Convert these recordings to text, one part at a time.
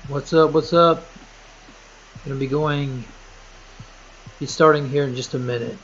What's up? What's up? Gonna be starting here in just a minute.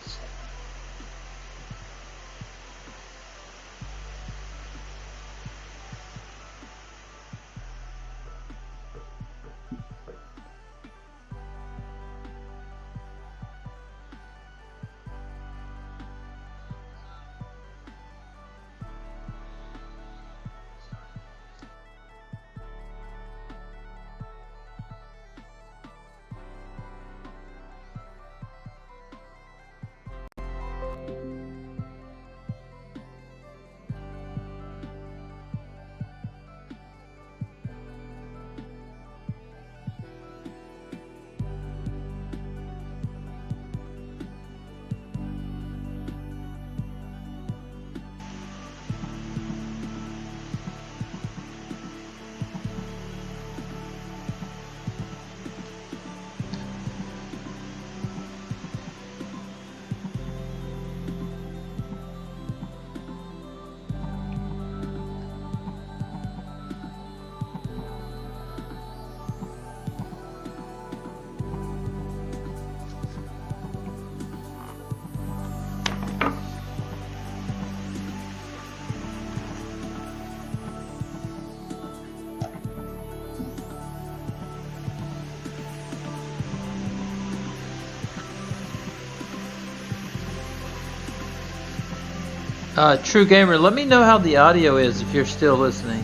True Gamer, let me know how the audio is if you're still listening.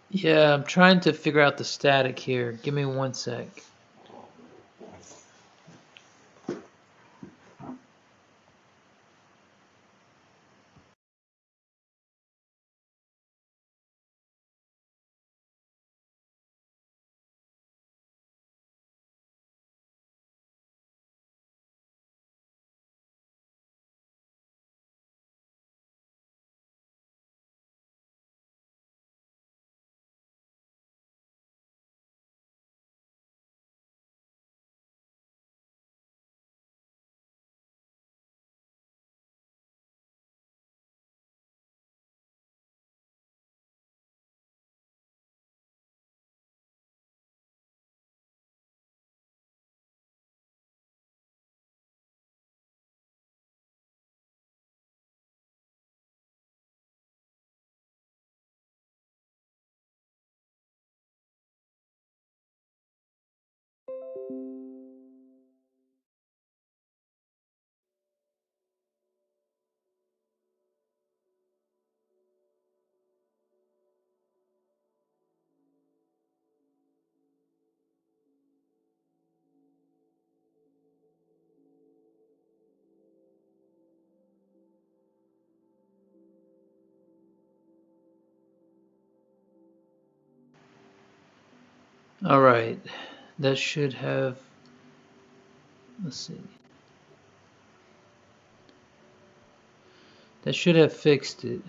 Yeah, I'm trying to figure out the static here. Give me one sec. All right, that should have. Let's see. That should have fixed it.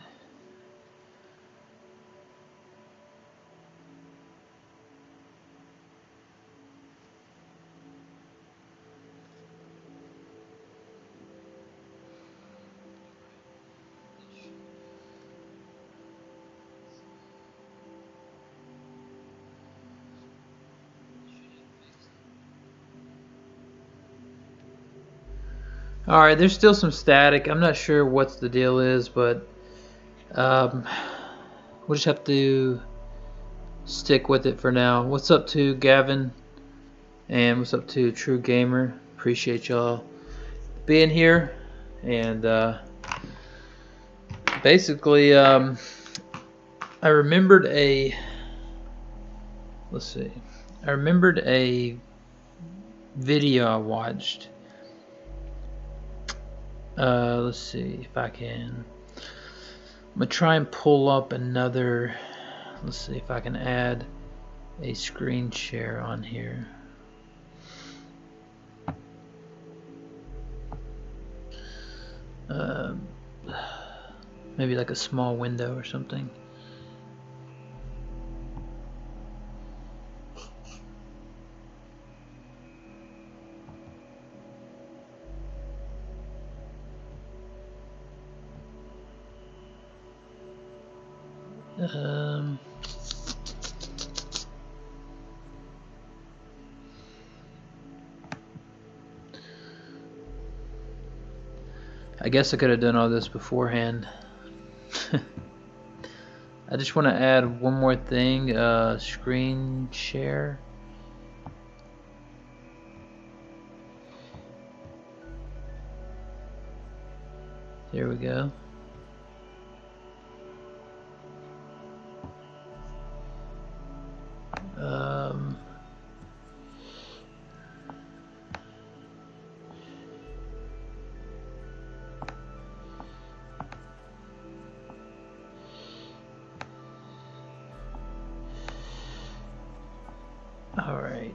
All right, there's still some static. I'm not sure what the deal is, but we'll just have to stick with it for now. What's up to Gavin? And what's up to True Gamer? Appreciate y'all being here. And basically, I remembered a. Let's see. I I remembered a video I watched. Let's see if I can. I'm gonna try and pull up another. Let's see if I can add a screen share on here. Maybe like a small window or something. I guess I could have done all this beforehand. I just want to add one more thing, screen share. There we go. All right.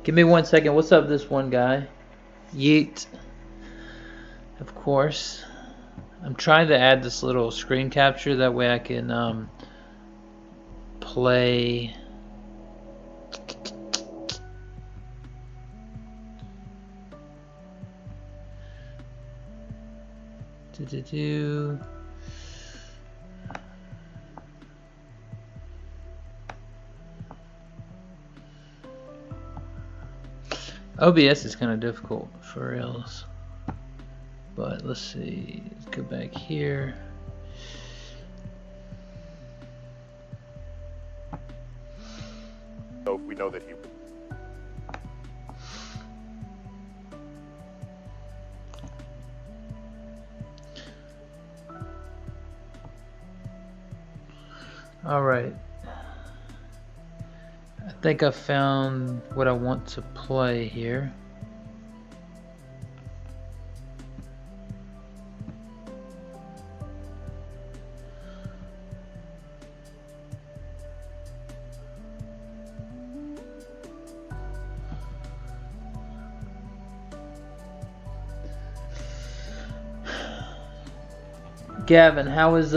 Give me 1 second. What's up, this one guy? Yeet. Of course. I'm trying to add this little screen capture. That way I can play. OBS is kind of difficult for reals, but let's see. Let's go back here. So we know that he. All right. I think I found what I want to play here. Gavin, how is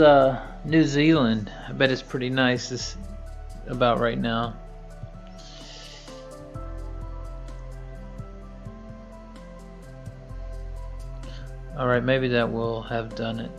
New Zealand? I bet it's pretty nice this about right now. Alright, maybe that will have done it.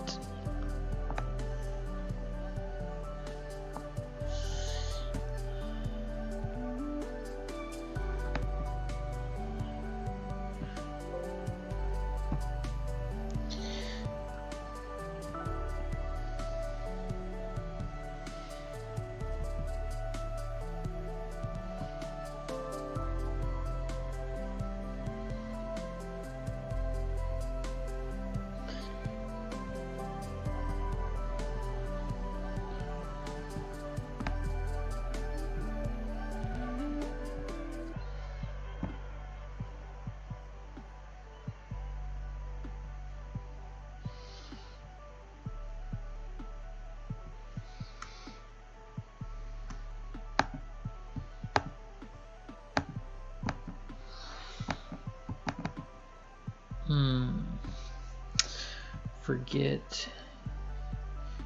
Forget.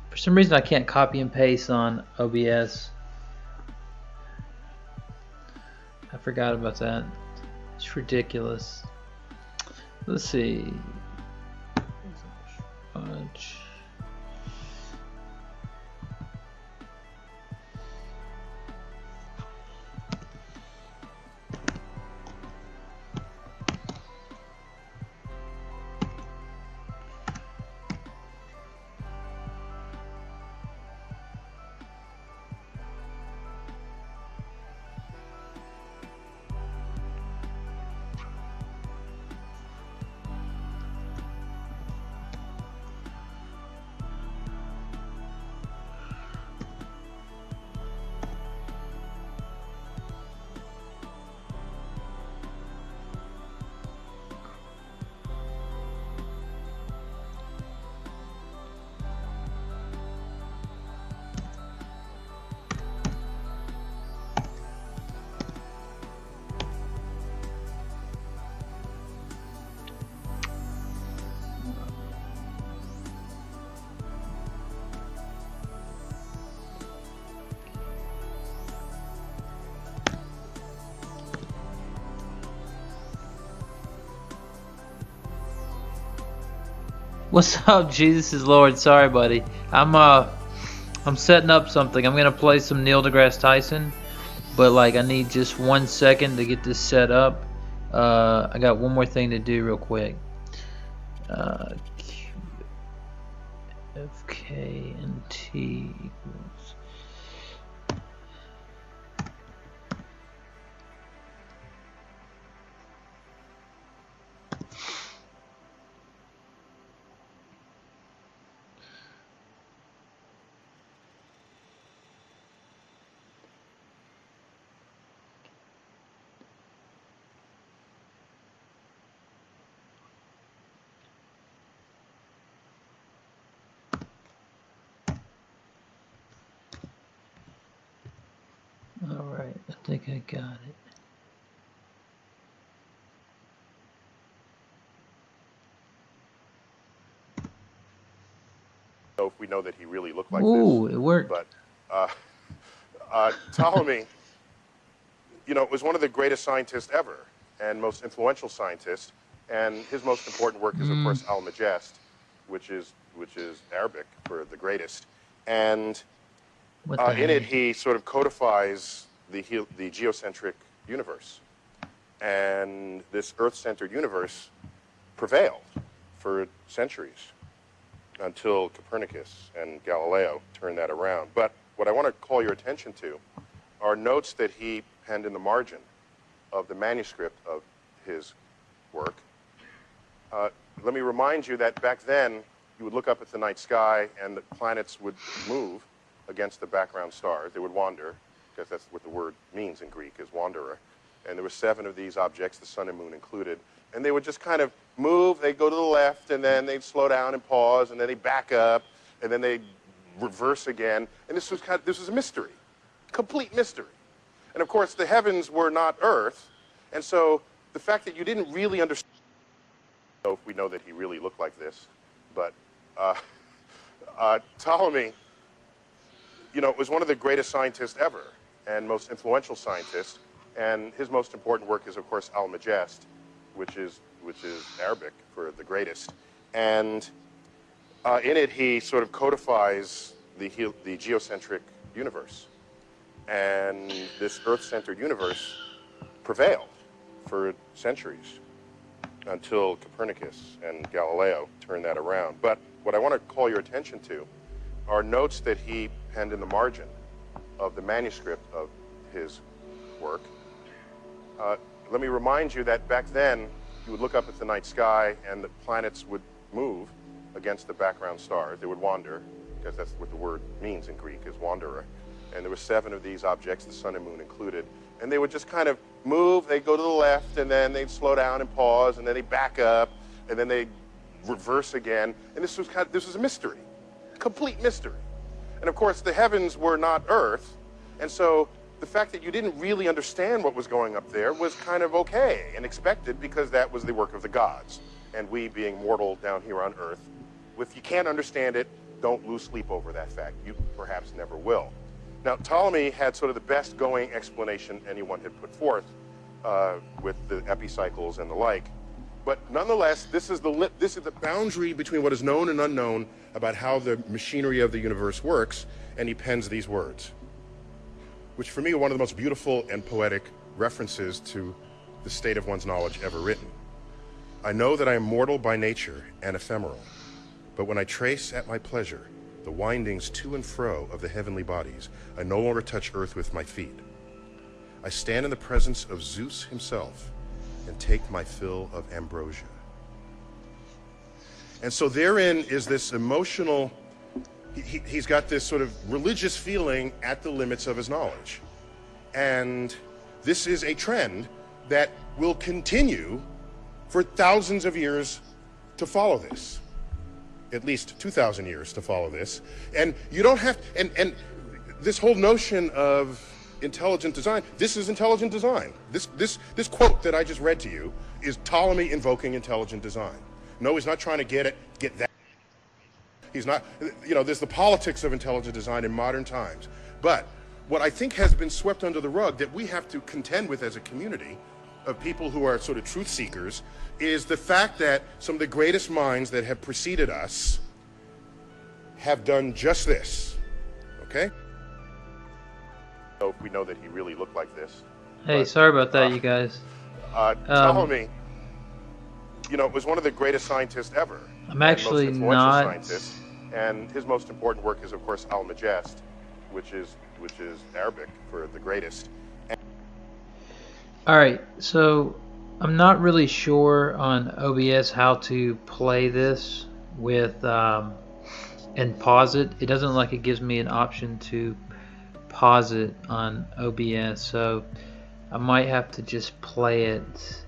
For some reason I can't copy and paste on OBS. I forgot about that. It's ridiculous. Let's see. What's up, Jesus is Lord? Sorry, buddy. I'm setting up something. I'm gonna play some Neil deGrasse Tyson, but like I need just 1 second to get this set up. I got one more thing to do real quick. F K and T equals. Alright, I think I got it. If we know that he really looked like Ooh, this, it worked. but Ptolemy, was one of the greatest scientists ever and most influential scientists. And his most important work is, of course, Al-Majest, which is Arabic for the greatest. And in it, he sort of codifies the geocentric universe. And this Earth-centered universe prevailed for centuries until Copernicus and Galileo turned that around. But what I want to call your attention to are notes that he penned in the margin of the manuscript of his work. Let me remind you that back then, you would look up at the night sky and the planets would move against the background stars. They would wander, because that's what the word means in Greek, is wanderer. And there were 7 of these objects, the sun and moon included. And they would just kind of move. They'd go to the left, and then they'd slow down and pause, and then they'd back up, and then they'd reverse again. And this was a mystery, complete mystery. And of course, the heavens were not Earth, and so the fact that you didn't really understand, if we know that he really looked like this, but Ptolemy, was one of the greatest scientists ever and most influential scientists. And his most important work is, of course, Al-Majest, which is Arabic for the greatest. And in it, he sort of codifies the geocentric universe. And this Earth-centered universe prevailed for centuries until Copernicus and Galileo turned that around. But what I want to call your attention to are notes that he penned in the margin of the manuscript of his work. Let me remind you that back then, you would look up at the night sky and the planets would move against the background stars. They would wander, because that's what the word means in Greek, is wanderer. And there were 7 of these objects, the sun and moon included. And they would just kind of move. They'd go to the left, and then they'd slow down and pause, and then they'd back up, and then they'd reverse again. And this was a mystery, complete mystery. And of course, the heavens were not Earth, and so the fact that you didn't really understand what was going up there was kind of okay and expected, because that was the work of the gods. And we, being mortal down here on Earth, if you can't understand it, don't lose sleep over that fact. You perhaps never will. Now, Ptolemy had sort of the best going explanation anyone had put forth with the epicycles and the like. But nonetheless, this is the boundary between what is known and unknown about how the machinery of the universe works, and he pens these words, which for me are one of the most beautiful and poetic references to the state of one's knowledge ever written. I know that I am mortal by nature and ephemeral, but when I trace at my pleasure the windings to and fro of the heavenly bodies, I no longer touch earth with my feet. I stand in the presence of Zeus himself and take my fill of ambrosia. And so therein is this emotional, he's got this sort of religious feeling at the limits of his knowledge. And this is a trend that will continue for thousands of years to follow this. At least 2,000 years to follow this. And you don't have, and this whole notion of intelligent design, this is intelligent design. This quote that I just read to you is Ptolemy invoking intelligent design. No, he's not trying to get that. He's not, there's the politics of intelligent design in modern times. But what I think has been swept under the rug that we have to contend with as a community of people who are sort of truth seekers is the fact that some of the greatest minds that have preceded us have done just this, okay? So we know that he really looked like this. Hey, but, sorry about that, you guys. Ptolemy, you know, was one of the greatest scientists ever. I'm actually and most influential not. Scientists, and his most important work is, of course, Al-Majest, which is Arabic for the greatest. All right, so I'm not really sure on OBS how to play this with and pause it. It doesn't like it gives me an option to pause it on OBS, so I might have to just play it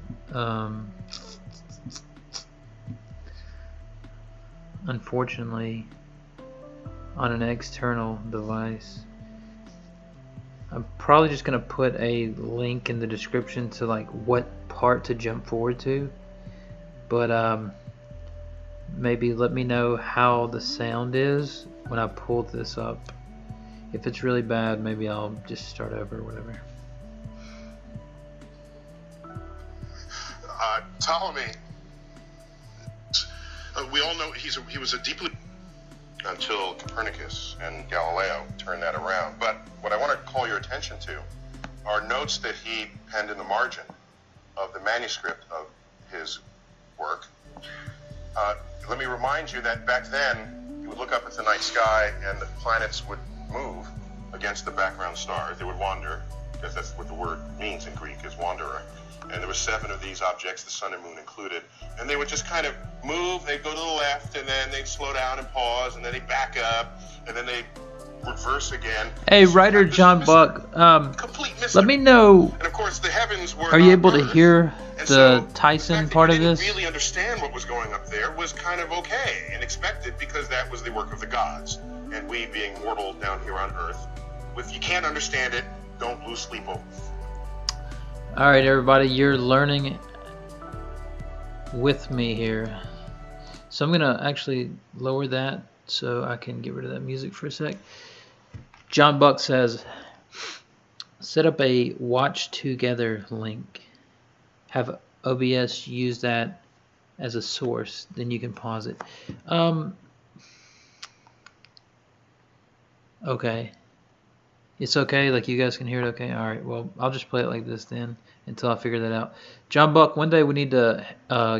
unfortunately on an external device. I'm probably just gonna put a link in the description to like what part to jump forward to, but maybe let me know how the sound is when I pull this up. If it's really bad, maybe I'll just start over or whatever. Ptolemy, we all know he was a deeply until Copernicus and Galileo turned that around. But what I want to call your attention to are notes that he penned in the margin of the manuscript of his work. Let me remind you that back then, you would look up at the night sky and the planets would move against the background stars. They would wander, because that's what the word means in Greek, is wanderer. And there were 7 of these objects, the sun and moon included. And they would just kind of move, they'd go to the left, and then they'd slow down and pause, and then they'd back up, and then they'd reverse again. Hey, writer John Buck, complete let me know, and of course, the heavens were are you able to Earth. hear And the so, Tyson the fact part that of you this? didn't really understand what was going up there was kind of okay and expected, because that was the work of the gods. And we, being mortal down here on Earth, if you can't understand it, don't lose sleep over it. Alright everybody, you're learning with me here. So I'm gonna actually lower that so I can get rid of that music for a sec. John Buck says, set up a watch together link. Have OBS use that as a source, then you can pause it. Okay. It's okay, like you guys can hear it okay? Alright, well, I'll just play it like this then until I figure that out. John Buck, one day we need to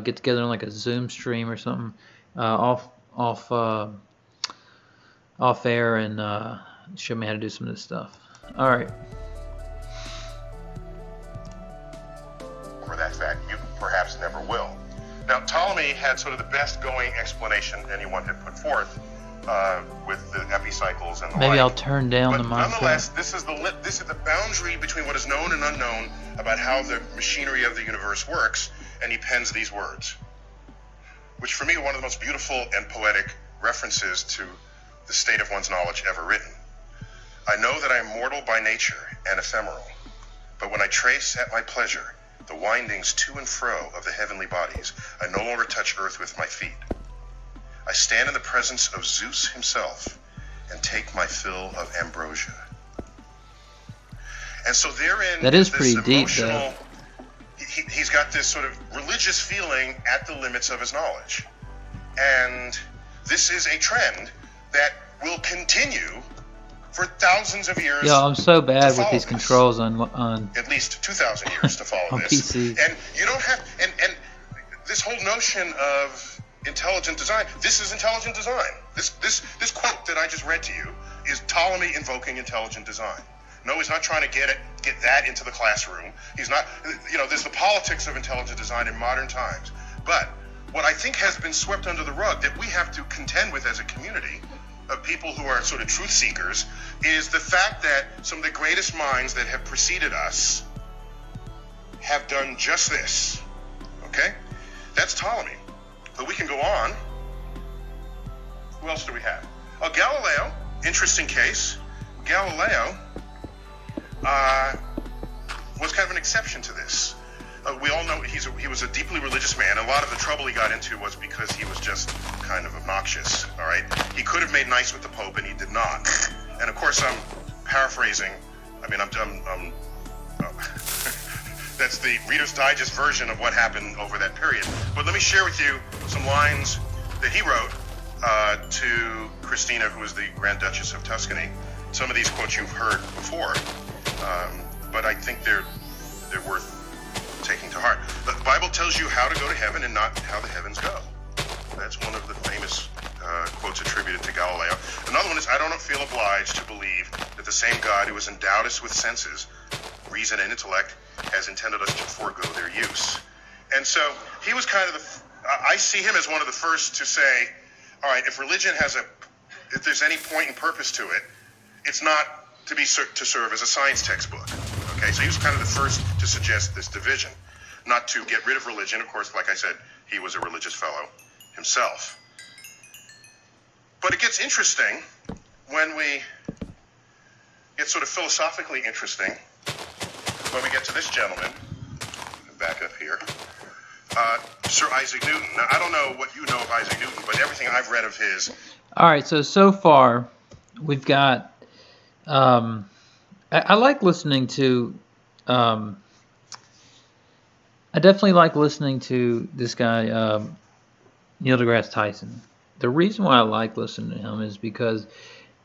get together on like a Zoom stream or something off air and show me how to do some of this stuff. Alright. For that fact, you perhaps never will. Now, Ptolemy had sort of the best going explanation anyone had put forth with the epicycles and the Maybe like. I'll turn down But the monitor. nonetheless, this is the boundary between what is known and unknown about how the machinery of the universe works, and he pens these words, which for me are one of the most beautiful and poetic references to the state of one's knowledge ever written. I know that I am mortal by nature and ephemeral, but when I trace at my pleasure the windings to and fro of the heavenly bodies, I no longer touch earth with my feet. I stand in the presence of Zeus himself and take my fill of ambrosia. And so therein, that is this pretty deep, emotional, though. He's got this sort of religious feeling at the limits of his knowledge. And this is a trend that will continue for thousands of years. Yo, I'm so bad with these this. controls on At least 2,000 years to follow on this. PC. And you don't have, and this whole notion of intelligent design, this is intelligent design. This quote that I just read to you is Ptolemy invoking intelligent design. No, he's not trying to get that into the classroom. He's not, there's the politics of intelligent design in modern times. But what I think has been swept under the rug that we have to contend with as a community of people who are sort of truth seekers is the fact that some of the greatest minds that have preceded us have done just this. Okay? That's Ptolemy. But we can go on. Who else do we have? Galileo, interesting case. Galileo was kind of an exception to this. We all know he was a deeply religious man. A lot of the trouble he got into was because he was just kind of obnoxious, all right? He could have made nice with the Pope, and he did not. And of course, I'm paraphrasing. I mean, I'm That's the Reader's Digest version of what happened over that period. But let me share with you some lines that he wrote to Christina, who was the Grand Duchess of Tuscany. Some of these quotes you've heard before, but I think they're worth taking to heart. The Bible tells you how to go to heaven and not how the heavens go. That's one of the famous quotes attributed to Galileo. Another one is, I don't feel obliged to believe that the same God who has endowed us with senses, reason, and intellect has intended us to forego their use. And so he was kind of I see him as one of the first to say, all right, if religion if there's any point and purpose to it, it's not to serve as a science textbook. Okay, so he was kind of the first to suggest this division, not to get rid of religion. Of course, like I said, he was a religious fellow himself. But it gets interesting when we get sort of philosophically interesting when we get to this gentleman, back up here, Sir Isaac Newton. Now, I don't know what you know of Isaac Newton, but everything I've read of his... All right, so far we've got... I like listening to... I definitely like listening to this guy, Neil deGrasse Tyson. The reason why I like listening to him is because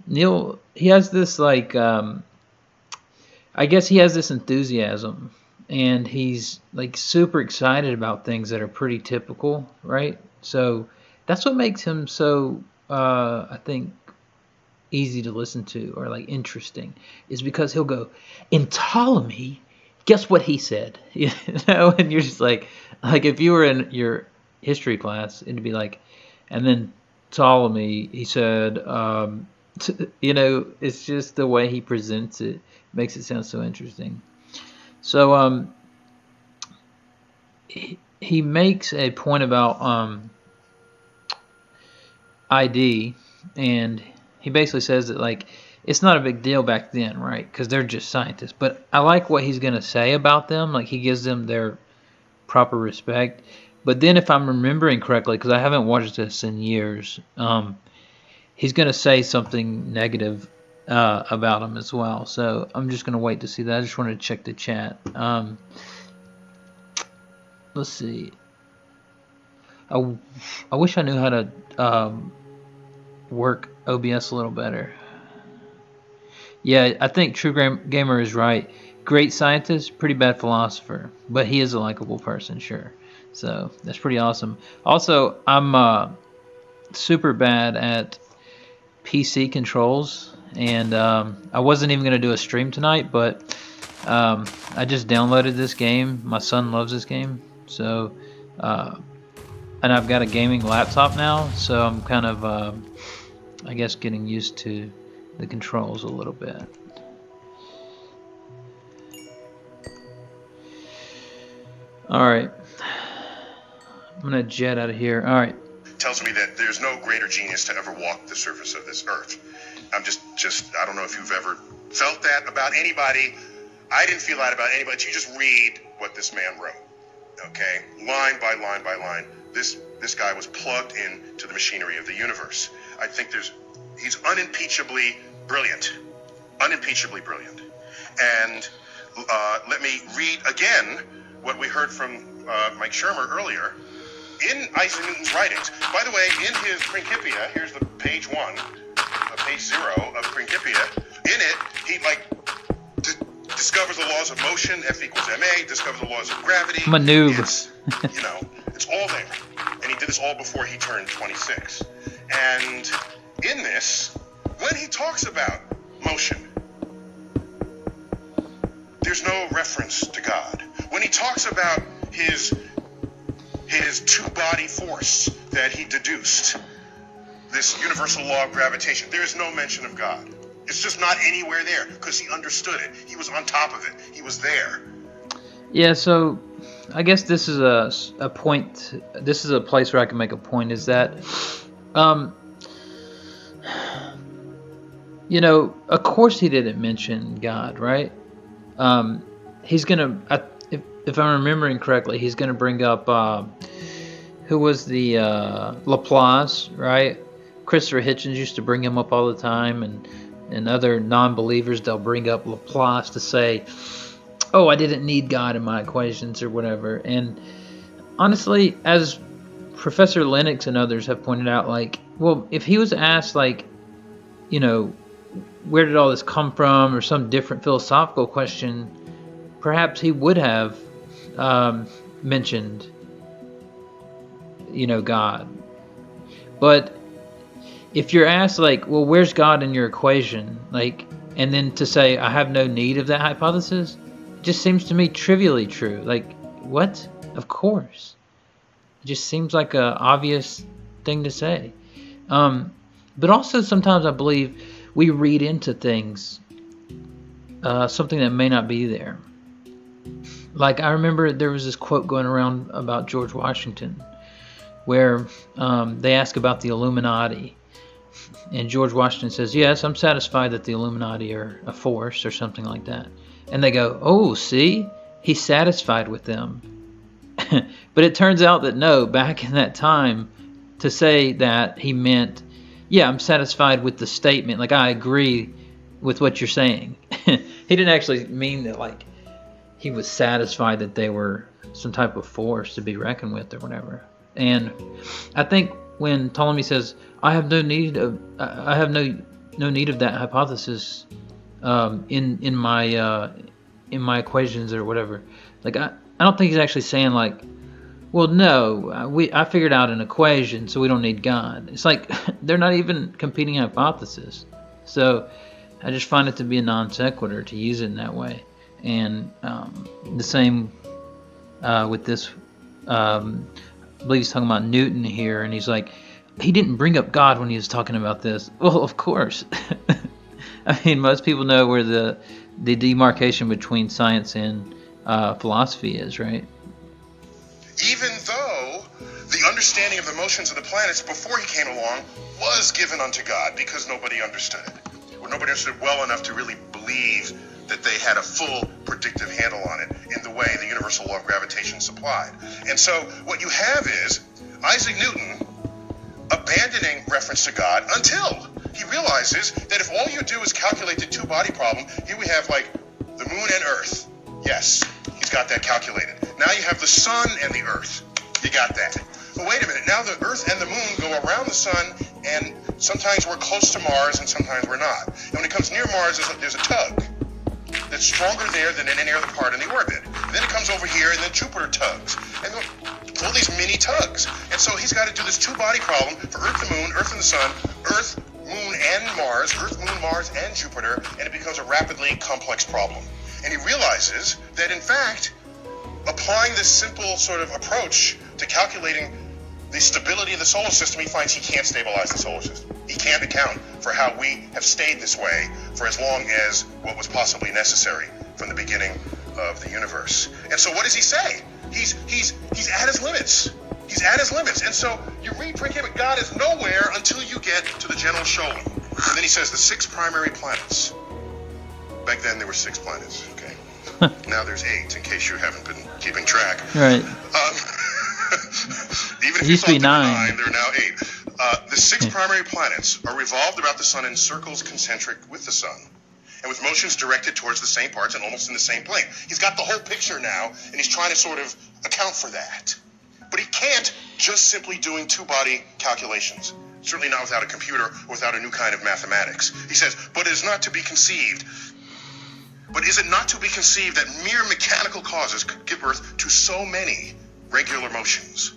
Neil, he has this like, I guess he has this enthusiasm, and he's like super excited about things that are pretty typical, right? So that's what makes him so, I think, easy to listen to or like interesting, is because he'll go, in Ptolemy, guess what he said? You know, and you're just like if you were in your history class, it'd be like, and then Ptolemy, he said, you know, it's just the way he presents it makes it sound so interesting. So he makes a point about ID, and he basically says that like it's not a big deal back then, right? Because they're just scientists. But I like what he's going to say about them. Like he gives them their proper respect. But then if I'm remembering correctly, because I haven't watched this in years, he's going to say something negative about them as well. So I'm just going to wait to see that. I just wanted to check the chat. Let's see. I wish I knew how to work OBS a little better. Yeah, I think True Gamer is right. Great scientist, pretty bad philosopher, but he is a likable person, sure. So that's pretty awesome. Also, I'm super bad at PC controls, and I wasn't even going to do a stream tonight, but I just downloaded this game. My son loves this game, so and I've got a gaming laptop now, so I'm kind of I guess getting used to the controls a little bit. Alright, I'm gonna jet out of here. Alright. Tells me that there's no greater genius to ever walk the surface of this earth. I'm just I don't know if you've ever felt that about anybody. I didn't feel that about anybody. You just read what this man wrote, okay? Line by line by line. This guy was plugged into the machinery of the universe. I think he's unimpeachably brilliant. Unimpeachably brilliant. And let me read again what we heard from Mike Shermer earlier in Isaac Newton's writings. By the way, in his Principia, here's the page 1, page 0 of Principia. In it, he discovers the laws of motion, F equals ma, discovers the laws of gravity. I'm a noob. It's all there. And he did this all before he turned 26. And in this, when he talks about motion, there's no reference to God. When he talks about his two-body force that he deduced, this universal law of gravitation, there is no mention of God. It's just not anywhere there because he understood it. He was on top of it. He was there. Yeah, so I guess this is a point. This is a place where I can make a point. Is that, you know, of course he didn't mention God, right? He's gonna, if I'm remembering correctly, he's gonna bring up who was the Laplace, right? Christopher Hitchens used to bring him up all the time, and other non-believers, they'll bring up Laplace to say, oh, I didn't need God in my equations or whatever. And honestly, as Professor Lennox and others have pointed out, like, well, if he was asked, like, you know, where did all this come from, or some different philosophical question, perhaps he would have mentioned, God. But if you're asked, like, well, where's God in your equation, like, and then to say I have no need of that hypothesis, it just seems to me trivially true. Like, what? Of course. It just seems like a obvious thing to say. But also sometimes I believe we read into things something that may not be there. Like, I remember there was this quote going around about George Washington where they ask about the Illuminati. And George Washington says, yes, I'm satisfied that the Illuminati are a force or something like that. And they go, oh, see, he's satisfied with them. But it turns out that no, back in that time, to say that he meant, yeah, I'm satisfied with the statement, like I agree with what you're saying. He didn't actually mean that, like, he was satisfied that they were some type of force to be reckoned with or whatever. And I think when Ptolemy says, I have no need of that hypothesis in my equations or whatever, like I don't think he's actually saying, like, well, no, I figured out an equation, so we don't need God. It's like they're not even competing hypotheses. So I just find it to be a non sequitur to use it in that way. And the same with this. I believe he's talking about Newton here, and he's like, he didn't bring up God when he was talking about this. Well, of course. I mean, most people know where the demarcation between science and philosophy is, right? Even though the understanding of the motions of the planets before he came along was given unto God, because nobody understood it. Or nobody understood well enough to really believe that they had a full predictive handle on it in the way the universal law of gravitation supplied. And so what you have is Isaac Newton abandoning reference to God until he realizes that if all you do is calculate the two-body problem, here we have, like, the moon and Earth. Yes, he's got that calculated. Now you have the sun and the Earth. You got that. But wait a minute, now the Earth and the moon go around the sun, and sometimes we're close to Mars and sometimes we're not. And when it comes near Mars, there's a tug that's stronger there than in any other part in the orbit. And then it comes over here, and then Jupiter tugs. And all these mini tugs. And so he's got to do this two-body problem for Earth, the moon, Earth and the sun, Earth, moon, and Mars, Earth, moon, Mars, and Jupiter, and it becomes a rapidly complex problem. And he realizes that, in fact, applying this simple sort of approach to calculating the stability of the solar system, he finds he can't stabilize the solar system. He can't account for how we have stayed this way for as long as what was possibly necessary from the beginning of the universe. And so what does he say? He's at his limits. He's at his limits. And so you read Predicament, God is nowhere until you get to the general Sholem. And then he says the 6 primary planets. Back then there were 6 planets, okay? Now there's 8, in case you haven't been keeping track. Right. Even if it you used thought to be there were 9. 9, there are now 8. The 6 primary planets are revolved about the sun in circles concentric with the sun, and with motions directed towards the same parts and almost in the same plane. He's got the whole picture now, and he's trying to sort of account for that. But he can't just simply doing two-body calculations. Certainly not without a computer or without a new kind of mathematics. He says, but it is not to be conceived. But is it not to be conceived that mere mechanical causes could give birth to so many regular motions?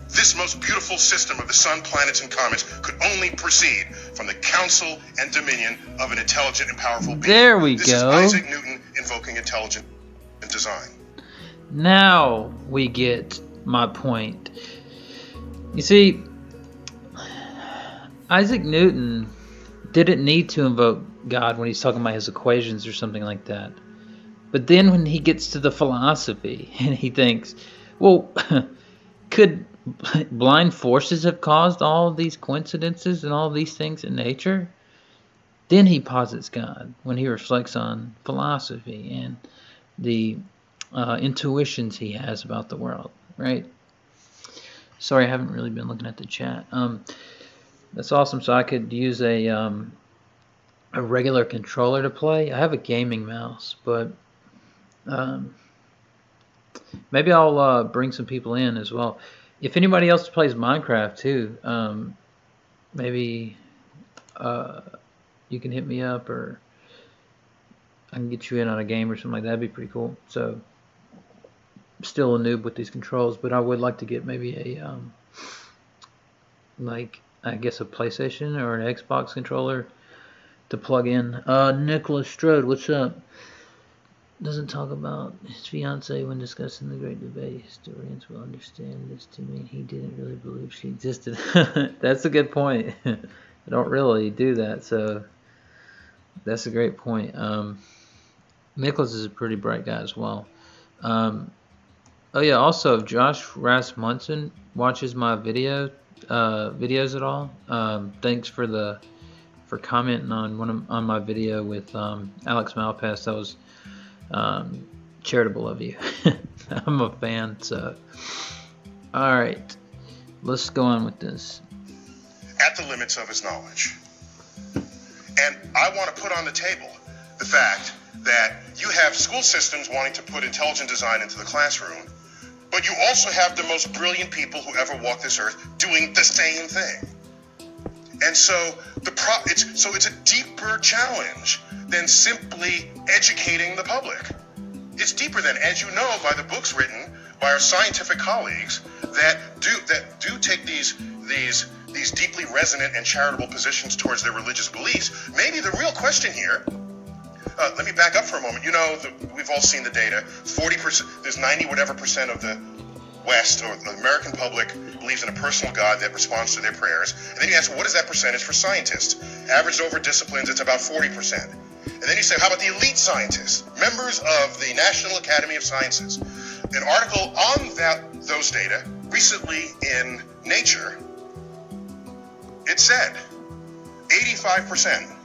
This most beautiful system of the sun, planets, and comets could only proceed from the counsel and dominion of an intelligent and powerful being. There we This go. is Isaac Newton invoking intelligent design. Now we get my point. You see, Isaac Newton didn't need to invoke God when he's talking about his equations or something like that. But then when he gets to the philosophy and he thinks, well, could blind forces have caused all of these coincidences and all of these things in nature? Then he posits God when he reflects on philosophy and the intuitions he has about the world, right? Sorry, I haven't really been looking at the chat. That's awesome. So I could use a regular controller to play. I have a gaming mouse, but Um, maybe I'll bring some people in as well. If anybody else plays Minecraft too, maybe you can hit me up, or I can get you in on a game or something like that. That'd be pretty cool. So, still a noob with these controls, but I would like to get maybe a like, I guess, a PlayStation or an Xbox controller to plug in. Nicholas Strode, what's up? Doesn't talk about his fiance when discussing the Great Debate. Historians will understand this to mean he didn't really believe she existed. That's a good point. I don't really do that, so that's a great point. Nicholas is a pretty bright guy as well. Oh yeah, also, if Josh Rasmussen watches my videos at all, thanks for commenting on my video with Alex Malpass. That was charitable of you. I'm a fan. So, all right, let's go on with this. At the limits of his knowledge. And I want to put on the table the fact that you have school systems wanting to put intelligent design into the classroom, but you also have the most brilliant people who ever walked this earth doing the same thing. And so it's a deeper challenge than simply educating the public. It's deeper than, as you know, by the books written by our scientific colleagues that do take these deeply resonant and charitable positions towards their religious beliefs. Maybe the real question here. Let me back up for a moment. You know, we've all seen the data. 40%, there's 90 whatever percent of the West, or the American public, believes in a personal God that responds to their prayers. And then you ask, what is that percentage for scientists? Averaged over disciplines, it's about 40%. And then you say, how about the elite scientists, members of the National Academy of Sciences? An article on those data recently in Nature, it said 85%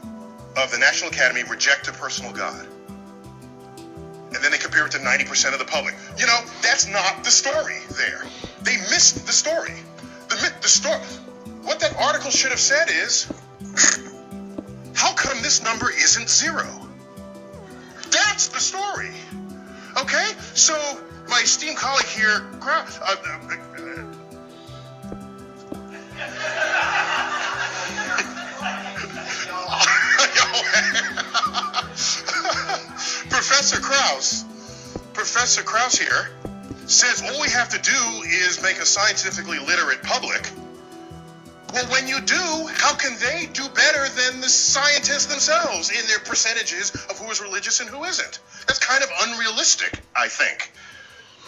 of the National Academy reject a personal God. And then they compare it to 90% of the public. You know, that's not the story there. They missed the story. The story. What that article should have said is, how come this number isn't zero? That's the story. Okay? So my esteemed colleague here, Professor Krauss here says all we have to do is make a scientifically literate public. Well, when you do, how can they do better than the scientists themselves in their percentages of who is religious and who isn't? That's kind of unrealistic, I think.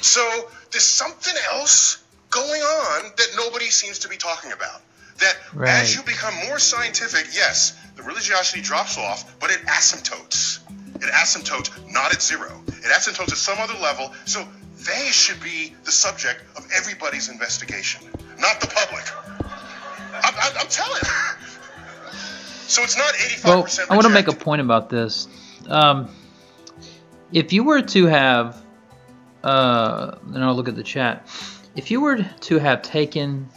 So there's something else going on that nobody seems to be talking about. That as you become more scientific, yes, the religiosity drops off, but it asymptotes. It asymptotes not at zero. It asymptotes at some other level. So they should be the subject of everybody's investigation, not the public. I'm telling you. So it's not 85%. Well, I want to make a point about this. If you were to have, and I'll look at the chat. If you were to have taken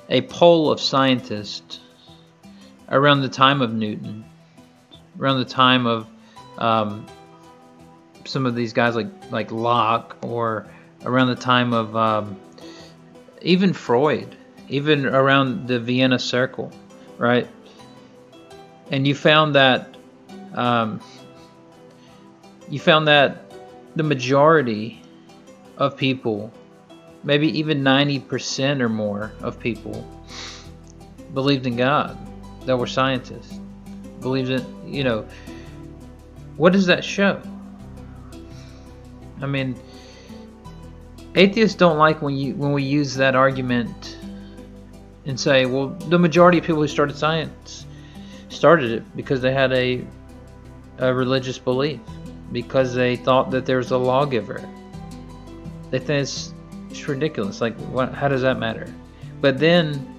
a poll of scientists around the time of Newton, around the time of some of these guys like Locke, or around the time of even Freud, even around the Vienna Circle, right? And you found that the majority of people, maybe even 90% or more of people, believed in God, that were scientists, believed in, what does that show? I mean, atheists don't like when we use that argument and say, well, the majority of people who started science started it because they had a religious belief, because they thought that there's a lawgiver. They think it's ridiculous. Like, how does that matter? But then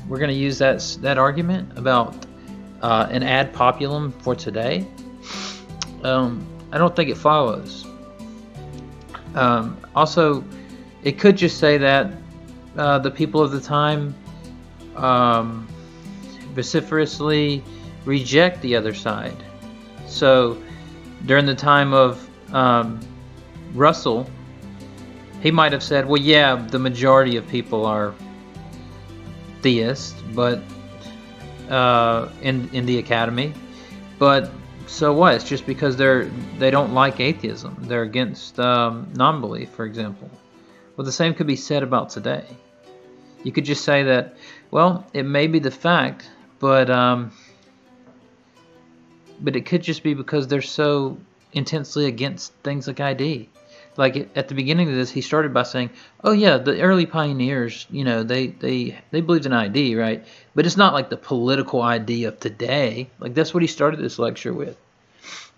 we're going to use that argument about an ad populum for today. I don't think it follows. Also, it could just say that the people of the time vociferously reject the other side. So during the time of Russell, he might have said, well, yeah, the majority of people are theists, but in the academy, but so what? It's just because they don't like atheism. They're against non-belief, for example. Well, the same could be said about today. You could just say that, well, it may be the fact, but it could just be because they're so intensely against things like ID. Like at the beginning of this, he started by saying, "Oh yeah, the early pioneers, they believed in ID, right? But it's not like the political ID of today. Like that's what he started this lecture with.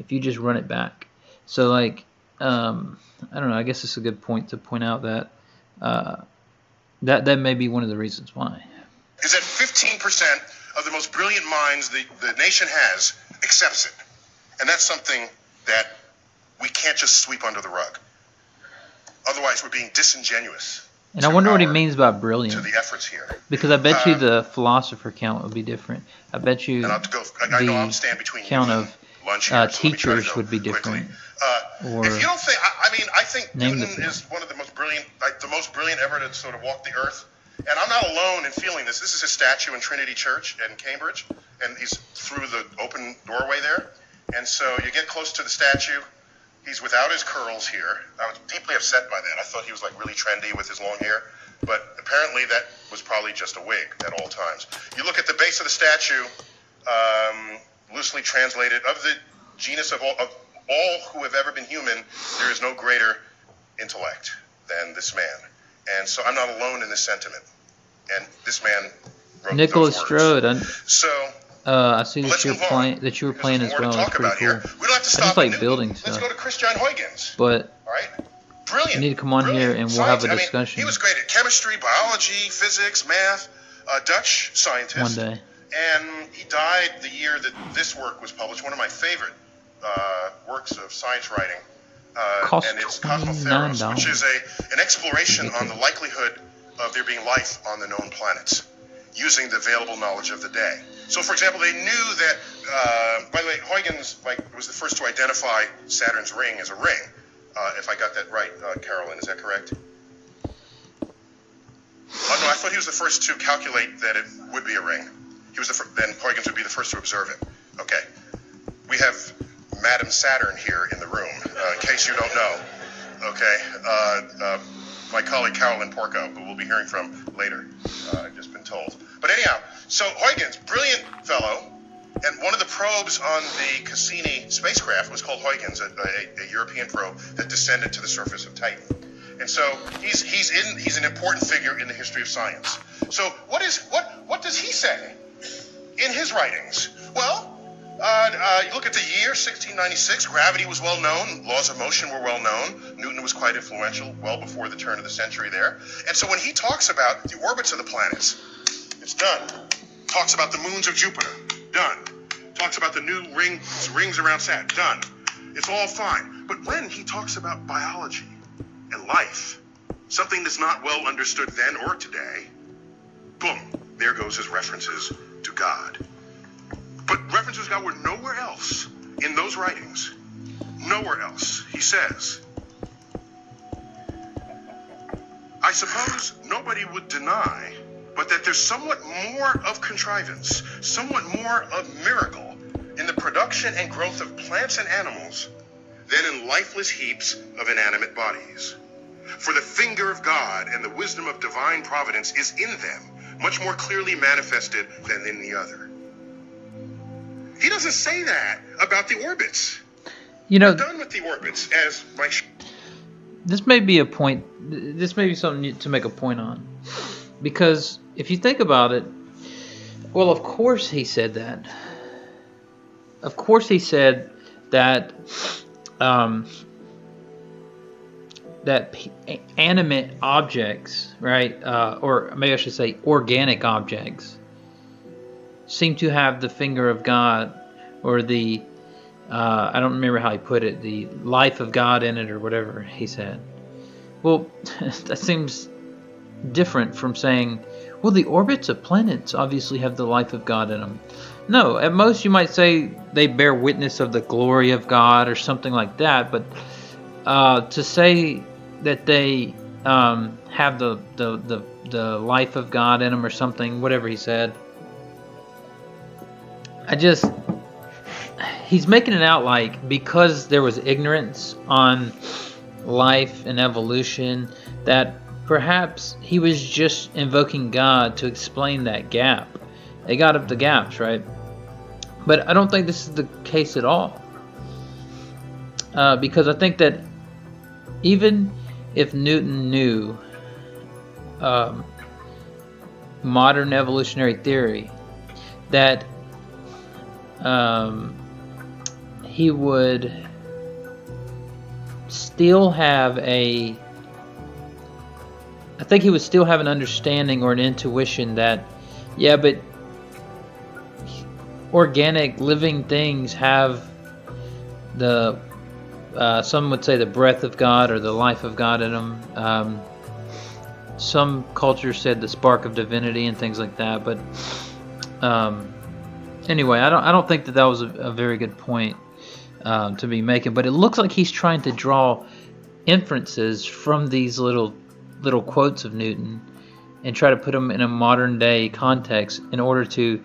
If you just run it back, so like, I don't know. I guess it's a good point to point out that that may be one of the reasons why. Is that 15% of the most brilliant minds the nation has accepts it, and that's something that we can't just sweep under the rug. Otherwise, we're being disingenuous. And I wonder what he means by brilliant. To the efforts here. Because I bet you the philosopher count would be different. I bet you the count of teachers would be different. Or if you don't think, I think Newton is one of the most brilliant, the most brilliant ever to sort of walk the earth. And I'm not alone in feeling this. This is his statue in Trinity Church in Cambridge, and he's through the open doorway there. And so you get close to the statue. He's without his curls here. I was deeply upset by that. I thought he was like really trendy with his long hair, but apparently that was probably just a wig at all times. You look at the base of the statue, loosely translated, of the genus of all who have ever been human, there is no greater intellect than this man. And so I'm not alone in this sentiment. And this man wrote Nicholas those words. Strode. So I see that you were playing as well. It's pretty cool. We don't have to stop I just like Newton. building stuff. Let's go to Christian Huygens. But all right, brilliant. You need to come on here and we'll have a discussion. He was great at chemistry, biology, physics, math. Dutch scientist. One day. And he died the year that this work was published. One of my favorite works of science writing. And it's Cosmotheros, which is an exploration on the likelihood of there being life on the known planets, using the available knowledge of the day. So, for example, they knew that, by the way, Huygens was the first to identify Saturn's ring as a ring. If I got that right, Carolyn, is that correct? Oh, no, I thought he was the first to calculate that it would be a ring. He was then Huygens would be the first to observe it. Okay. We have Madam Saturn here in the room, in case you don't know. Okay. My colleague Carolyn Porco, who we'll be hearing from later, I've just been told. But anyhow, so Huygens, brilliant fellow, and one of the probes on the Cassini spacecraft was called Huygens, a European probe that descended to the surface of Titan. And so he's an important figure in the history of science. So what does he say in his writings? Well, you look at the year 1696. Gravity was well known. Laws of motion were well known. Newton was quite influential well before the turn of the century there. And so when he talks about the orbits of the planets, it's done. Talks about the moons of Jupiter, done. Talks about the new rings around Saturn, done. It's all fine. But when he talks about biology and life, something that's not well understood then or today, boom, there goes his references to God. But references to God were nowhere else in those writings. Nowhere else. He says, I suppose nobody would deny, but that there's somewhat more of contrivance, somewhat more of miracle in the production and growth of plants and animals than in lifeless heaps of inanimate bodies. For the finger of God and the wisdom of divine providence is in them, much more clearly manifested than in the other. He doesn't say that about the orbits. We're done with the orbits, as my... This may be a point. This may be something to make a point on. Because if you think about it, well, of course he said that. Of course he said that that animate objects, right, or maybe I should say organic objects, seem to have the finger of God, or the I don't remember how he put it, the life of God in it, or whatever he said. Well, that seems different from saying, well, the orbits of planets obviously have the life of God in them. No, at most you might say they bear witness of the glory of God or something like that, but to say that they have the life of God in them or something, whatever he said. He's making it out like because there was ignorance on life and evolution, that perhaps he was just invoking God to explain that gap. They got up the gaps, right? But I don't think this is the case at all. Because I think that even if Newton knew modern evolutionary theory, that he would still have I think he would still have an understanding or an intuition that, yeah, but organic living things have the some would say the breath of God or the life of God in them. Some cultures said the spark of divinity and things like that. But anyway, I don't think that was a very good point to be making. But it looks like he's trying to draw inferences from these little quotes of Newton and try to put them in a modern day context in order to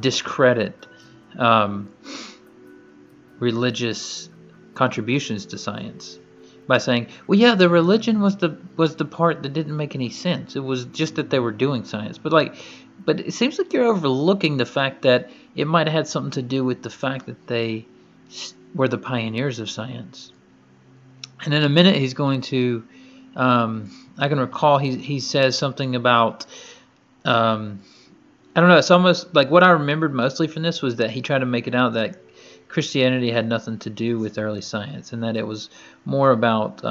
discredit religious contributions to science by saying, well, yeah, the religion was the part that didn't make any sense. It was just that they were doing science. But it seems like you're overlooking the fact that it might have had something to do with the fact that they were the pioneers of science. And in a minute, he's going to I can recall he says something about I don't know. It's almost like what I remembered mostly from this was that he tried to make it out that Christianity had nothing to do with early science, and that it was more about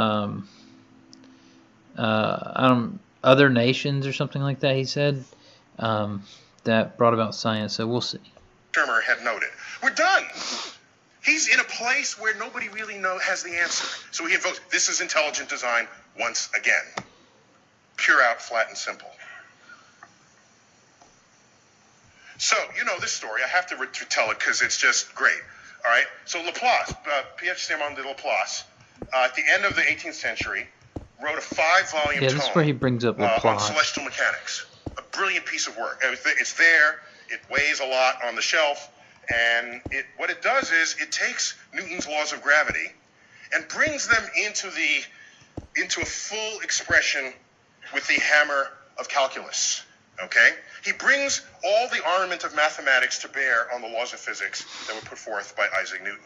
other nations or something like that. He said that brought about science. So we'll see. Shermer had noted, we're done. He's in a place where nobody really has the answer. So he invokes, this is intelligent design once again. Pure out, flat and simple. So, you know this story. I have to tell it because it's just great. All right? So Laplace, Pierre Simon de Laplace, at the end of the 18th century, wrote a 5-volume tome. This is where he brings up Laplace. On celestial mechanics. A brilliant piece of work. It's there. It weighs a lot on the shelf. And what it does is it takes Newton's laws of gravity and brings them into a full expression with the hammer of calculus. Okay? He brings all the armament of mathematics to bear on the laws of physics that were put forth by Isaac Newton.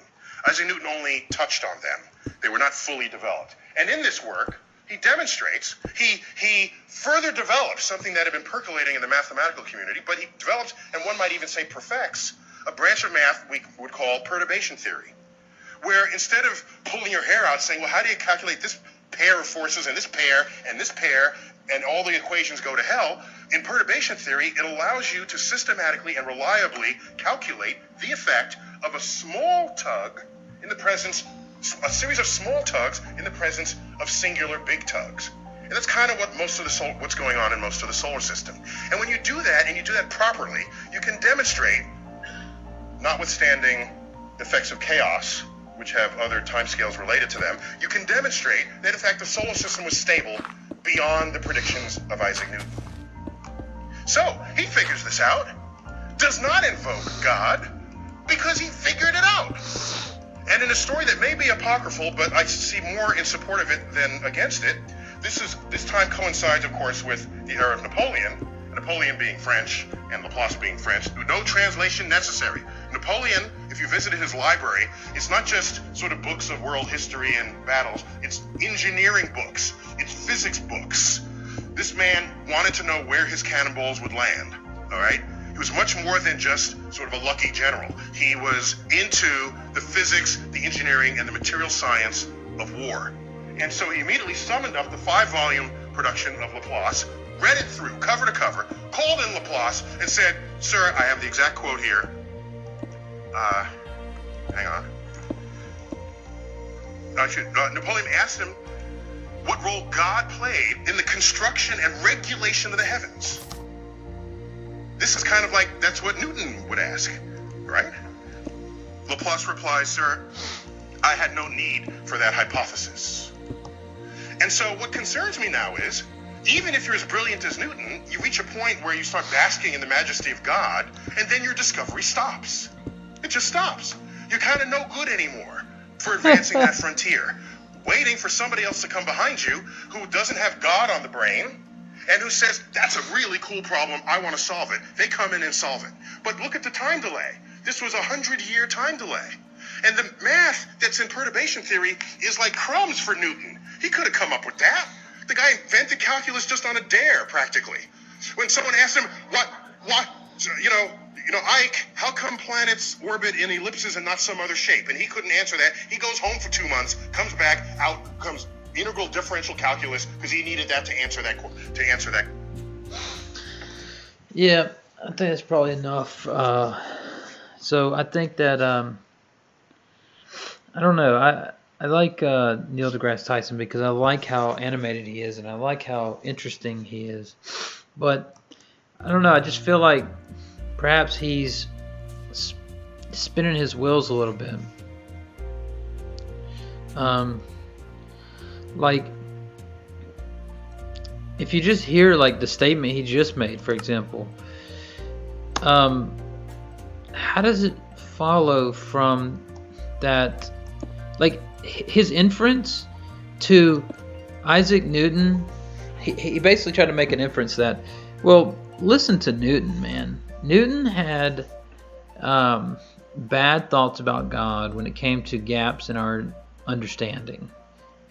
Isaac Newton only touched on them. They were not fully developed. And in this work, he demonstrates, he further develops something that had been percolating in the mathematical community, but he develops, and one might even say perfects, a branch of math we would call perturbation theory, where instead of pulling your hair out saying, well, how do you calculate this pair of forces and this pair and all the equations go to hell, in perturbation theory, it allows you to systematically and reliably calculate the effect of a small tug in the presence, a series of small tugs in the presence of singular big tugs. And that's kind of what's going on in most of the solar system. And when you do that, and you do that properly, you can demonstrate, notwithstanding effects of chaos, which have other timescales related to them, you can demonstrate that, in fact, the solar system was stable beyond the predictions of Isaac Newton. So, he figures this out, does not invoke God, because he figured it out. And in a story that may be apocryphal, but I see more in support of it than against it, this time coincides, of course, with the era of Napoleon, Napoleon being French and Laplace being French. No translation necessary. Napoleon, if you visited his library, it's not just sort of books of world history and battles. It's engineering books. It's physics books. This man wanted to know where his cannonballs would land, all right? He was much more than just sort of a lucky general. He was into the physics, the engineering, and the material science of war. And so he immediately summoned up the 5-volume production of Laplace, read it through, cover to cover, called in Laplace, and said, "Sir, I have the exact quote here. Hang on. Napoleon asked him what role God played in the construction and regulation of the heavens. This is kind of like, that's what Newton would ask, right? Laplace replies, "Sir, I had no need for that hypothesis. And so what concerns me now is, even if you're as brilliant as Newton, you reach a point where you start basking in the majesty of God, and then your discovery stops. It just stops. You're kind of no good anymore for advancing that frontier. Waiting for somebody else to come behind you who doesn't have God on the brain and who says, that's a really cool problem, I want to solve it. They come in and solve it. But look at the time delay. This was a 100-year time delay. And the math that's in perturbation theory is like crumbs for Newton. He could have come up with that. The guy invented calculus just on a dare, practically. When someone asked him, Ike, how come planets orbit in ellipses and not some other shape? And he couldn't answer that. He goes home for 2 months, comes back, out comes integral differential calculus, because he needed that to answer that. Yeah, I think that's probably enough. So I think that I don't know. I like Neil deGrasse Tyson because I like how animated he is and I like how interesting he is. But I don't know. I just feel like perhaps he's spinning his wheels a little bit. Like if you just hear like the statement he just made, for example, how does it follow from that? Like his inference to Isaac Newton, he basically tried to make an inference that, well, listen to Newton, man. Newton had bad thoughts about God when it came to gaps in our understanding,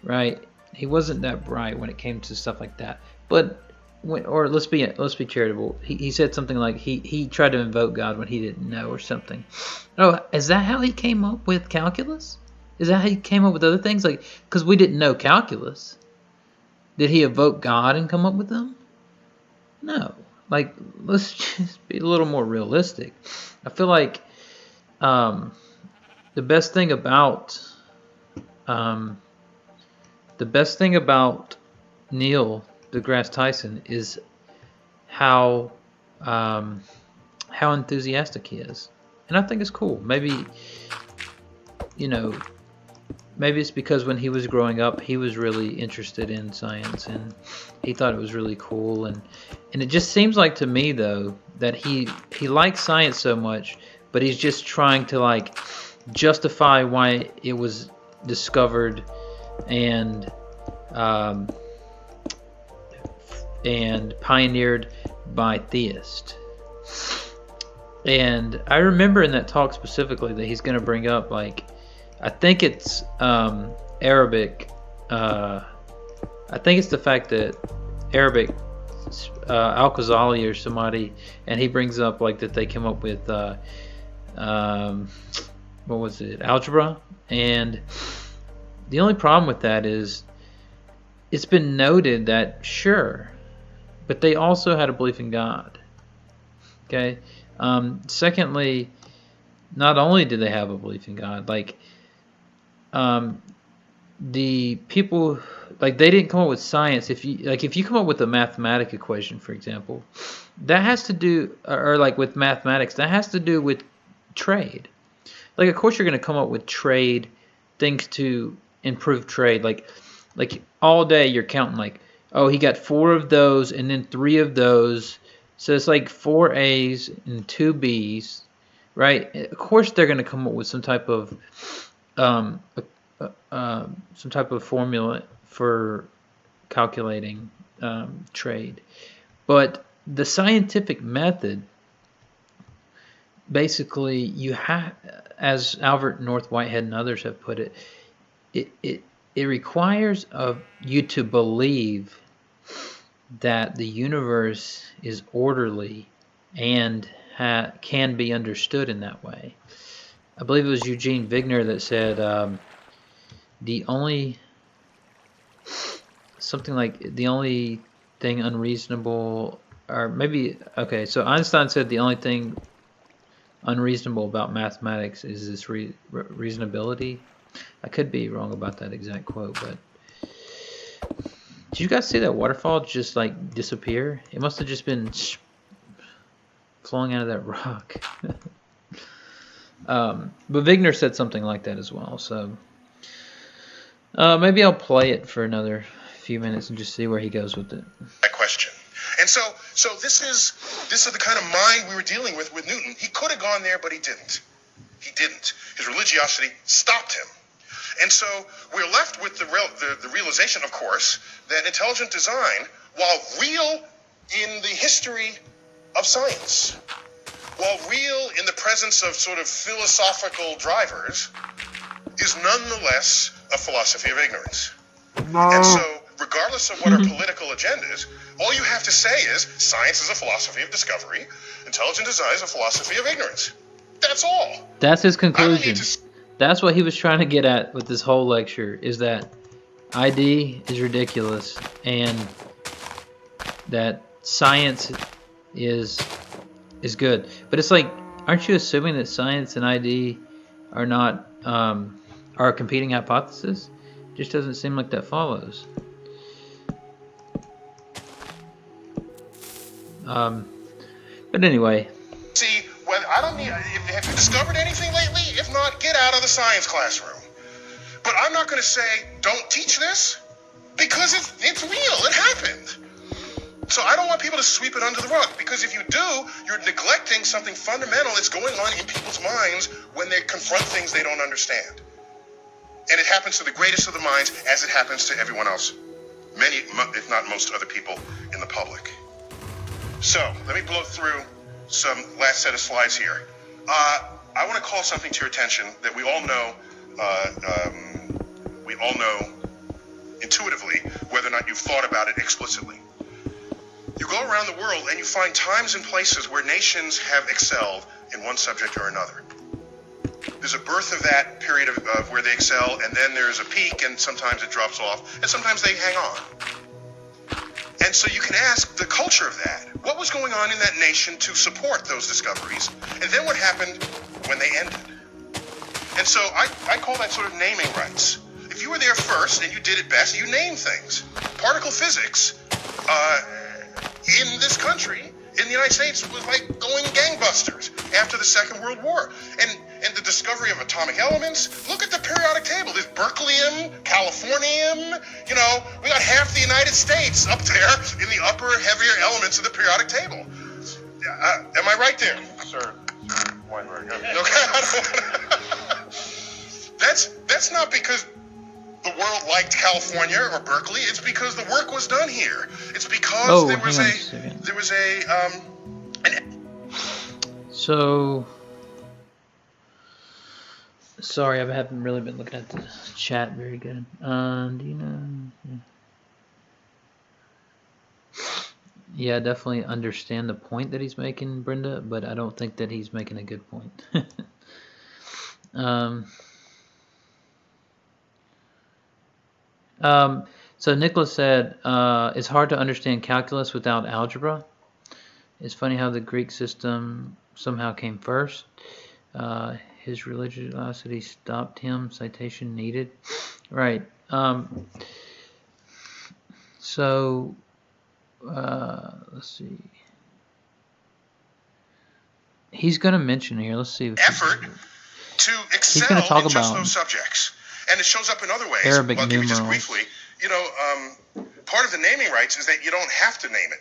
right? He wasn't that bright when it came to stuff like that. But let's be charitable. He said something like he tried to invoke God when he didn't know or something. Oh, is that how he came up with calculus? Is that how he came up with other things? Like, because we didn't know calculus. Did he evoke God and come up with them? No. Like, let's just be a little more realistic. I feel like the best thing about Neil deGrasse Tyson is how enthusiastic he is, and I think it's cool. Maybe it's because when he was growing up, he was really interested in science and he thought it was really cool. And it just seems like to me, though, that he likes science so much, but he's just trying to like justify why it was discovered and pioneered by theists. And I remember in that talk specifically that he's going to bring up, like, I think it's Arabic. I think it's the fact that Arabic, Al-Ghazali or somebody, and he brings up like that they came up with what was it, algebra, and the only problem with that is it's been noted that sure, but they also had a belief in God. Okay. Secondly, not only did they have a belief in God, like the people, like they didn't come up with science. If you come up with a mathematic equation, for example, that has to do, or like with mathematics, that has to do with trade. Like, of course, you're going to come up with trade things to improve trade. Like all day you're counting like, oh, he got 4 of those and then 3 of those. So it's like 4 A's and 2 B's, right? Of course, they're going to come up with some type of formula for calculating trade. But the scientific method, basically, you have, as Albert North Whitehead and others have put it, it requires of you to believe that the universe is orderly and can be understood in that way. I believe it was Eugene Wigner that said the only thing unreasonable, or maybe, okay, so Einstein said the only thing unreasonable about mathematics is this reasonability. I could be wrong about that exact quote, but did you guys see that waterfall just like disappear? It must have just been flowing out of that rock. But Wigner said something like that as well. So Maybe I'll play it for another few minutes and just see where he goes with it. That question. And so this is the kind of mind we were dealing with Newton. He could have gone there, but he didn't. He didn't. His religiosity stopped him. And so we're left with the realization, of course, that intelligent design, while real in the history of science, while real in the presence of sort of philosophical drivers, is nonetheless a philosophy of ignorance. And so, regardless of what our political agenda is, all you have to say is science is a philosophy of discovery, intelligent design is a philosophy of ignorance. That's all. That's his conclusion. That's what he was trying to get at with this whole lecture, is that ID is ridiculous and that science is good. But it's like, aren't you assuming that science and ID are not are a competing hypothesis? It just doesn't seem like that follows. But anyway. See, well, I don't need. Have you discovered anything lately? If not, get out of the science classroom. But I'm not going to say don't teach this, because it's real. It happened. So I don't want people to sweep it under the rug, because if you do, you're neglecting something fundamental that's going on in people's minds when they confront things they don't understand. And it happens to the greatest of the minds, as it happens to everyone else, many, if not most other people in the public. So let me blow through some last set of slides here. I want to call something to your attention that we all know intuitively, whether or not you've thought about it explicitly. You go around the world and you find times and places where nations have excelled in one subject or another. There's a birth of that period of where they excel, and then there's a peak, and sometimes it drops off, and sometimes they hang on. And so you can ask the culture of that. What was going on in that nation to support those discoveries? And then what happened when they ended? And so I call that sort of naming rights. If you were there first and you did it best, you name things. Particle physics in this country, in the United States, was like going gangbusters after the Second World War. And the discovery of atomic elements, look at the periodic table. There's berkelium, californium, we got half the United States up there in the upper, heavier elements of the periodic table. Am I right there, Sir Weinberg? Okay. That's not because the world liked California or Berkeley. It's because the work was done here. It's because there was So, sorry, I haven't really been looking at the chat very good. Do you know? Yeah, definitely understand the point that he's making, Brenda, but I don't think that he's making a good point. So Nicholas said, it's hard to understand calculus without algebra. It's funny how the Greek system somehow came first. His religiosity stopped him. Citation needed. Right. So, let's see. He's going to mention here. Let's see. Effort to excel in just those subjects. And it shows up in other ways. Arabic I'll give you just numerals. briefly. Part of the naming rights is that you don't have to name it.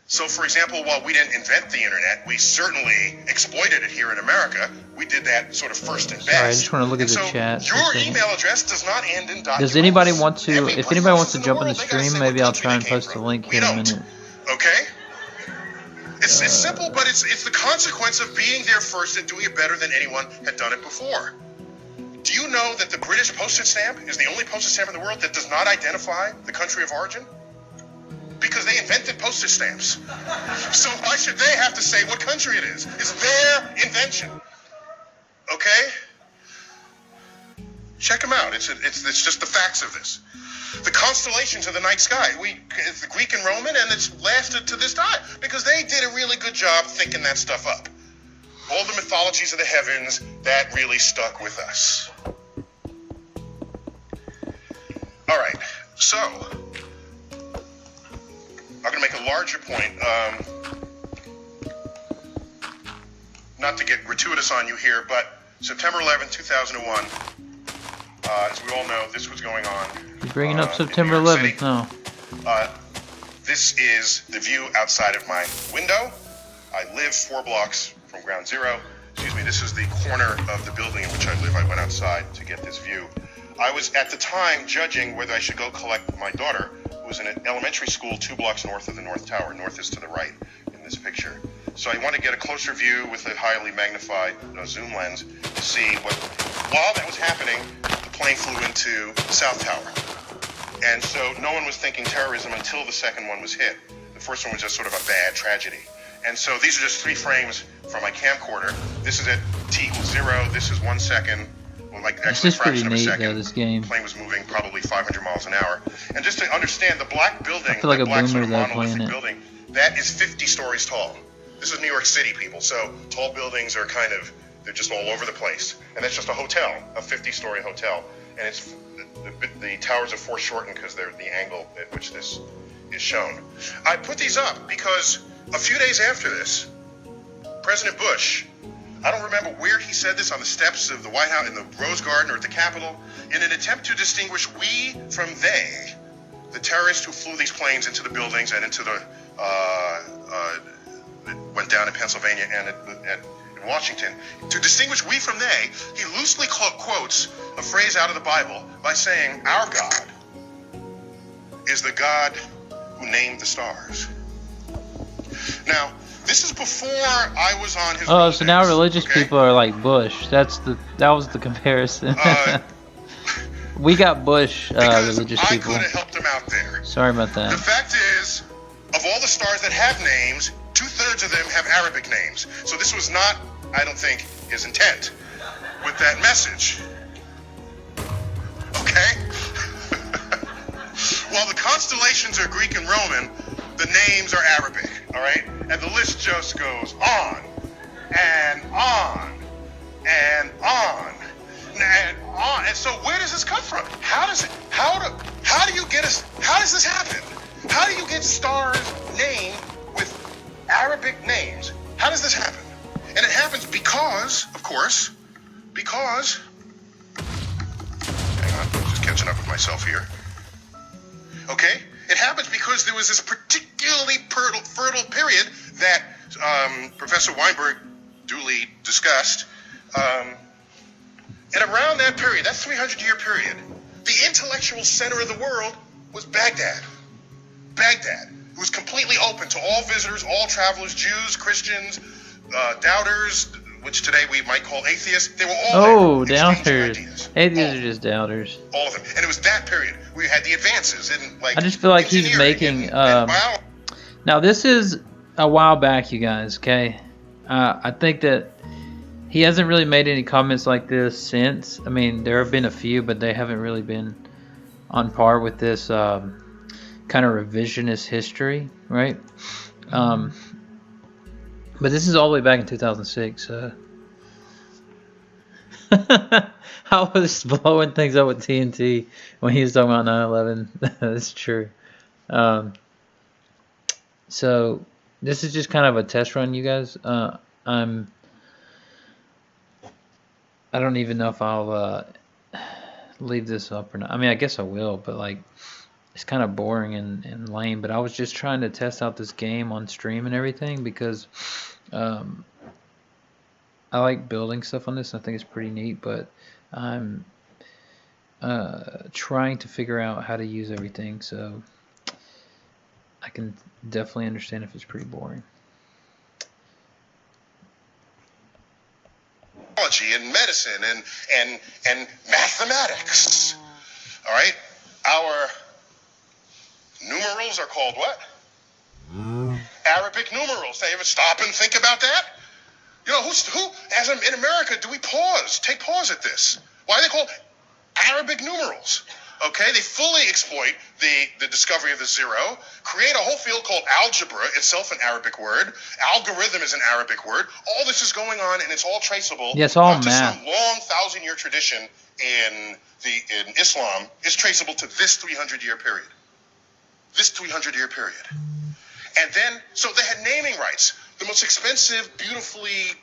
So, for example, while we didn't invent the internet, we certainly exploited it here in America. We did that sort of first and best. Sorry, I just want to look at the chat. Your email address does not end in .us. Does anybody want to, if anybody wants to jump in the stream, maybe I'll try and post a link here in a minute. Okay? It's simple, but it's the consequence of being there first and doing it better than anyone had done it before. Do you know that the British postage stamp is the only postage stamp in the world that does not identify the country of origin? Because they invented postage stamps. So why should they have to say what country it is? It's their invention. Okay? Check them out. It's just the facts of this. The constellations of the night sky. It's the Greek and Roman, and it's lasted to this time because they did a really good job thinking that stuff up. All the mythologies of the heavens, that really stuck with us. All right, so I'm going to make a larger point. Not to get gratuitous on you here, but September 11, 2001, As we all know, this was going on. You're bringing up September in New York 11th now. This is the view outside of my window. I live 4 blocks from ground zero. Excuse me, this is the corner of the building in which I live. I went outside to get this view. I was at the time judging whether I should go collect my daughter, who was in an elementary school 2 blocks north of the North Tower. North is to the right in this picture. So I want to get a closer view with a highly magnified zoom lens to see what. While that was happening, the plane flew into the South Tower. And so no one was thinking terrorism until the second one was hit. The first one was just sort of a bad tragedy. And so these are just 3 frames from my camcorder. This is at t equals 0. This is 1 second. Well, like actually a fraction of a second. This game. The plane was moving probably 500 miles an hour. And just to understand, the black building, I feel like the a black sort boomer of though playing monolithic it. building, that is 50 stories tall. This is New York City, people. So tall buildings are kind of, they're just all over the place. And that's just a hotel, a 50-story hotel. And it's the towers are foreshortened because they're the angle at which this is shown. I put these up because a few days after this, President Bush, I don't remember where he said this, on the steps of the White House, in the Rose Garden or at the Capitol, in an attempt to distinguish we from they, the terrorists who flew these planes into the buildings and into the, went down in Pennsylvania and in Washington. To distinguish we from they, he loosely quotes a phrase out of the Bible by saying, our God is the God who named the stars. Now, this is before I was on his. Oh, so now religious people are like Bush. That was the comparison. We got Bush religious people. I could have helped him out there. Sorry about that. The fact is, of all the stars that have names, 2/3 of them have Arabic names. So this was not, I don't think, his intent with that message. Okay? While the constellations are Greek and Roman, the names are Arabic, all right? And the list just goes on and on and on and on. And so where does this come from? How does this happen? How do you get stars named with Arabic names? How does this happen? And it happens because, of course, hang on, I'm just catching up with myself here. Okay? It happens because there was this particularly fertile period that Professor Weinberg duly discussed. And around that period, that 300-year period, the intellectual center of the world was Baghdad. Baghdad. It was completely open to all visitors, all travelers, Jews, Christians, doubters, which today we might call atheists. They were all there, doubters. Ideas. Atheists are just doubters. All of them. And it was that period where you had the advances in, like, I just feel like he's making. Now this is a while back, you guys. Okay, I think that he hasn't really made any comments like this since. I mean, there have been a few, but they haven't really been on par with this kind of revisionist history, right? But this is all the way back in 2006. I was blowing things up with TNT when he was talking about 9/11. That's true. So this is just kind of a test run, you guys. I don't even know if I'll leave this up or not. I mean, I guess I will, but like, it's kind of boring and lame. But I was just trying to test out this game on stream and everything because I like building stuff on this. I think it's pretty neat, but I'm trying to figure out how to use everything, so I can definitely understand if it's pretty boring. And medicine and mathematics. All right? Our numerals are called what? Arabic numerals. Now, you ever stop and think about that? You know, who as in America, do we take pause at this? Why are they called Arabic numerals? Okay, they fully exploit the discovery of the zero, create a whole field called algebra, itself an Arabic word. Algorithm is an Arabic word. All this is going on, and it's all traceable. Yeah, it's all to math. some long 1,000-year tradition in Islam is traceable to this 300-year period. This 300-year period. And then, so they had naming rights. The most expensive, beautifully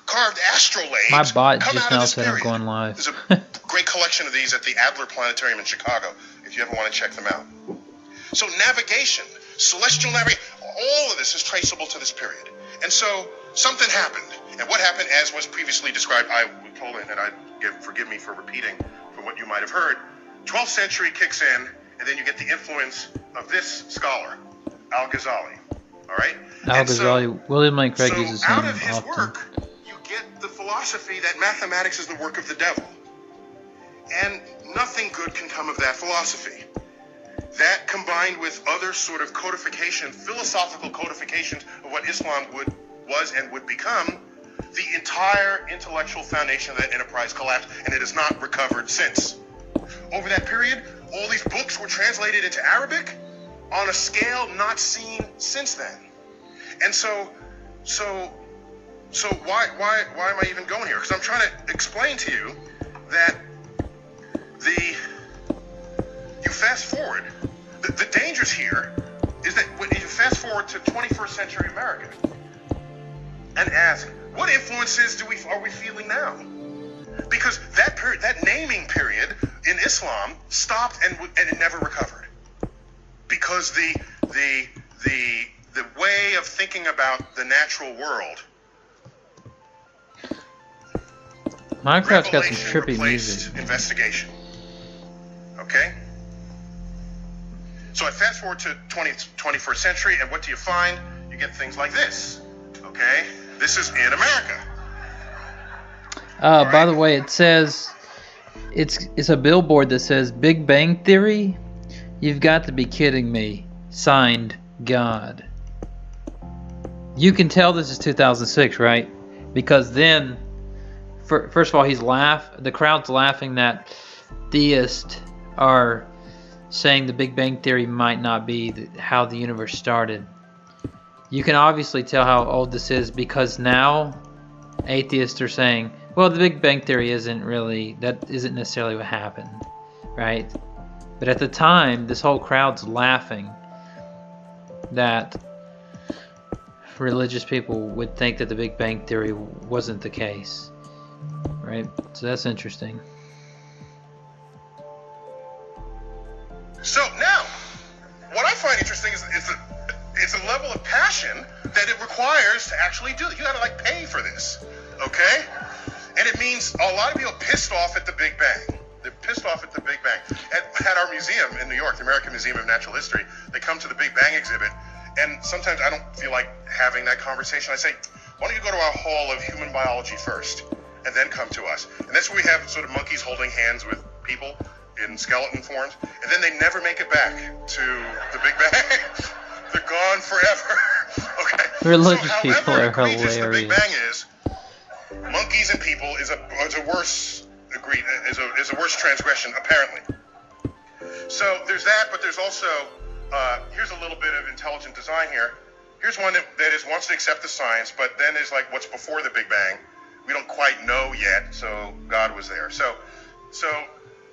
carved astrolabes My bot come just out of now this said I'm period. going live. There's a great collection of these at the Adler Planetarium in Chicago, if you ever want to check them out. So navigation, celestial navigation, all of this is traceable to this period. And so something happened. And what happened, as was previously described, I was told, and forgive me for repeating from what you might have heard, 12th century kicks in, and then you get the influence of this scholar, Al-Ghazali. All right? Al-Ghazali, William Lane Craig So uses out him of his often. work, you get the philosophy that mathematics is the work of the devil. And nothing good can come of that philosophy. That, combined with other sort of codification, philosophical codifications of what Islam was and would become, the entire intellectual foundation of that enterprise collapsed, and it has not recovered since. Over that period, all these books were translated into Arabic on a scale not seen since then. And so why am I even going here? Because I'm trying to explain to you that you fast forward. The dangers here is that when you fast forward to 21st century America and ask, what influences are we feeling now? Because that naming period in Islam stopped and it never recovered. Because the way of thinking about the natural world, Minecraft's got some revelation trippy replaced music. investigation. Okay? So I fast forward to 21st century, and what do you find? You get things like this. Okay? This is in America. By the way, it says it's a billboard that says Big Bang Theory. You've got to be kidding me. Signed, God. You can tell this is 2006, right? Because then, first of all, the crowd's laughing that theists are saying the Big Bang Theory might not be how the universe started. You can obviously tell how old this is because now atheists are saying, well, the Big Bang Theory isn't necessarily what happened, right? But at the time, this whole crowd's laughing that religious people would think that the Big Bang Theory wasn't the case, right? So that's interesting. So now, what I find interesting is it's a level of passion that it requires to actually do it. You gotta pay for this, okay? And it means a lot of people are pissed off at the Big Bang. They're pissed off at the Big Bang. At our museum in New York, the American Museum of Natural History, they come to the Big Bang exhibit, and sometimes I don't feel like having that conversation. I say, why don't you go to our Hall of Human Biology first, and then come to us? And that's where we have sort of monkeys holding hands with people in skeleton forms, and then they never make it back to the Big Bang. They're gone forever. Okay. Religious So, people are egregious the Big hilarious. Bang is, monkeys and people is a worse transgression apparently. So there's that, but there's also here's a little bit of intelligent design here. Here's one that wants to accept the science, but then is like what's before the Big Bang. We don't quite know yet, so God was there. So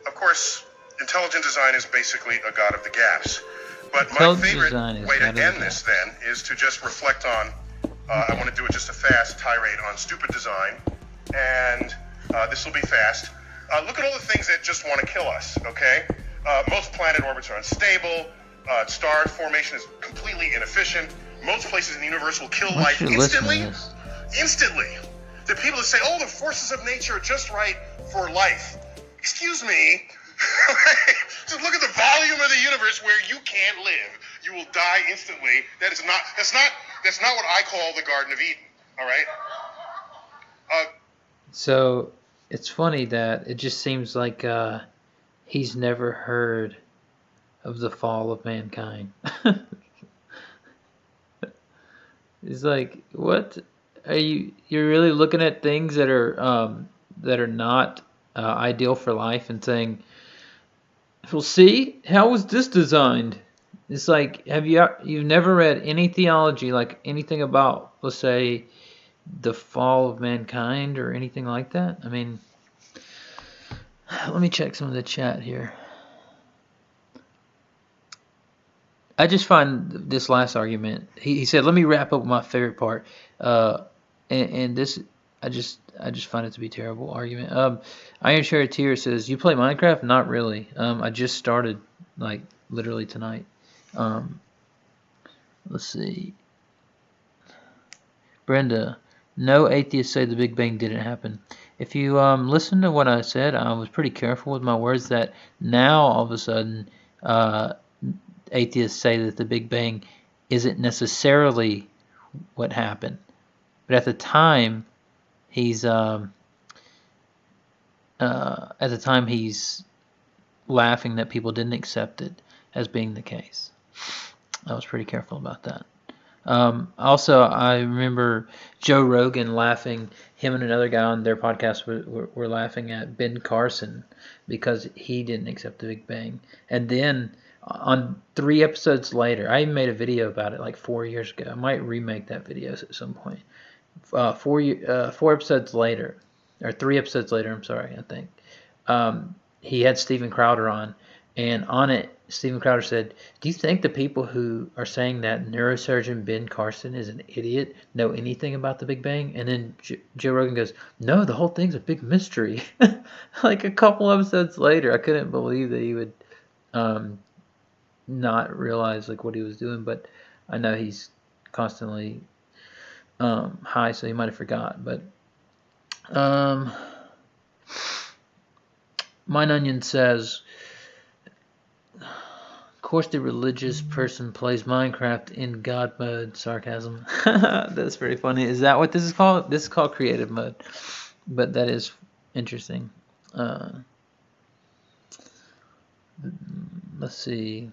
of course, intelligent design is basically a God of the gaps. But my favorite way to end this then is to just reflect on, I want to do it just a fast tirade on stupid design, and this will be fast. Look at all the things that just want to kill us, okay? Most planet orbits are unstable, star formation is completely inefficient, most places in the universe will kill life instantly. Instantly. The people that say, oh, the forces of nature are just right for life. Excuse me. Just look at the volume of the universe where you can't live. You will die instantly. That's not what I call the Garden of Eden. All right. So it's funny that it just seems like he's never heard of the fall of mankind. It's like, what are you're really looking at things that are not ideal for life and saying, well, see, how was this designed? It's like, you've never read any theology, like anything about, let's say, the fall of mankind or anything like that? I mean, let me check some of the chat here. I just find this last argument. He said, let me wrap up my favorite part. And this, I just find it to be a terrible argument. Iron Cherry Tear says, "You play Minecraft?" Not really. I just started like literally tonight. Um, let's see. Brenda, no atheists say the Big Bang didn't happen. If you listen to what I said, I was pretty careful with my words. That now all of a sudden, atheists say that the Big Bang isn't necessarily what happened, but he's at the time he's laughing that people didn't accept it as being the case. I was pretty careful about that. Also, I remember Joe Rogan laughing. Him and another guy on their podcast were laughing at Ben Carson because he didn't accept the Big Bang. And then on 3 episodes later, I even made a video about it like 4 years ago. I might remake that video at some point. 4 episodes later, or 3 episodes later, I'm sorry, I think. He had Steven Crowder on, and on it, Steven Crowder said, "Do you think the people who are saying that neurosurgeon Ben Carson is an idiot know anything about the Big Bang?" And then Joe Rogan goes, "No, the whole thing's a big mystery." Like a couple episodes later, I couldn't believe that he would not realize like what he was doing, but I know he's constantly high, so he might have forgot. But Mine Onion says, "Of course the religious person plays Minecraft in God mode." Sarcasm. That's pretty funny. Is that what this is called? This is called creative mode. But that is interesting. Let's see.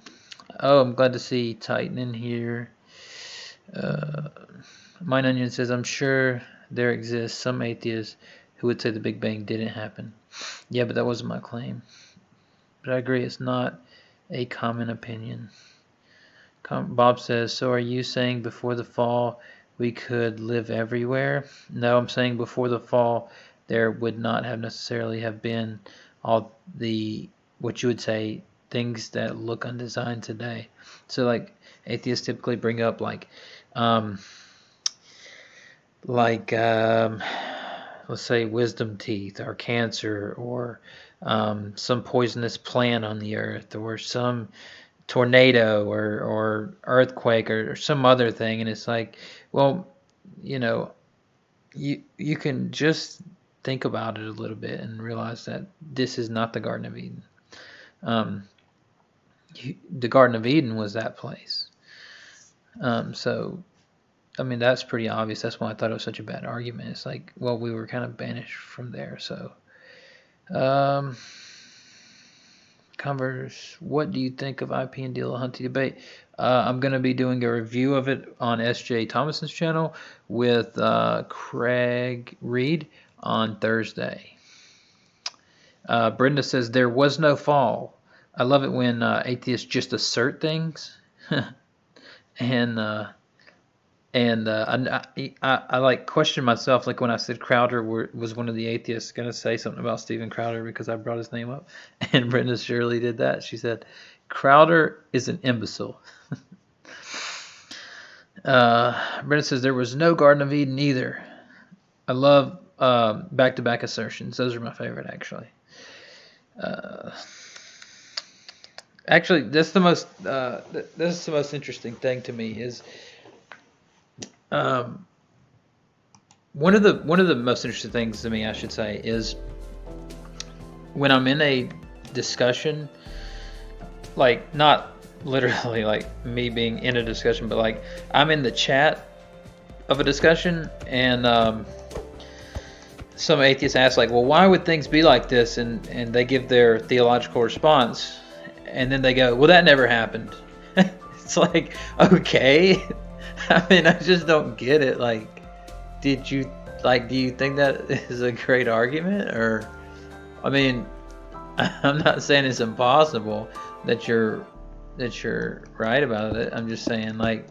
Oh, I'm glad to see Titan in here. Mine Onion says, "I'm sure there exists some atheists who would say the Big Bang didn't happen." Yeah, but that wasn't my claim. But I agree, it's not a common opinion. Bob says, "So are you saying before the fall we could live everywhere?" No, I'm saying before the fall there would not have necessarily have been all the, what you would say, things that look undesigned today. So like atheists typically bring up like let's say wisdom teeth or cancer or some poisonous plant on the earth or some tornado or earthquake or some other thing, and it's like, well, you know, you can just think about it a little bit and realize that this is not the Garden of Eden. The Garden of Eden was that place. So I mean, that's pretty obvious. That's why I thought it was such a bad argument. It's like, well, we were kind of banished from there. So, Converse, what do you think of IP and Dillahunty debate? I'm going to be doing a review of it on S.J. Thomason's channel with Craig Reed on Thursday. Brenda says, "There was no fall." I love it when atheists just assert things. And I like question myself, like when I said Crowder was one of the atheists going to say something about Steven Crowder because I brought his name up, and Brenda Shirley did that. She said, "Crowder is an imbecile." Brenda says, "There was no Garden of Eden either." I love back-to-back assertions. Those are my favorite, actually. Actually, that's the most interesting thing to me is. One of the most interesting things to me, I should say, is when I'm in a discussion, like not literally like me being in a discussion, but like I'm in the chat of a discussion, and some atheists ask like, "Well, why would things be like this?" and they give their theological response, and then they go, "Well, that never happened." It's like, okay. I mean, I just don't get it. Like, do you think that is a great argument? Or, I mean, I'm not saying it's impossible that you're right about it. I'm just saying, like,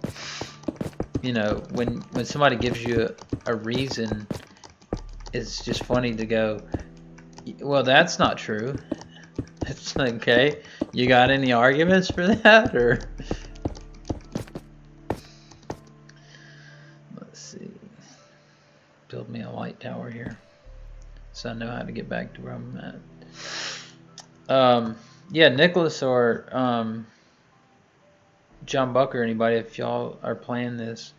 you know, when somebody gives you a reason, it's just funny to go, "Well, that's not true." It's like, okay, you got any arguments for that? Or let's see. build me a light tower here, so I know how to get back to where I'm at. Yeah, Nicholas or John Buck or anybody, if y'all are playing this,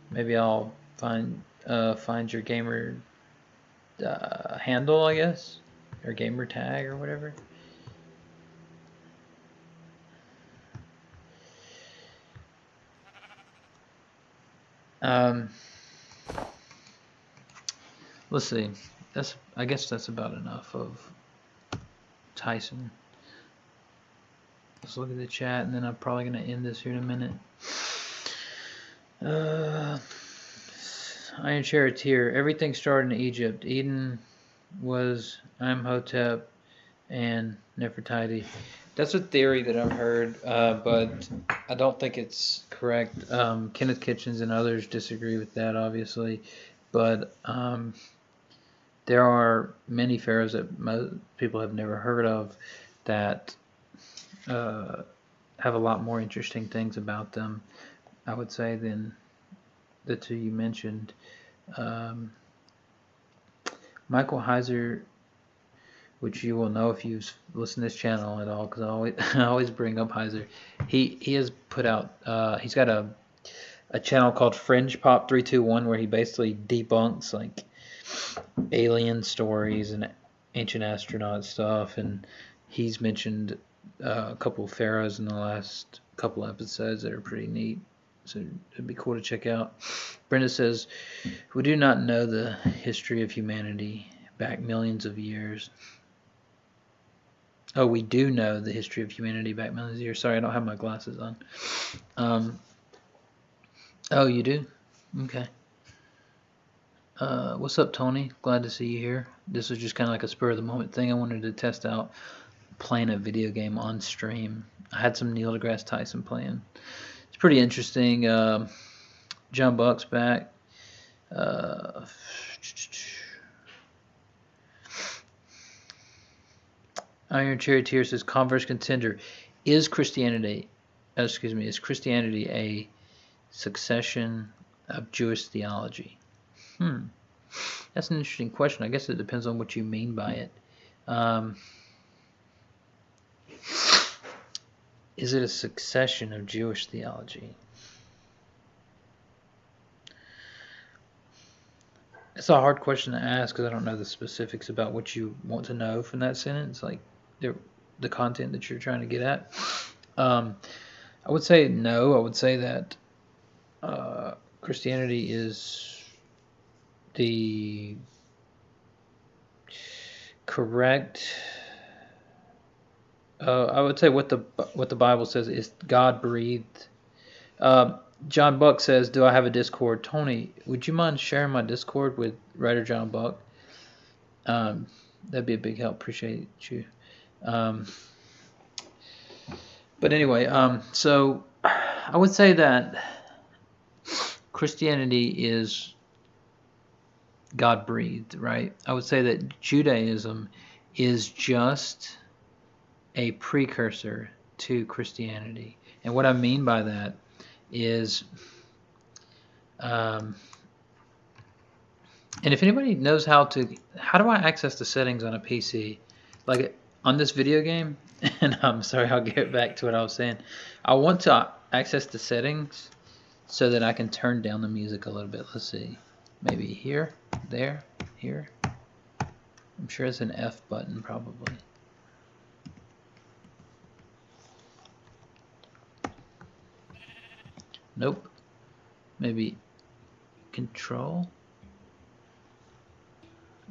maybe I'll find your gamer handle, I guess, or gamer tag or whatever. Let's see. I guess that's about enough of Tyson. Let's look at the chat, and then I'm probably gonna end this here in a minute. Iron Charioteer. Everything started in Egypt. Eden was Imhotep and Nefertiti. That's a theory that I've heard, but I don't think it's correct. Kenneth Kitchens and others disagree with that, obviously, but there are many pharaohs that most people have never heard of that have a lot more interesting things about them, I would say, than the two you mentioned. Michael Heiser, which you will know if you listen to this channel at all, because I always bring up Heiser. He has put out he's got a channel called Fringe Pop 321 where he basically debunks like alien stories and ancient astronaut stuff, and he's mentioned a couple of pharaohs in the last couple episodes that are pretty neat, so it'd be cool to check out. Brenda says, we do not know the history of humanity back millions of years. Oh, we do know the history of humanity back millions of years. Sorry, I don't have my glasses on. Oh, you do? Okay. What's up, Tony? Glad to see you here. This was just kind of like a spur of the moment thing. I wanted to test out playing a video game on stream. I had some Neil deGrasse Tyson playing. It's pretty interesting. John Buck's back. Iron Charioteer says, Converse Contender, is Christianity a succession of Jewish theology? That's an interesting question. I guess it depends on what you mean by it. Is it a succession of Jewish theology? It's a hard question to ask because I don't know the specifics about what you want to know from that sentence, like the content that you're trying to get at. I would say no. I would say that Christianity is the correct. I would say what the Bible says is God breathed. John Buck says, do I have a Discord? Tony, would you mind sharing my Discord with writer John Buck? That'd be a big help. Appreciate you. But anyway, so I would say that Christianity is God breathed, right? I would say that Judaism is just a precursor to Christianity. And what I mean by that is, and if anybody knows how do I access the settings on a PC? Like on this video game, and I'm sorry, I'll get back to what I was saying. I want to access the settings so that I can turn down the music a little bit. Let's see. Maybe here, there, here. I'm sure it's an F button probably. Nope. Maybe control.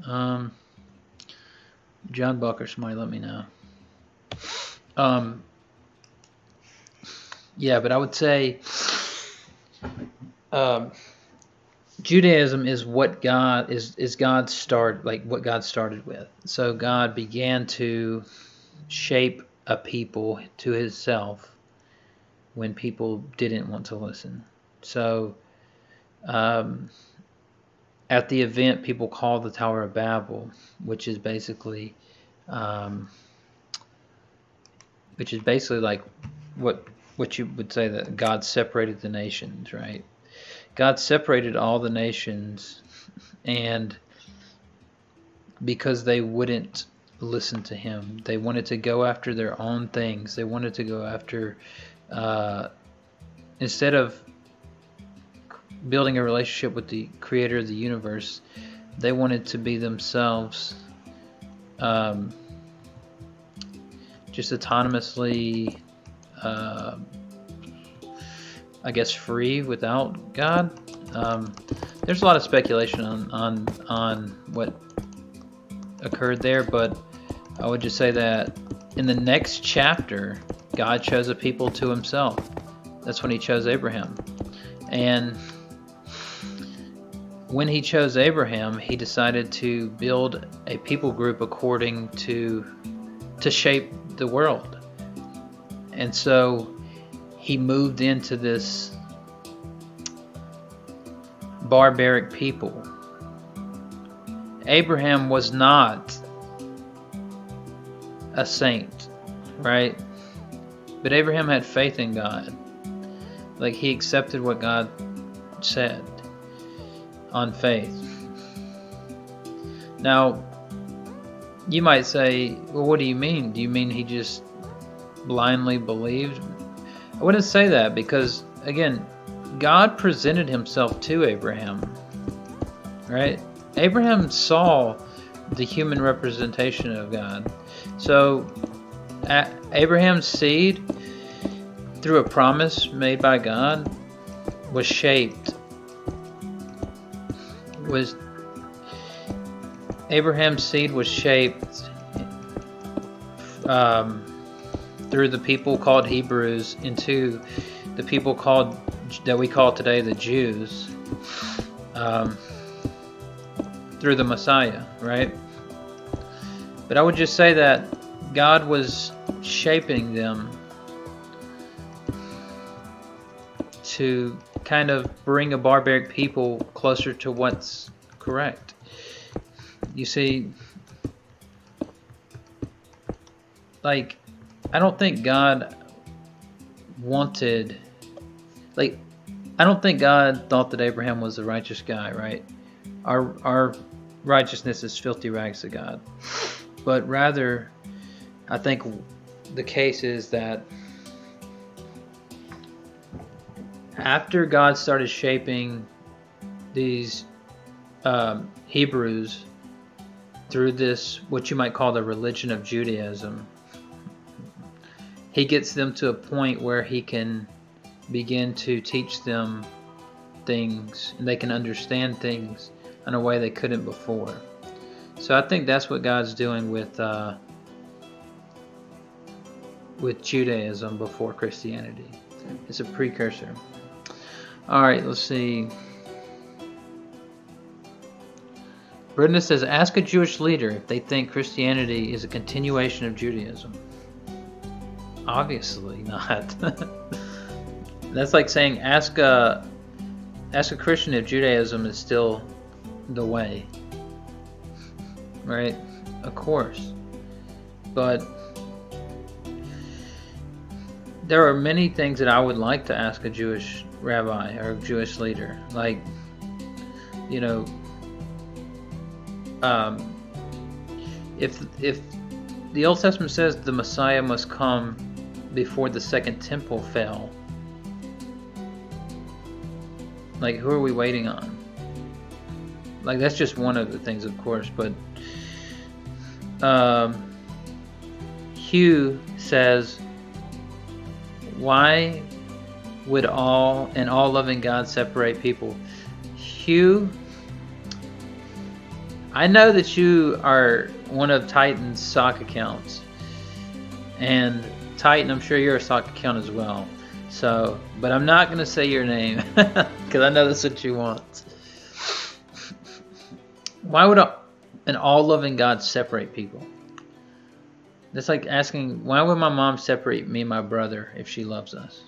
John Buck or somebody let me know. Yeah, but I would say Judaism is what God is God's start, like what God started with. So God began to shape a people to Himself when people didn't want to listen. So at the event people call the Tower of Babel, which is basically like what you would say that God separated the nations, right? God separated all the nations And because they wouldn't listen to him, they wanted to go after their own things. They wanted to go after, instead of building a relationship with the creator of the universe, they wanted to be themselves, just autonomously, I guess, free without God. There's a lot of speculation on what occurred there, but I would just say that in the next chapter, God chose a people to himself. That's when he chose Abraham. And when he chose Abraham, he decided to build a people group according to shape the world. And so he moved into this barbaric people. Abraham was not a saint, right? But Abraham had faith in God. Like, he accepted what God said on faith. Now, you might say, well, what do you mean? Do you mean he just blindly believed? I wouldn't say that, because, again, God presented himself to Abraham, right? Abraham saw the human representation of God. So Abraham's seed, through a promise made by God, was shaped. Abraham's seed was shaped through the people called Hebrews into the people that we call today the Jews, through the Messiah, right? But I would just say that God was shaping them to kind of bring a barbaric people closer to what's correct. You see, like, I don't think God wanted, like, I don't think God thought that Abraham was a righteous guy, right? Our righteousness is filthy rags to God. But rather, I think the case is that after God started shaping these Hebrews through this, what you might call the religion of Judaism, he gets them to a point where he can begin to teach them things, and they can understand things in a way they couldn't before. So I think that's what God's doing with Judaism before Christianity. It's a precursor. All right, let's see. Brenda says, ask a Jewish leader if they think Christianity is a continuation of Judaism. Obviously not. That's like saying ask a Christian if Judaism is still the way. Right? Of course. But there are many things that I would like to ask a Jewish rabbi or a Jewish leader. Like, you know, if the Old Testament says the Messiah must come before the second temple fell, like, who are we waiting on? Like, that's just one of the things, of course, but Hugh says, why would all loving God separate people? Hugh, I know that you are one of Titan's sock accounts, and Titan, I'm sure you're a sock account as well. So, but I'm not going to say your name because I know that's what you want. Why would an all-loving God separate people? That's like asking, why would my mom separate me and my brother if she loves us?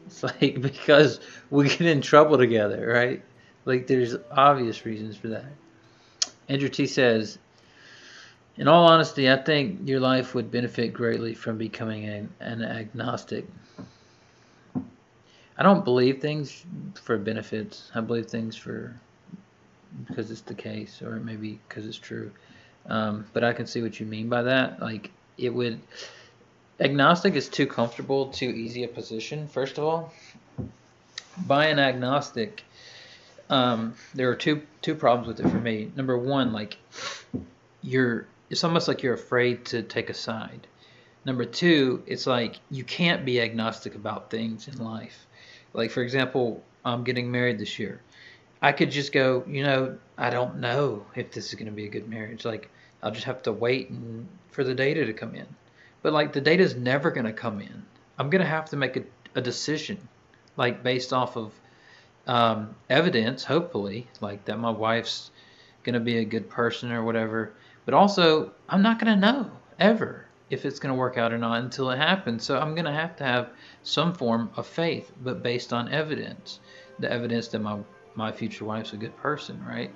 It's like, because we get in trouble together, right? Like, there's obvious reasons for that. Andrew T says, in all honesty, I think your life would benefit greatly from becoming an agnostic. I don't believe things for benefits. I believe things for because it's the case, or maybe because it's true. But I can see what you mean by that. Like, it would. Agnostic is too comfortable, too easy a position, first of all. By an agnostic, there are two problems with it for me. Number one, like, it's almost like you're afraid to take a side. Number two, it's like you can't be agnostic about things in life. Like, for example, I'm getting married this year. I could just go, I don't know if this is going to be a good marriage. Like, I'll just have to wait for the data to come in. But, like, the data's never going to come in. I'm going to have to make a decision, like, based off of evidence, hopefully, like that my wife's going to be a good person or whatever. But also, I'm not going to know ever if it's going to work out or not until it happens. So I'm going to have some form of faith, but based on evidence. The evidence that my future wife's a good person, right?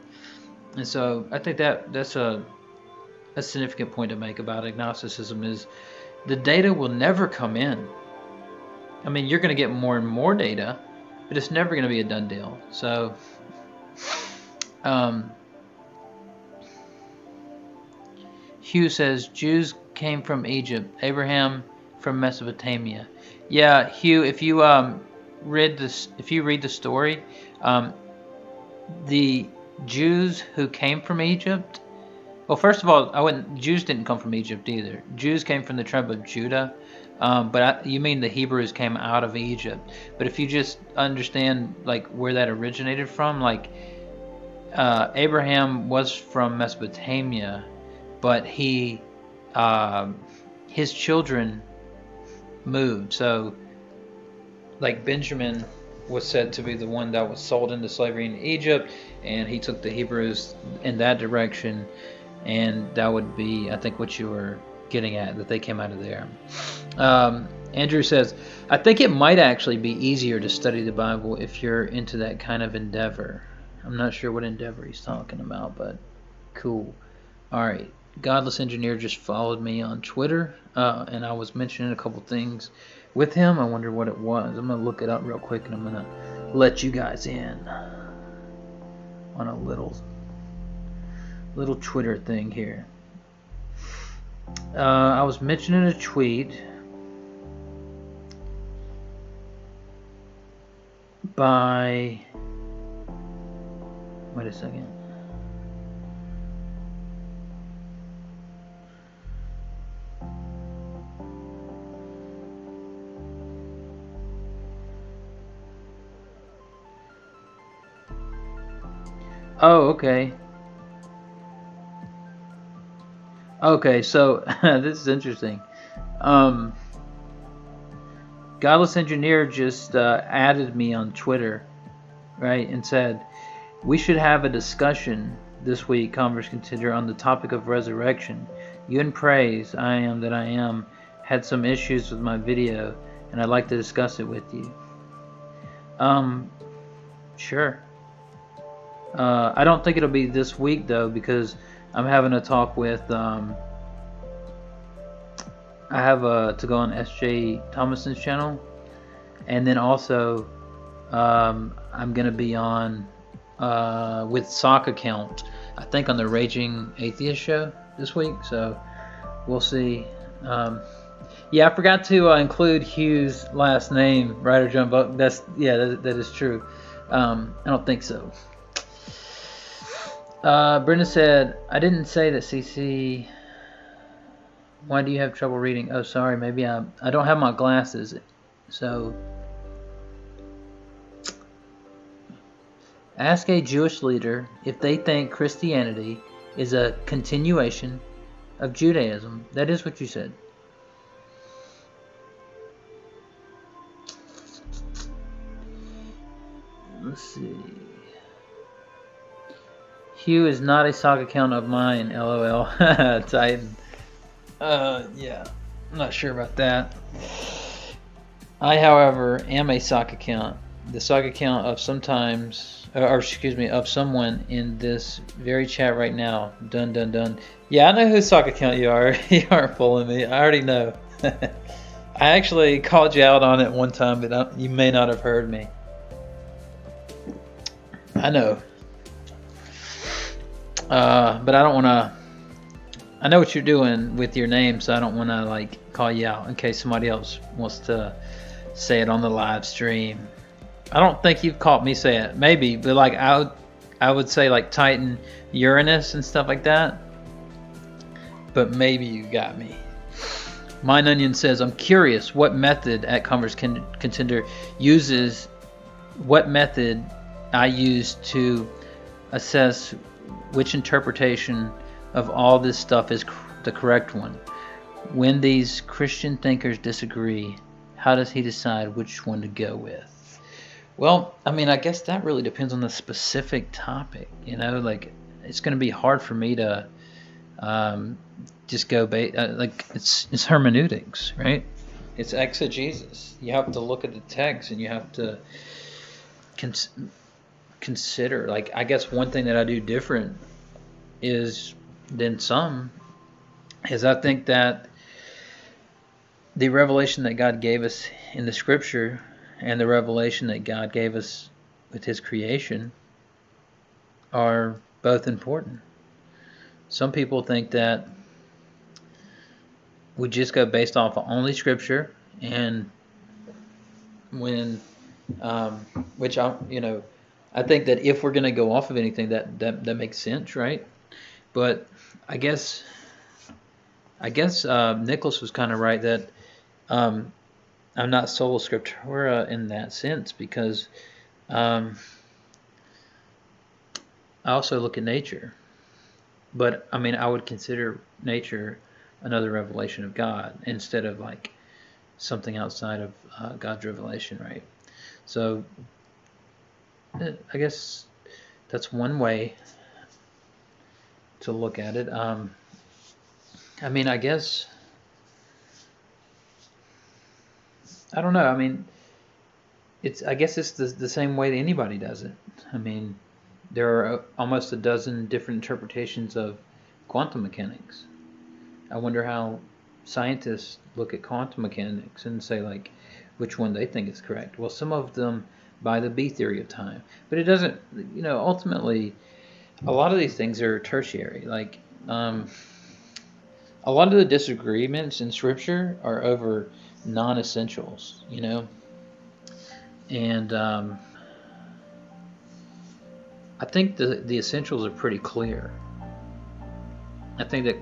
And so I think that's a significant point to make about agnosticism is the data will never come in. I mean, you're going to get more and more data, but it's never going to be a done deal. So, Hugh says Jews came from Egypt, Abraham from Mesopotamia. Yeah, Hugh, if you read the story, the Jews who came from Egypt. Well, first of all, Jews didn't come from Egypt either. Jews came from the tribe of Judah. But you mean the Hebrews came out of Egypt. But if you just understand like where that originated from, like Abraham was from Mesopotamia, but his children moved. So like Benjamin was said to be the one that was sold into slavery in Egypt, and he took the Hebrews in that direction, and that would be, I think, what you were getting at, that they came out of there. Andrew says, I think it might actually be easier to study the Bible if you're into that kind of endeavor. I'm not sure what endeavor he's talking about, but cool. All right. Godless Engineer just followed me on Twitter, and I was mentioning a couple things with him. I wonder what it was. I'm going to look it up real quick, and I'm going to let you guys in on a little Twitter thing here. I was mentioning a tweet by, wait a second. Oh, okay. Okay, so this is interesting. Godless Engineer just added me on Twitter, right, and said, we should have a discussion this week, Converse Contender, on the topic of resurrection. You and Praise, I am that I am, had some issues with my video, and I'd like to discuss it with you. Sure. I don't think it'll be this week, though, because I'm having a talk with, I have to go on S.J. Thomason's channel, and then also I'm going to be on with Sock Account, I think on the Raging Atheist show this week, so we'll see. Yeah, I forgot to include Hugh's last name, Ryder John Buck. That is true. I don't think so. Brenda said, I didn't say that CC. Why do you have trouble reading? Oh, sorry, maybe I don't have my glasses. So, ask a Jewish leader if they think Christianity is a continuation of Judaism. That is what you said. Let's see. Hugh is not a sock account of mine, LOL. Titan. Yeah, I'm not sure about that. I, however, am a sock account. The sock account of of someone in this very chat right now. Dun dun dun. Yeah, I know whose sock account you are. You aren't fooling me. I already know. I actually called you out on it one time, but you may not have heard me. I know. But I don't want to. I know what you're doing with your name, so I don't want to like call you out in case somebody else wants to say it on the live stream. I don't think you've caught me say it. Maybe, but like I would say like Titan, Uranus, and stuff like that. But maybe you got me. Mine Onion says, I'm curious what method at Converse Contender uses, what method I use to assess which interpretation of all this stuff is the correct one. When these Christian thinkers disagree, how does he decide which one to go with? Well, I mean, I guess that really depends on the specific topic. You know, like it's going to be hard for me to just go like it's hermeneutics, right? It's exegesis. You have to look at the text and you have to consider. Like, I guess one thing that I do different than some is I think that the revelation that God gave us in the Scripture and the revelation that God gave us with His creation are both important. Some people think that we just go based off of only Scripture, and which I think that if we're going to go off of anything, that makes sense, right? But I guess Nicholas was kind of right that I'm not sola scriptura in that sense, because I also look at nature. But I mean, I would consider nature another revelation of God instead of like something outside of God's revelation, right? So I guess that's one way to look at it. I mean, I guess, I don't know. I mean, I guess it's the same way that anybody does it. I mean, there are almost a dozen different interpretations of quantum mechanics. I wonder how scientists look at quantum mechanics and say like which one they think is correct. Well, some of them buy the B theory of time, but it doesn't. Ultimately, a lot of these things are tertiary. Like a lot of the disagreements in Scripture are over non-essentials, and I think the essentials are pretty clear. I think that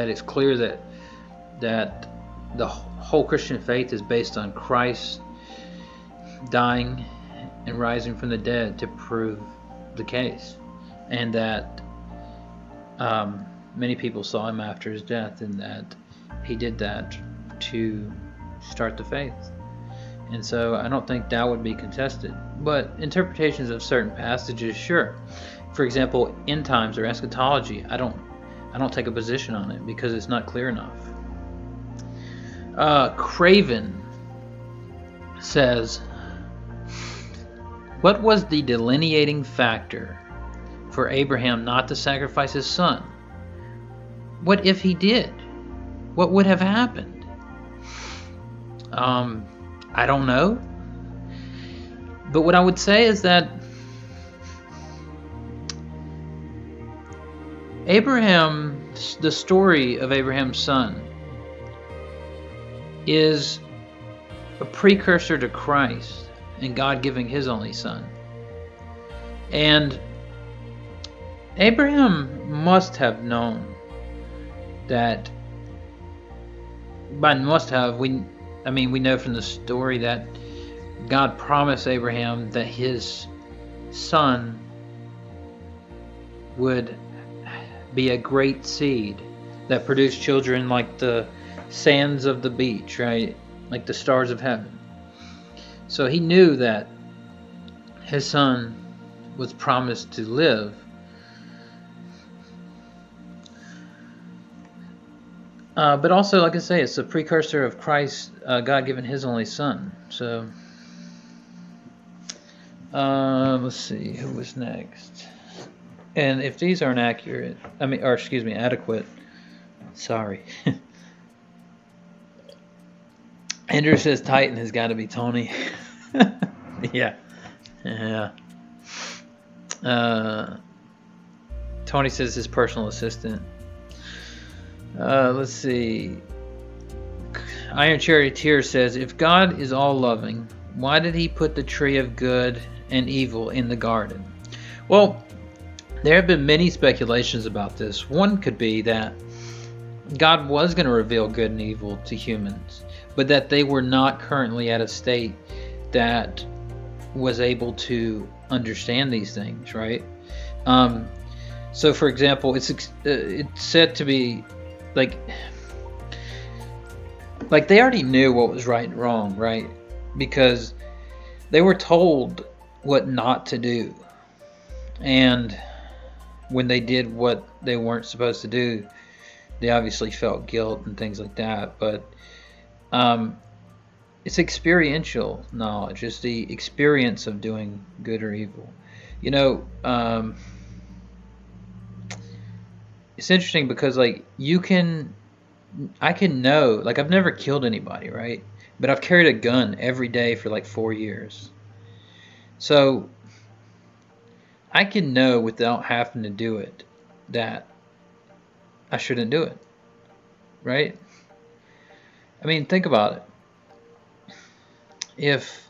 it's clear that the whole Christian faith is based on Christ dying and rising from the dead to prove the case, and that many people saw him after his death, and that he did that to start the faith. And so I don't think that would be contested. But interpretations of certain passages, sure. For example, end times or eschatology, I don't take a position on it because it's not clear enough. Craven says, what was the delineating factor for Abraham not to sacrifice his son? What if he did? What would have happened? I don't know. But what I would say is that the story of Abraham's son is a precursor to Christ and God giving his only son. And Abraham must have known that, we know from the story that God promised Abraham that his son would be a great seed that produced children like the sands of the beach, right? Like the stars of heaven. So he knew that his son was promised to live. But also, like I say, it's a precursor of Christ, God giving his only son. So, let's see, who was next? And if these aren't adequate, sorry. Andrew says Titan has got to be Tony. Yeah. Tony says his personal assistant. Let's see. Iron Charioteer says, if God is all loving, why did he put the tree of good and evil in the garden? Well, there have been many speculations about this. One could be that God was going to reveal good and evil to humans, but that they were not currently at a state that was able to understand these things, right? So, for example, it's said to be like they already knew what was right and wrong, right? Because they were told what not to do, and when they did what they weren't supposed to do, they obviously felt guilt and things like that. But it's experiential knowledge. It's the experience of doing good or evil. You know, it's interesting because like I can know, like I've never killed anybody, right? But I've carried a gun every day for like 4 years. So I can know without having to do it that I shouldn't do it, right? I mean, think about it. If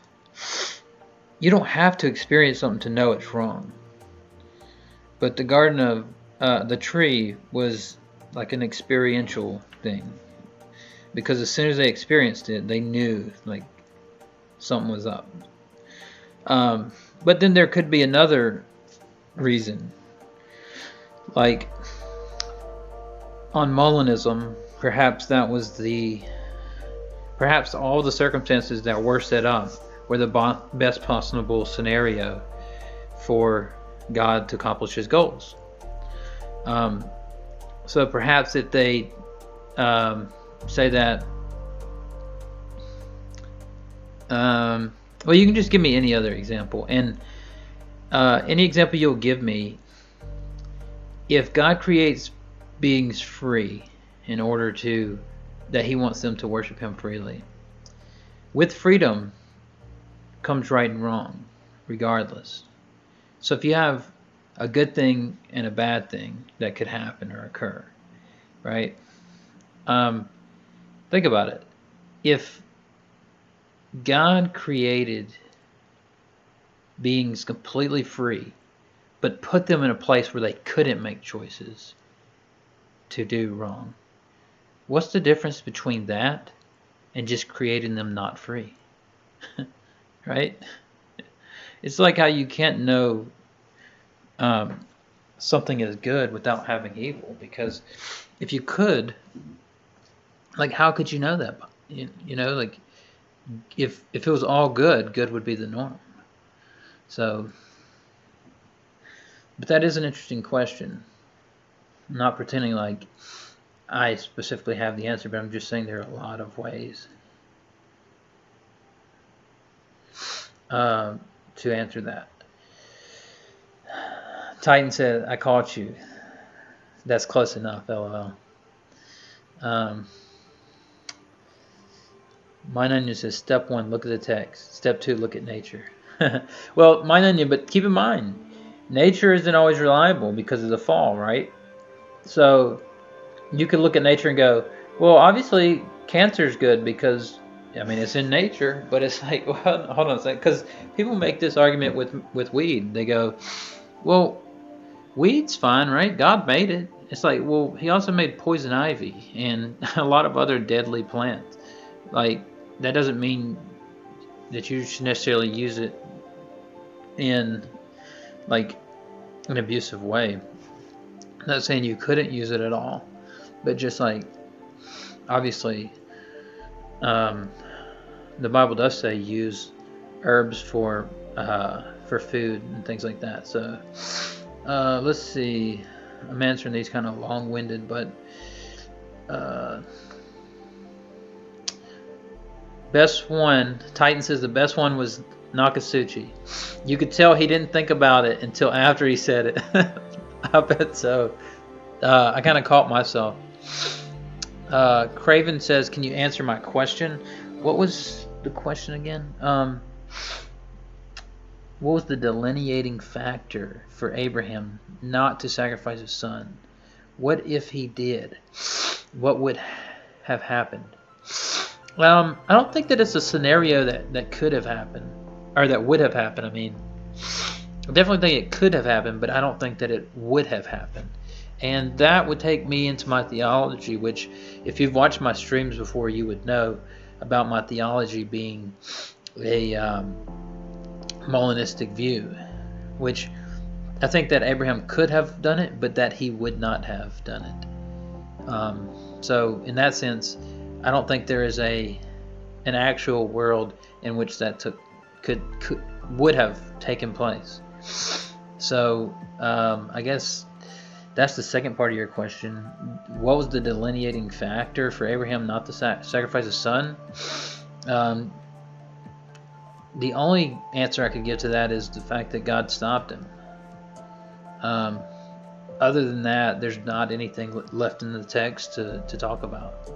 you don't have to experience something to know it's wrong, but the garden of the tree was like an experiential thing, because as soon as they experienced it, they knew like something was up. But then there could be another reason, like on Molinism, perhaps all the circumstances that were set up were the best possible scenario for God to accomplish his goals. So perhaps if they say that, well, you can just give me any other example, and any example you'll give me, if God creates beings free in order that he wants them to worship him freely, with freedom comes right and wrong regardless. So if you have a good thing and a bad thing that could happen or occur, right? Think about it. If God created beings completely free, but put them in a place where they couldn't make choices to do wrong, what's the difference between that and just creating them not free? Right? It's like how you can't know something is good without having evil, because if you could, like, how could you know that? You know, like if it was all good would be the norm. So, but that is an interesting question. I'm not pretending like I specifically have the answer, but I'm just saying there are a lot of ways to answer that. Titan said, I caught you. That's close enough, LOL. Mine Onion says, step 1, look at the text. Step 2, look at nature. Well, Mine Onion, but keep in mind, nature isn't always reliable because of the fall, right? So you could look at nature and go, well, obviously cancer is good because, I mean, it's in nature, but it's like, well, hold on a second, because people make this argument with weed. They go, well, weed's fine, right? God made it. It's like, well, he also made poison ivy and a lot of other deadly plants. Like, that doesn't mean that you should necessarily use it in like an abusive way. I'm not saying you couldn't use it at all, but just like, obviously, the Bible does say use herbs for food and things like that. So let's see. I'm answering these kind of long-winded, but best one, Titan says the best one was Nakasuchi. You could tell he didn't think about it until after he said it. I bet so. I kind of caught myself. Craven says, can you answer my question? What was the question again? what was the delineating factor for Abraham not to sacrifice his son? What if he did? What would have happened? I don't think that it's a scenario that could have happened, or that would have happened. I mean, I definitely think it could have happened, but I don't think that it would have happened. And that would take me into my theology, which, if you've watched my streams before, you would know about my theology being a Molinistic view, which I think that Abraham could have done it, but that he would not have done it. So in that sense, I don't think there is an actual world in which that would have taken place. So I guess that's the second part of your question. What was the delineating factor for Abraham not to sacrifice his son? The only answer I could give to that is the fact that God stopped him. Other than that, there's not anything left in the text to talk about.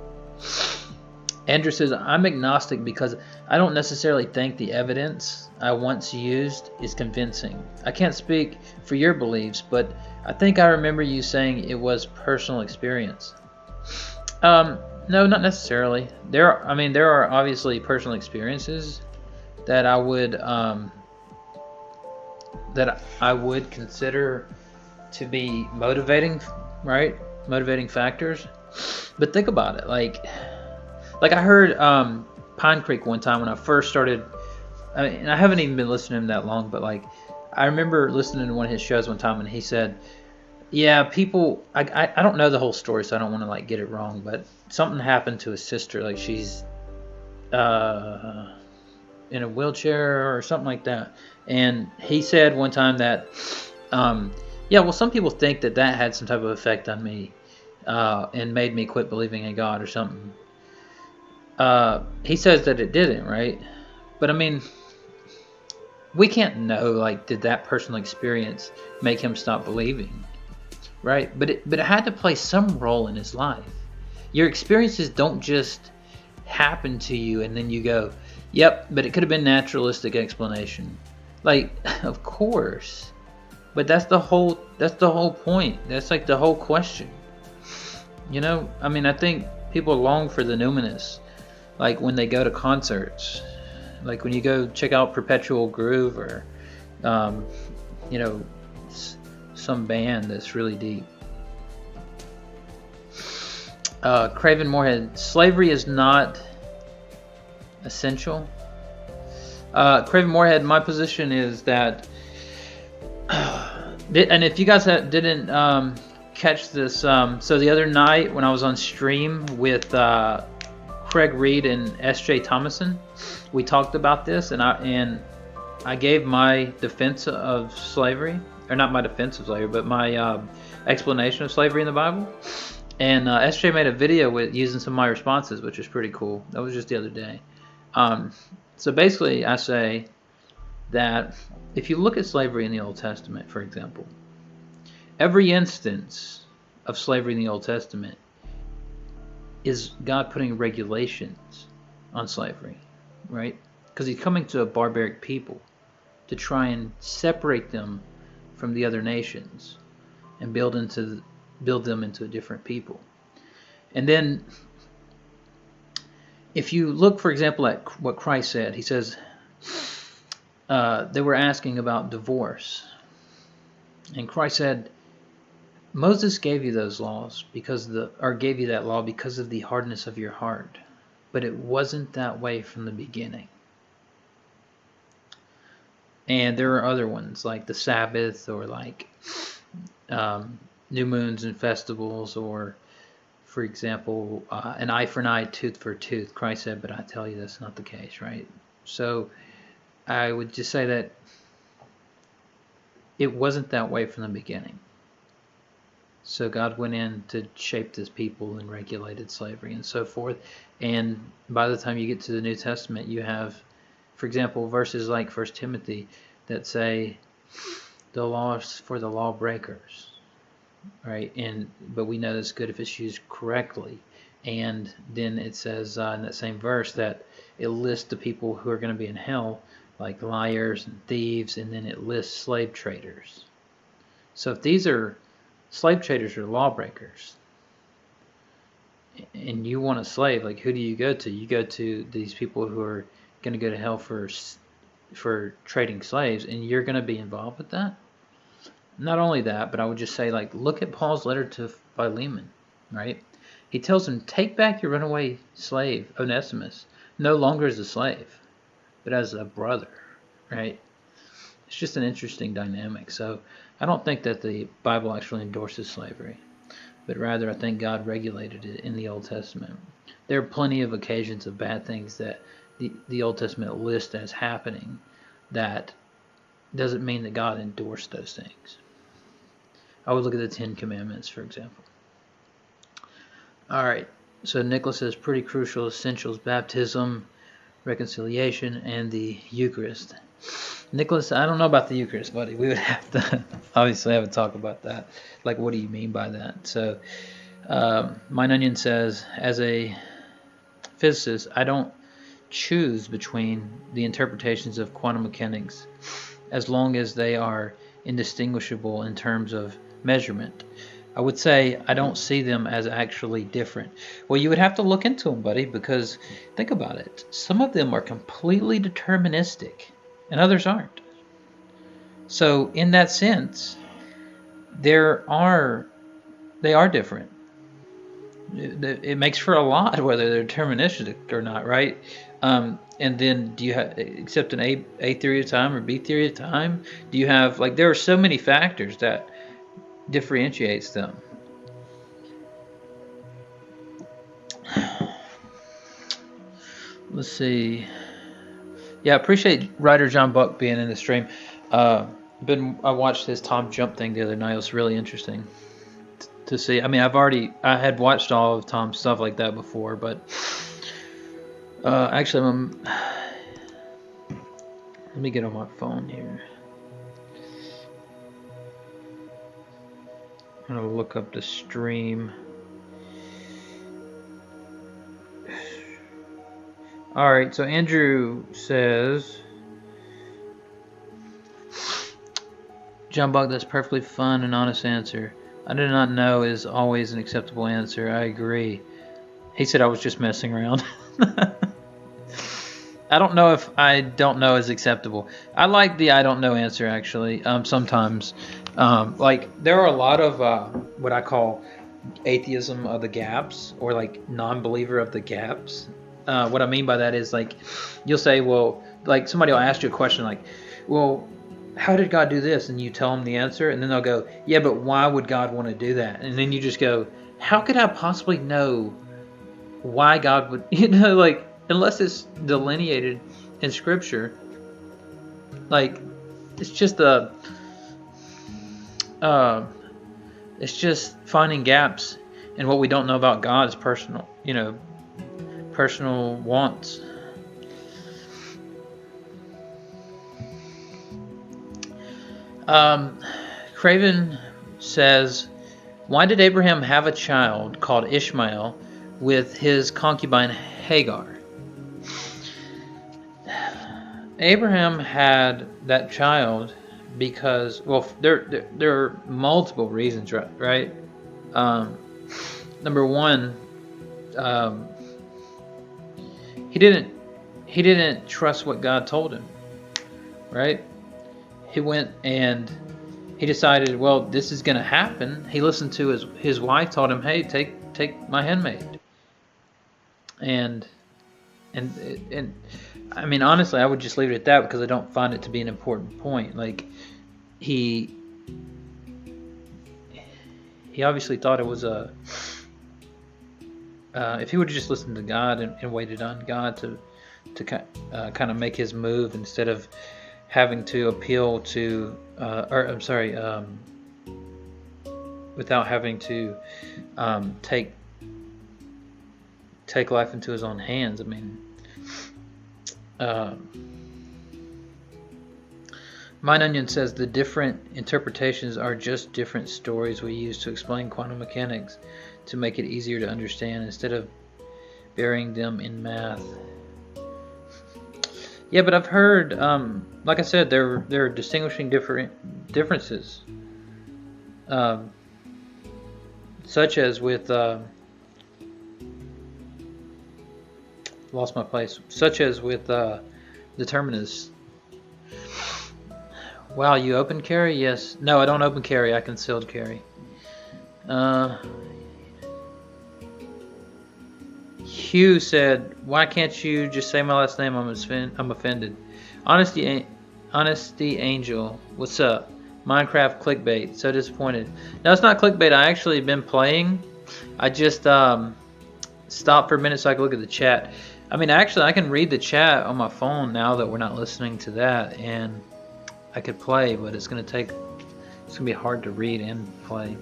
Andrew says, I'm agnostic because I don't necessarily think the evidence I once used is convincing. I can't speak for your beliefs, but I think I remember you saying it was personal experience. No, not necessarily. There are obviously personal experiences that I would consider to be motivating, right? Motivating factors. But think about it, like I heard Pine Creek one time when I first started. I haven't even been listening to him that long, but like I remember listening to one of his shows one time, and he said, "Yeah, people. I don't know the whole story, so I don't want to like get it wrong, but something happened to his sister. Like she's in a wheelchair or something like that." And he said one time that, yeah, well, some people think that had some type of effect on me and made me quit believing in God or something. He says that it didn't, right? But I mean, we can't know, like, did that personal experience make him stop believing, right? But it had to play some role in his life. Your experiences don't just happen to you and then you go, yep, but it could have been naturalistic explanation. Like, of course. But that's the whole point. That's like the whole question. You know, I mean, I think people long for the numinous. Like when they go to concerts, like when you go check out Perpetual Groove or, you know, some band that's really deep. Craven Moorhead, slavery is not essential. Craven Moorhead, my position is that, and if you guys didn't catch this, so the other night when I was on stream with Craig Reed and S.J. Thomason, we talked about this, and I gave my defense of slavery, or not my defense of slavery, but my explanation of slavery in the Bible. And S.J. made a video with using some of my responses, which is pretty cool. That was just the other day. So basically, I say that if you look at slavery in the Old Testament, for example, every instance of slavery in the Old Testament is God putting regulations on slavery, right? Because he's coming to a barbaric people to try and separate them from the other nations and build them into a different people. And then if you look, for example, at what Christ said, he says they were asking about divorce. And Christ said, Moses gave you those laws gave you that law because of the hardness of your heart. But it wasn't that way from the beginning. And there are other ones like the Sabbath or like new moons and festivals, or for example, an eye for an eye, tooth for a tooth. Christ said, but I tell you that's not the case, right? So I would just say that it wasn't that way from the beginning. So God went in to shape this people and regulated slavery and so forth. And by the time you get to the New Testament, you have, for example, verses like 1 Timothy that say the law is for the lawbreakers, right? But we know that's good if it's used correctly. And then it says in that same verse that it lists the people who are going to be in hell like liars and thieves, and then it lists slave traders. So if these are slave traders or lawbreakers, and you want a slave, like who do you go to? You go to these people who are going to go to hell for trading slaves, and you're going to be involved with that. Not only that, but I would just say, like, look at Paul's letter to Philemon, right? He tells him, take back your runaway slave, Onesimus, no longer as a slave, but as a brother, right? It's just an interesting dynamic. So I don't think that the Bible actually endorses slavery, but rather I think God regulated it in the Old Testament. There are plenty of occasions of bad things that the Old Testament lists as happening. That doesn't mean that God endorsed those things. I would look at the Ten Commandments, for example. All right, so Nicholas says pretty crucial essentials: baptism, reconciliation, and the Eucharist. Nicholas, I don't know about the Eucharist, buddy. We would have to obviously have a talk about that. Like, what do you mean by that? So, Mine Onion says, as a physicist, I don't choose between the interpretations of quantum mechanics as long as they are indistinguishable in terms of measurement. I would say I don't see them as actually different. Well, you would have to look into them, buddy, because think about it. Some of them are completely deterministic and others aren't. So in that sense, they are different. It makes for a lot whether they're deterministic or not, right? And then do you accept an A theory of time or B theory of time? Do you have, like, there are so many factors that differentiates them. Let's see. Yeah, I appreciate writer John Buck being in the stream. I watched his Tom Jump thing the other night. It was really interesting to see. I mean, I had watched all of Tom's stuff like that before, but actually, let me get on my phone here. I'm going to look up the stream. All right, so Andrew says, John Buck, that's perfectly fun and honest answer. I do not know is always an acceptable answer. I agree. He said I was just messing around. I don't know if I don't know is acceptable. I like the I don't know answer, actually, sometimes. Like, there are a lot of what I call atheism of the gaps, or like non-believer of the gaps. What I mean by that is, like, you'll say, well, like, somebody will ask you a question like, well, how did God do this? And you tell them the answer, and then they'll go, yeah, but why would God want to do that? And then you just go, how could I possibly know why God would, like, unless it's delineated in Scripture. Like, it's just it's just finding gaps in what we don't know about God's personal wants. Craven says, why did Abraham have a child called Ishmael with his concubine Hagar? Abraham had that child because, well, there are multiple reasons, right? Number one, he didn't trust what God told him, right? He went and he decided, well, this is going to happen. He listened to his wife told him, hey, take my handmaid. And I mean, honestly, I would just leave it at that because I don't find it to be an important point. Like, he obviously thought it was if he would have just listened to God and waited on God to kind of make his move instead of having to appeal to, without having to take life into his own hands. I mean, Mine Onion says the different interpretations are just different stories we use to explain quantum mechanics to make it easier to understand instead of burying them in math. Yeah, but I've heard, like I said, there are distinguishing differences, um, such as with lost my place, such as with determinists. Wow, you open carry? Yes. No, I don't open carry. I concealed carry. Uh, Hugh said, "Why can't you just say my last name? I'm offended." Honesty, Honesty Angel, what's up? Minecraft clickbait. So disappointed. No, it's not clickbait. I actually been playing. I just stopped for a minute so I could look at the chat. I mean, actually, I can read the chat on my phone now that we're not listening to that, and I could play, but it's gonna be hard to read and play.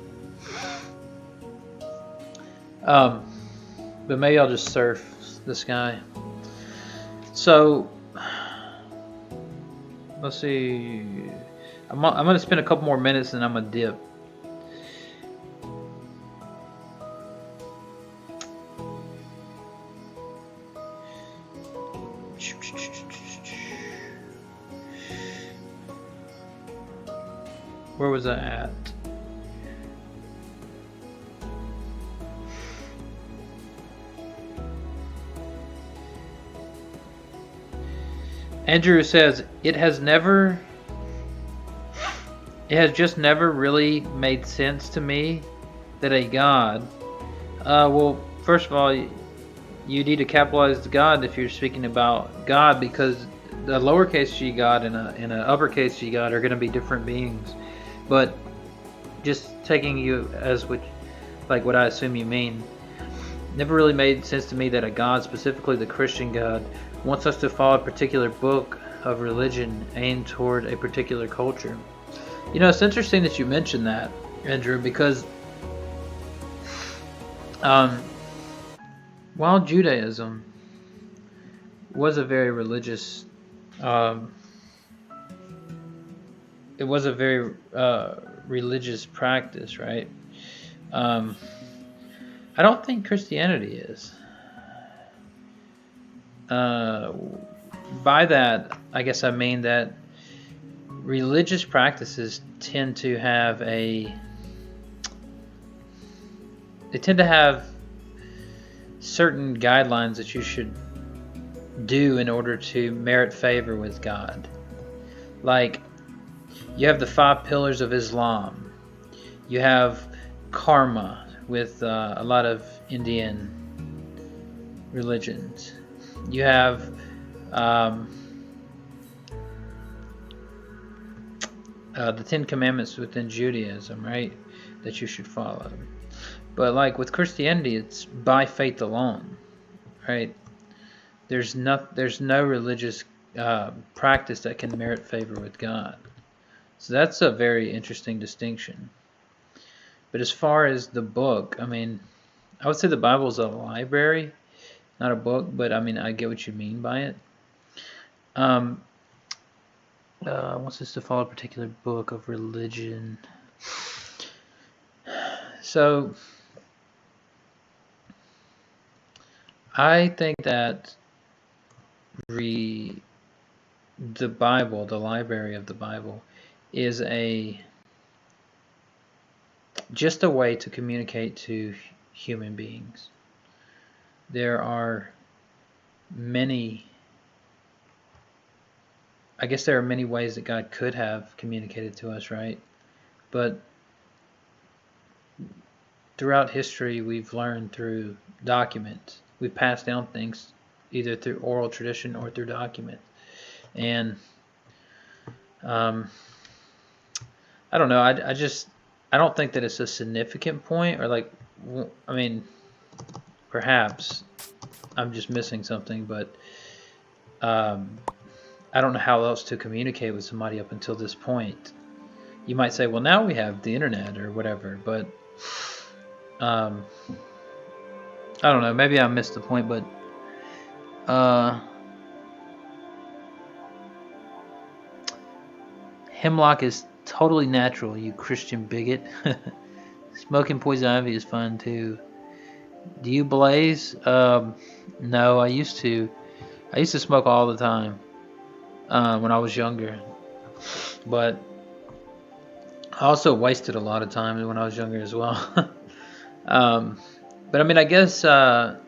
But maybe I'll just surf this guy. So let's see. I'm gonna spend a couple more minutes and I'm gonna dip. Where was I at? Andrew says it has just never really made sense to me that a God. Well, first of all, you need to capitalize the God if you're speaking about God, because the lowercase g God and a uppercase g God are going to be different beings. But just taking you as what I assume you mean, never really made sense to me that a God, specifically the Christian God, wants us to follow a particular book of religion aimed toward a particular culture. You know, it's interesting that you mentioned that, Andrew, because while Judaism was a very religious, it was a very religious practice, right? I don't think Christianity is. By that, I guess I mean that religious practices tend to have certain guidelines that you should do in order to merit favor with God. Like, you have the 5 pillars of Islam. You have karma with a lot of Indian religions. You have the 10 Commandments within Judaism, right? That you should follow. But like with Christianity, it's by faith alone, right? There's no religious practice that can merit favor with God. So that's a very interesting distinction. But as far as the book, I mean, I would say the Bible is a library, not a book, but I mean, I get what you mean by it. Wants us to follow a particular book of religion. So I think that the Bible, the library of the Bible, is just a way to communicate to human beings. There are many ways that God could have communicated to us, right? But throughout history, we've learned through documents. We've passed down things either through oral tradition or through document. And I don't know. I don't think that it's a significant point, or like, I mean, perhaps I'm just missing something, but I don't know how else to communicate with somebody up until this point. You might say, well, now we have the internet or whatever, but I don't know. Maybe I missed the point, but hemlock is totally natural, you Christian bigot. Smoking poison ivy is fun too. Do you blaze? No, I used to. I used to smoke all the time. when I was younger. But I also wasted a lot of time when I was younger as well. um, but I mean, I guess there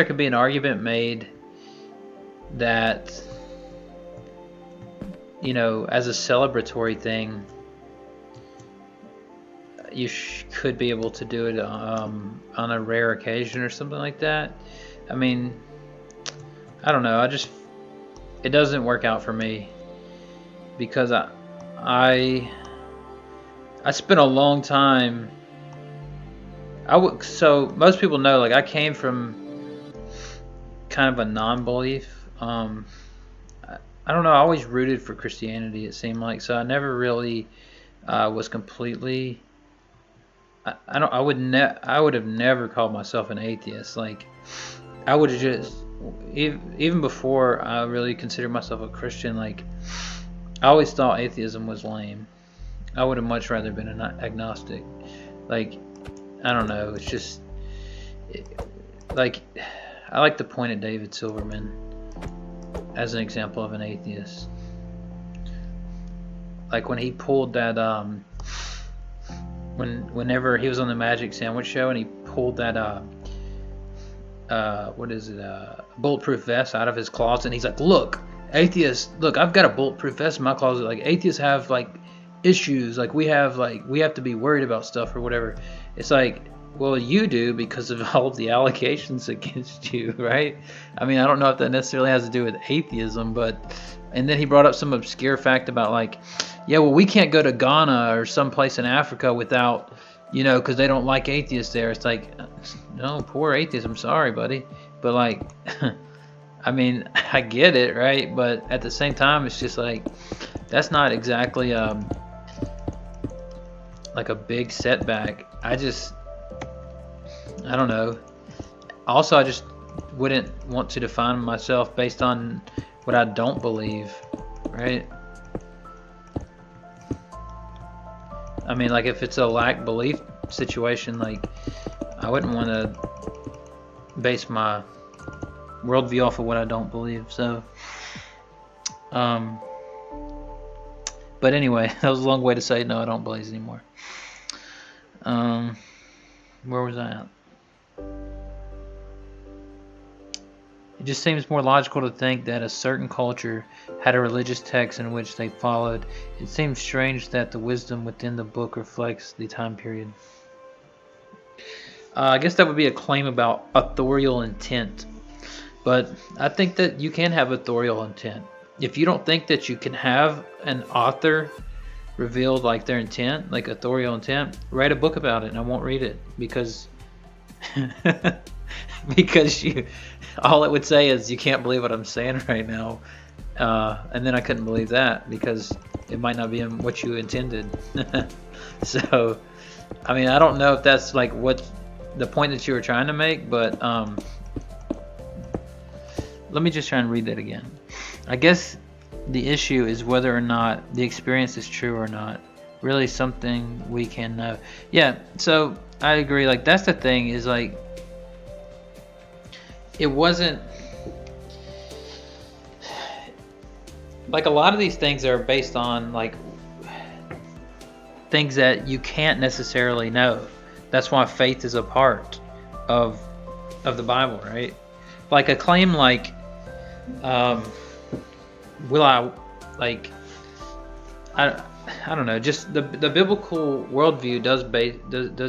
could be an argument made that, you know, as a celebratory thing, you could be able to do it on a rare occasion or something like that. I mean, I don't know. It doesn't work out for me because I spent a long time. So most people know, like, I came from kind of a non-belief. I don't know. I always rooted for Christianity. It seemed like, so I never really was completely. I would have never called myself an atheist. Like, I would have just, even before I really considered myself a Christian, like, I always thought atheism was lame. I would have much rather been an agnostic. Like, I don't know. It's just like, I like to point at David Silverman as an example of an atheist. Like when he pulled that whenever he was on the Magic Sandwich Show and he pulled that bulletproof vest out of his closet, and he's like, look, atheists, look, I've got a bulletproof vest in my closet. Like, atheists have like issues, like we have to be worried about stuff or whatever. It's like, well, you do because of all of the allegations against you, right? I mean, I don't know if that necessarily has to do with atheism, but, and then he brought up some obscure fact about, like, yeah, well, we can't go to Ghana or someplace in Africa without, you know, because they don't like atheists there. It's like, no, poor atheists, I'm sorry, buddy. But, like, I mean, I get it, right? But at the same time, it's just like, that's not exactly like a big setback. I don't know. Also, I just wouldn't want to define myself based on what I don't believe, right? I mean, like, if it's a lack belief situation, like, I wouldn't want to base my worldview off of what I don't believe. So, but anyway, that was a long way to say no, I don't believe anymore. Where was I at? It just seems more logical to think that a certain culture had a religious text in which they followed. It seems strange that the wisdom within the book reflects the time period. I guess that would be a claim about authorial intent. But I think that you can have authorial intent. If you don't think that you can have an author reveal, like, their intent, like authorial intent, write a book about it and I won't read it because because all it would say is you can't believe what I'm saying right now, and then I couldn't believe that because it might not be what you intended. So, I mean, I don't know if that's like what the point that you were trying to make, but let me just try and read that again. I guess the issue is whether or not the experience is true or not. Really something we can know. Yeah, so I agree. Like, that's the thing, is like, it wasn't like, a lot of these things are based on, like, things that you can't necessarily know. That's why faith is a part of the Bible, right? Like a claim like, will I, like, I don't know, just the biblical worldview does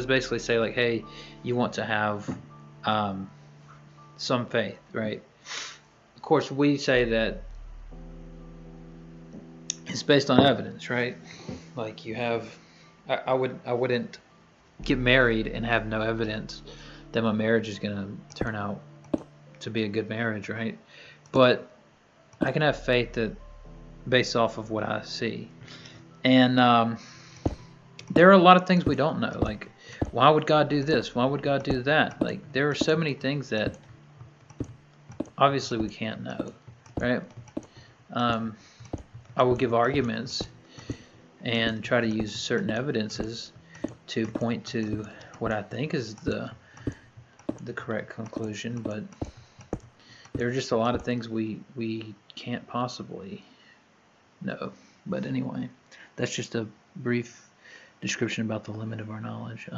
basically say, like, hey, you want to have some faith, right? Of course, we say that it's based on evidence, right? Like, you have, I wouldn't get married and have no evidence that my marriage is going to turn out to be a good marriage, right? But I can have faith that based off of what I see. And there are a lot of things we don't know. Like, why would God do this? Why would God do that? Like, there are so many things that obviously we can't know, right? I will give arguments and try to use certain evidences to point to what I think is the correct conclusion, but There are just a lot of things we can't possibly know. But anyway, that's just a brief description about the limit of our knowledge.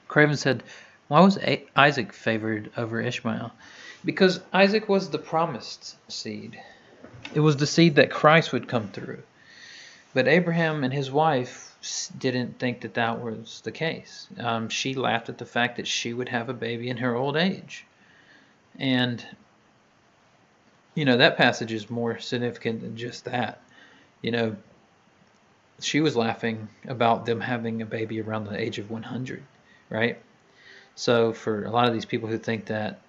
Craven said, why was Isaac favored over Ishmael? Because Isaac was the promised seed. It was the seed that Christ would come through. But Abraham and his wife didn't think that that was the case. She laughed at the fact that she would have a baby in her old age. And, that passage is more significant than just that. She was laughing about them having a baby around the age of 100, right? So for a lot of these people who think that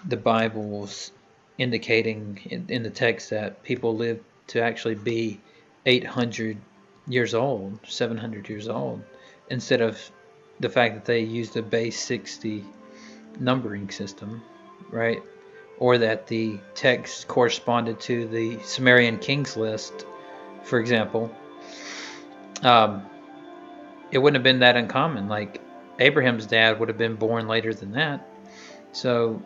the Bible's indicating in the text that people live to actually be 800 years old, 700 years old, instead of the fact that they used a base 60 numbering system, right? Or that the text corresponded to the Sumerian kings list, for example, it wouldn't have been that uncommon. Like Abraham's dad would have been born later than that. So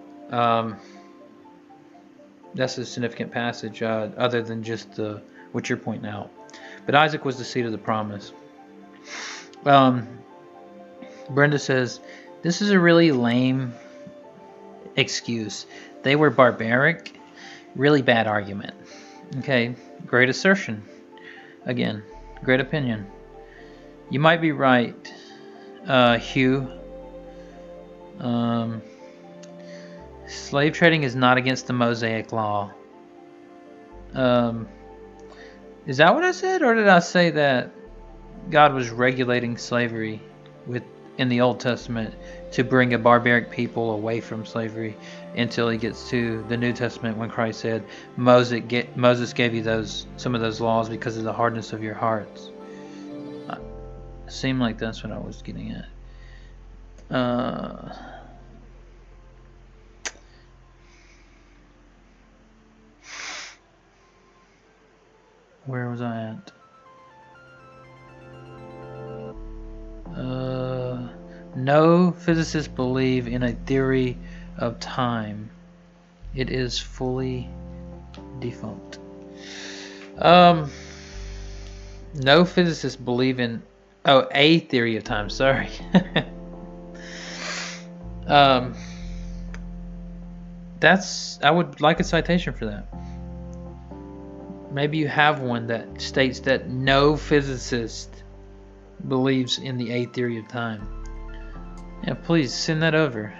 that's a significant passage, other than just what you're pointing out. But Isaac was the seed of the promise. Brenda says, this is a really lame excuse. They were barbaric. Really bad argument. Okay, great assertion. Again, great opinion. You might be right, Hugh. Slave trading is not against the Mosaic law. Is that what I said, or did I say that God was regulating slavery in the Old Testament to bring a barbaric people away from slavery until he gets to the New Testament when Christ said, Moses gave you some of those laws because of the hardness of your hearts? Seemed like that's what I was getting at. Where was I at? No physicists believe in a theory of time. It is fully defunct. No physicists believe in a theory of time, sorry. I would like a citation for that. Maybe you have one that states that no physicist believes in the A theory of time. Yeah, please send that over.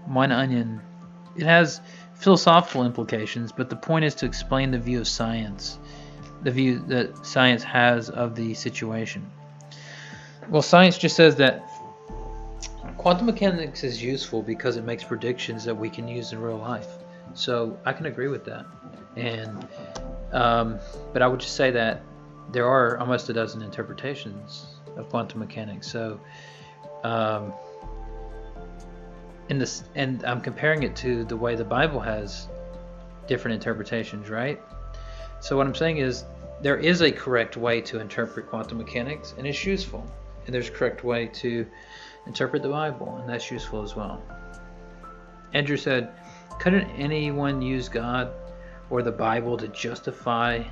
Wine Onion. It has philosophical implications, but the point is to explain the view of science, the view that science has of the situation. Well, science just says that quantum mechanics is useful because it makes predictions that we can use in real life. So I can agree with that. And but I would just say that there are almost a dozen interpretations of quantum mechanics. So and I'm comparing it to the way the Bible has different interpretations, right? So what I'm saying is there is a correct way to interpret quantum mechanics, and it's useful. And there's a correct way to interpret the Bible, and that's useful as well. Andrew said, couldn't anyone use God or the Bible to justify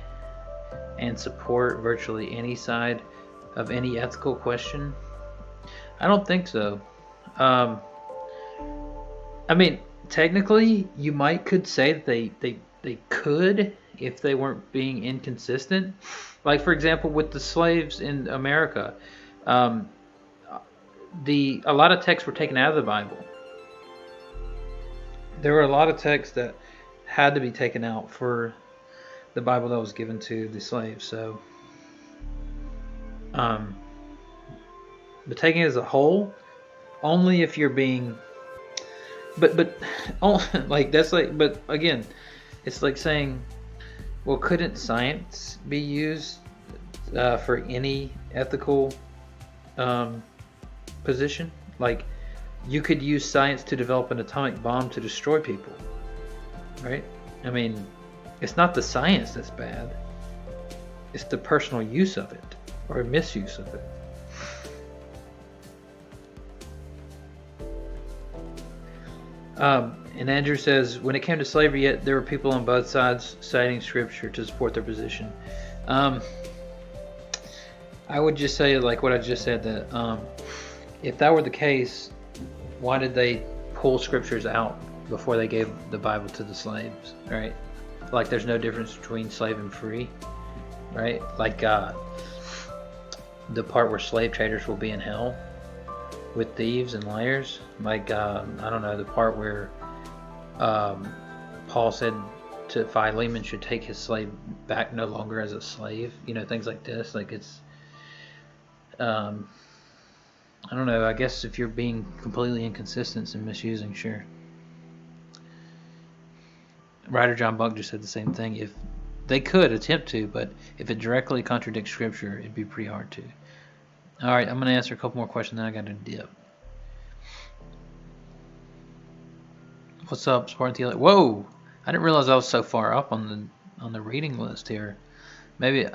and support virtually any side of any ethical question? I don't think so. I mean, technically, you could say that they could if they weren't being inconsistent. Like, for example, with the slaves in America, a lot of texts were taken out of the Bible. There were a lot of texts that had to be taken out for the Bible that was given to the slaves. So, but taking it as a whole, only if you're being, but like that's like, but again, it's like saying, well, couldn't science be used for any ethical position? Like, you could use science to develop an atomic bomb to destroy people, right? I mean, it's not the science that's bad. It's the personal use of it or misuse of it. And Andrew says, when it came to slavery, yet there were people on both sides citing scripture to support their position. I would just say, like what I just said, that if that were the case, why did they pull scriptures out before they gave the Bible to the slaves, right? Like there's no difference between slave and free, right? Like the part where slave traders will be in hell with thieves and liars. Like, I don't know, the part where Paul said to Philemon should take his slave back no longer as a slave, things like this. Like it's, I don't know, I guess if you're being completely inconsistent and misusing, sure. Writer John Buck just said the same thing. If they could attempt to, but if it directly contradicts scripture, it'd be pretty hard to. All right, I'm going to answer a couple more questions, then I got to dip. What's up, Spartan Theological? Whoa! I didn't realize I was so far up on the reading list here. Maybe.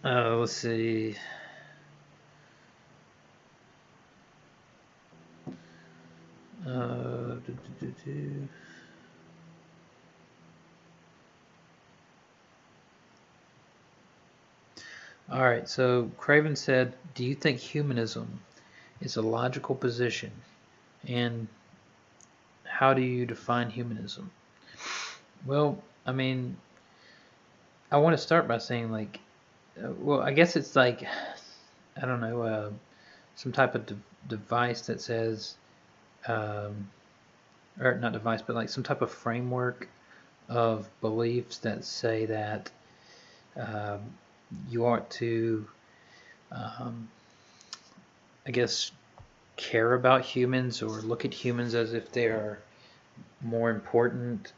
Let's see. All right, so Craven said, do you think humanism is a logical position? And how do you define humanism? Well, I mean, I want to start by saying, like, well, I guess it's like, I don't know, some type of device that says, or not device, but like some type of framework of beliefs that say that you ought to, I guess, care about humans or look at humans as if they are more important,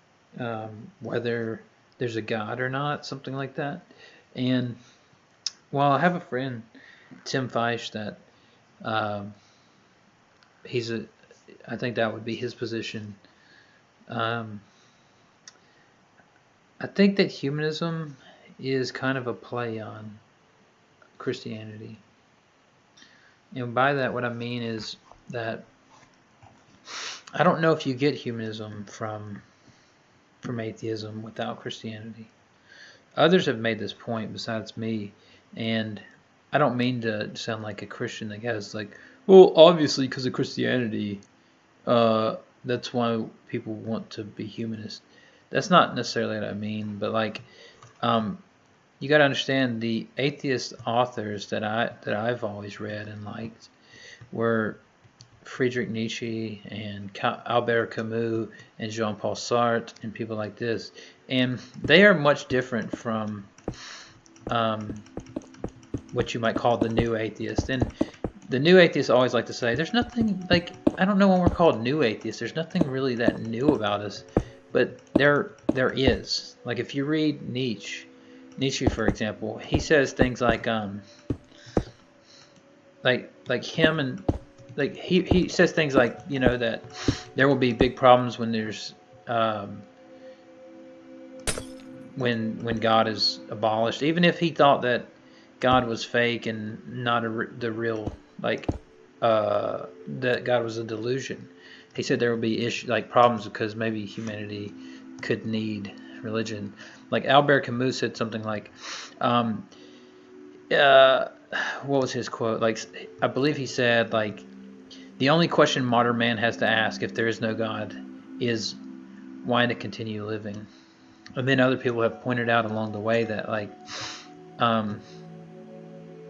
whether there's a God or not, something like that. And well, I have a friend, Tim Feisch, that I think that would be his position. I think that humanism is kind of a play on Christianity. And by that, what I mean is that I don't know if you get humanism from atheism without Christianity. Others have made this point besides me, and I don't mean to sound like a Christian that has like, well, obviously because of Christianity, that's why people want to be humanist. That's not necessarily what I mean, but like, you got to understand the atheist authors that I've always read and liked were Friedrich Nietzsche and Albert Camus and Jean-Paul Sartre and people like this, and they are much different from what you might call the new atheist. And the new atheists always like to say, there's nothing, like, I don't know when we're called new atheists, there's nothing really that new about us, but there is. Like if you read Nietzsche, for example, he says things like him, and like he says things like, that there will be big problems when there's when God is abolished, even if he thought that God was fake and not the real, like that God was a delusion. He said there will be problems because maybe humanity could need religion. Like Albert Camus said something like, what was his quote? Like, I believe he said, like, the only question modern man has to ask if there is no God is why to continue living. And then other people have pointed out along the way that, like,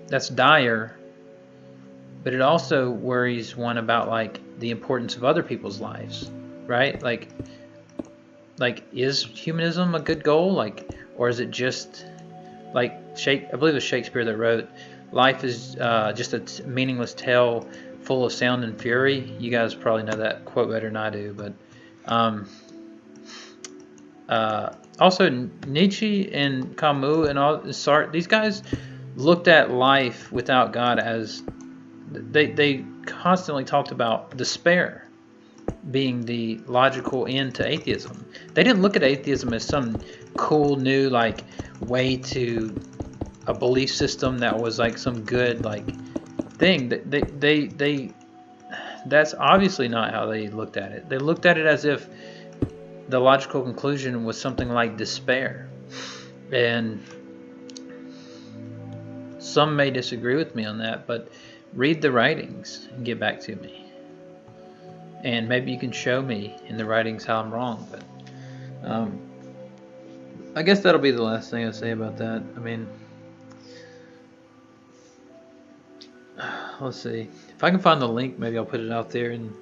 that's dire, but it also worries one about, like, the importance of other people's lives, right? Like is humanism a good goal? Like, or is it just like I believe it was Shakespeare that wrote, life is just a meaningless tale full of sound and fury. You guys probably know that quote better than I do, but also Nietzsche and Camus and all Sartre, these guys looked at life without God as they constantly talked about despair being the logical end to atheism. They didn't look at atheism as some cool new like way to a belief system that was like some good like thing. They that's obviously not how they looked at it. They looked at it as if the logical conclusion was something like despair. And some may disagree with me on that, but read the writings and get back to me. And maybe you can show me in the writings how I'm wrong. But I guess that'll be the last thing I say about that. I mean, let's see. If I can find the link, maybe I'll put it out there and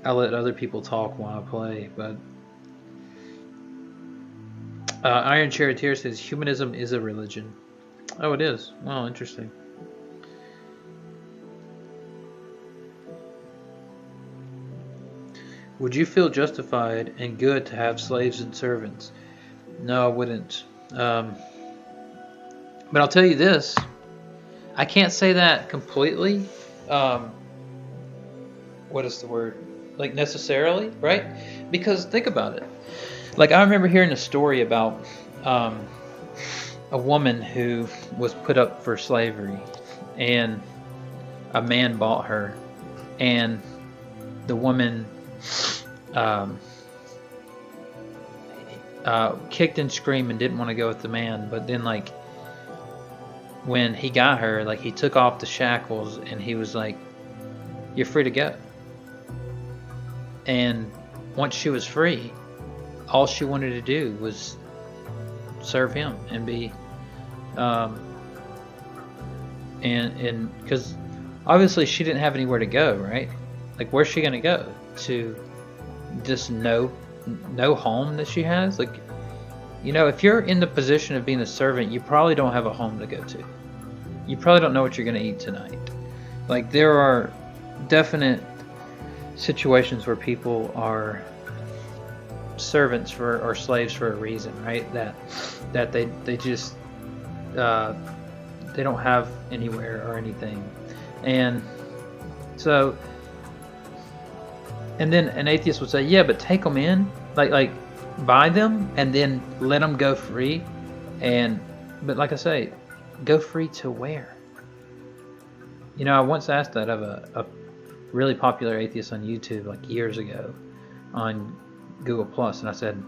I'll let other people talk while I play. But Iron Charioteer says humanism is a religion. Oh, it is. Wow, interesting. Would you feel justified and good to have slaves and servants? No, I wouldn't. But I'll tell you this. I can't say that completely. What is the word? Like necessarily, right? Because think about it. Like I remember hearing a story about a woman who was put up for slavery, and a man bought her, and the woman kicked and screamed and didn't want to go with the man. But then, like, when he got her, like, he took off the shackles and he was like, "You're free to go." And once she was free, all she wanted to do was serve him and be and because obviously she didn't have anywhere to go, right? Like, where's she gonna go? To just no home that she has? Like, you know, if you're in the position of being a servant, you probably don't have a home to go to. You probably don't know what you're gonna eat tonight. Like, there are definite situations where people are servants for or slaves for a reason, right? That they just they don't have anywhere or anything. And so, and then an atheist would say, yeah, but take them in, like buy them and then let them go free. And but like I say, go free to where? You know, I once asked that of a really popular atheist on YouTube, like years ago, on Google Plus, and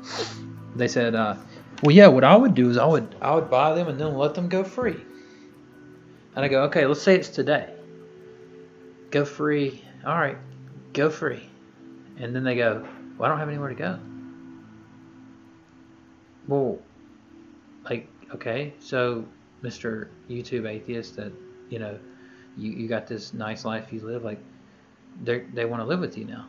they said, well, yeah, what I would do is I would buy them and then let them go free. And I go, okay, let's say it's today. Go free. All right, go free. And then they go, well, I don't have anywhere to go. Well, like, okay, so Mr. YouTube atheist, that, you know, you got this nice life you live, like, they want to live with you now.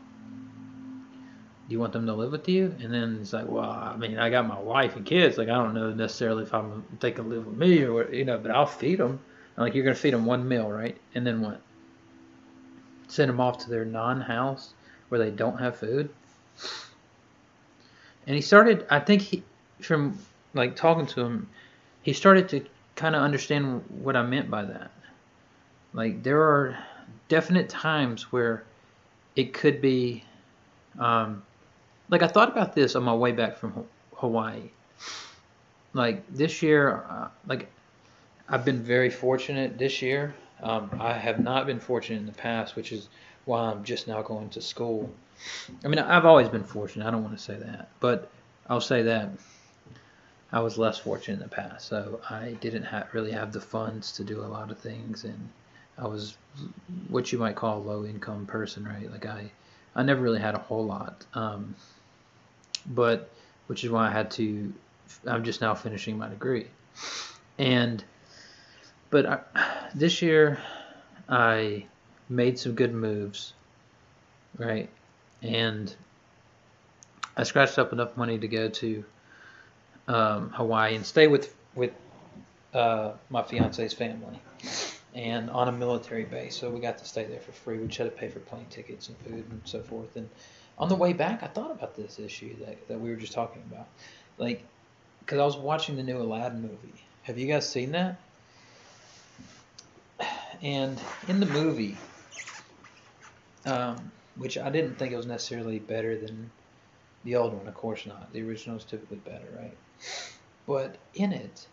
Do you want them to live with you? And then it's like, well, I mean, I got my wife and kids. Like, I don't know necessarily if they can live with me or what, you know, but I'll feed them. And like, you're going to feed them one meal, right? And then what? Send them off to their non-house where they don't have food? And he started, I think from like talking to him, he started to kind of understand what I meant by that. Like, there are definite times where it could be, like, I thought about this on my way back from Hawaii. Like, this year, like, I've been very fortunate this year. I have not been fortunate in the past, which is why I'm just now going to school. I mean, I've always been fortunate. I don't want to say that, but I'll say that I was less fortunate in the past. So I didn't really have the funds to do a lot of things, and I was what you might call a low-income person, right? Like, I never really had a whole lot, but which is why I'm just now finishing my degree. But this year I made some good moves, right? And I scratched up enough money to go to Hawaii and stay with my fiance's family, and on a military base. So we got to stay there for free. We just had to pay for plane tickets and food and so forth. And on the way back, I thought about this issue that we were just talking about, like, because I was watching the new Aladdin movie. Have you guys seen that? And in the movie, which I didn't think it was necessarily better than the old one, of course not. The original is typically better, right? But in it,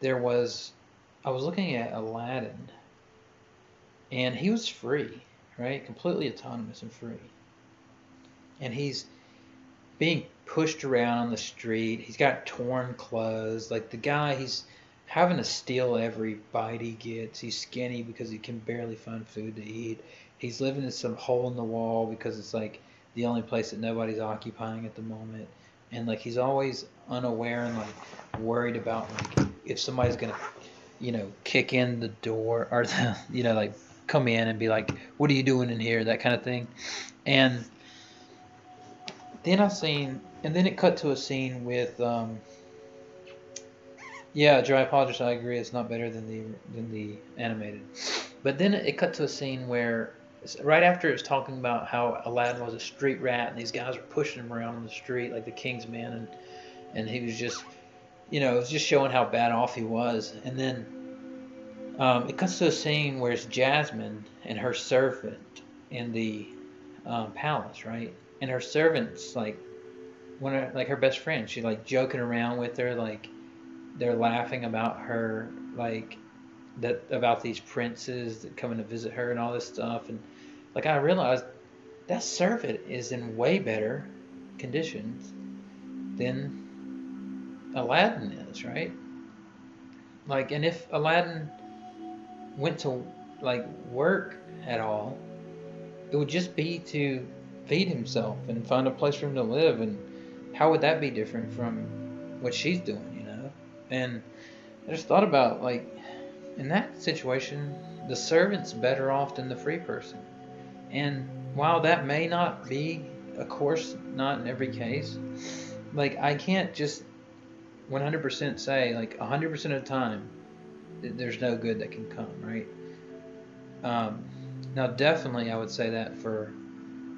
I was looking at Aladdin, and he was free, right? Completely autonomous and free. And he's being pushed around on the street. He's got torn clothes. Like the guy, he's having to steal every bite he gets. He's skinny because he can barely find food to eat. He's living in some hole in the wall because it's like the only place that nobody's occupying at the moment. And like he's always unaware and like worried about like if somebody's gonna, kick in the door or like come in and be like, "What are you doing in here?" That kind of thing. And then it cut to a scene with, Dry Apologist, I agree, it's not better than the animated. But then it cut to a scene where, right after it's talking about how Aladdin was a street rat and these guys were pushing him around on the street like the king's men, and he was just, it was just showing how bad off he was. And then it cuts to a scene where it's Jasmine and her servant in the palace, right? And her servant's like her best friend. She's like joking around with her, like they're laughing about her, like about these princes that coming to visit her and all this stuff. And like I realized that servant is in way better conditions than Aladdin is, right? Like, and if Aladdin went to like work at all, it would just be to feed himself and find a place for him to live. And how would that be different from what she's doing, And I just thought about, like, in that situation, the servant's better off than the free person. And while that may not be, of course, not in every case, like, I can't just 100% say, like, 100% of the time, there's no good that can come, right? Now, definitely, I would say that for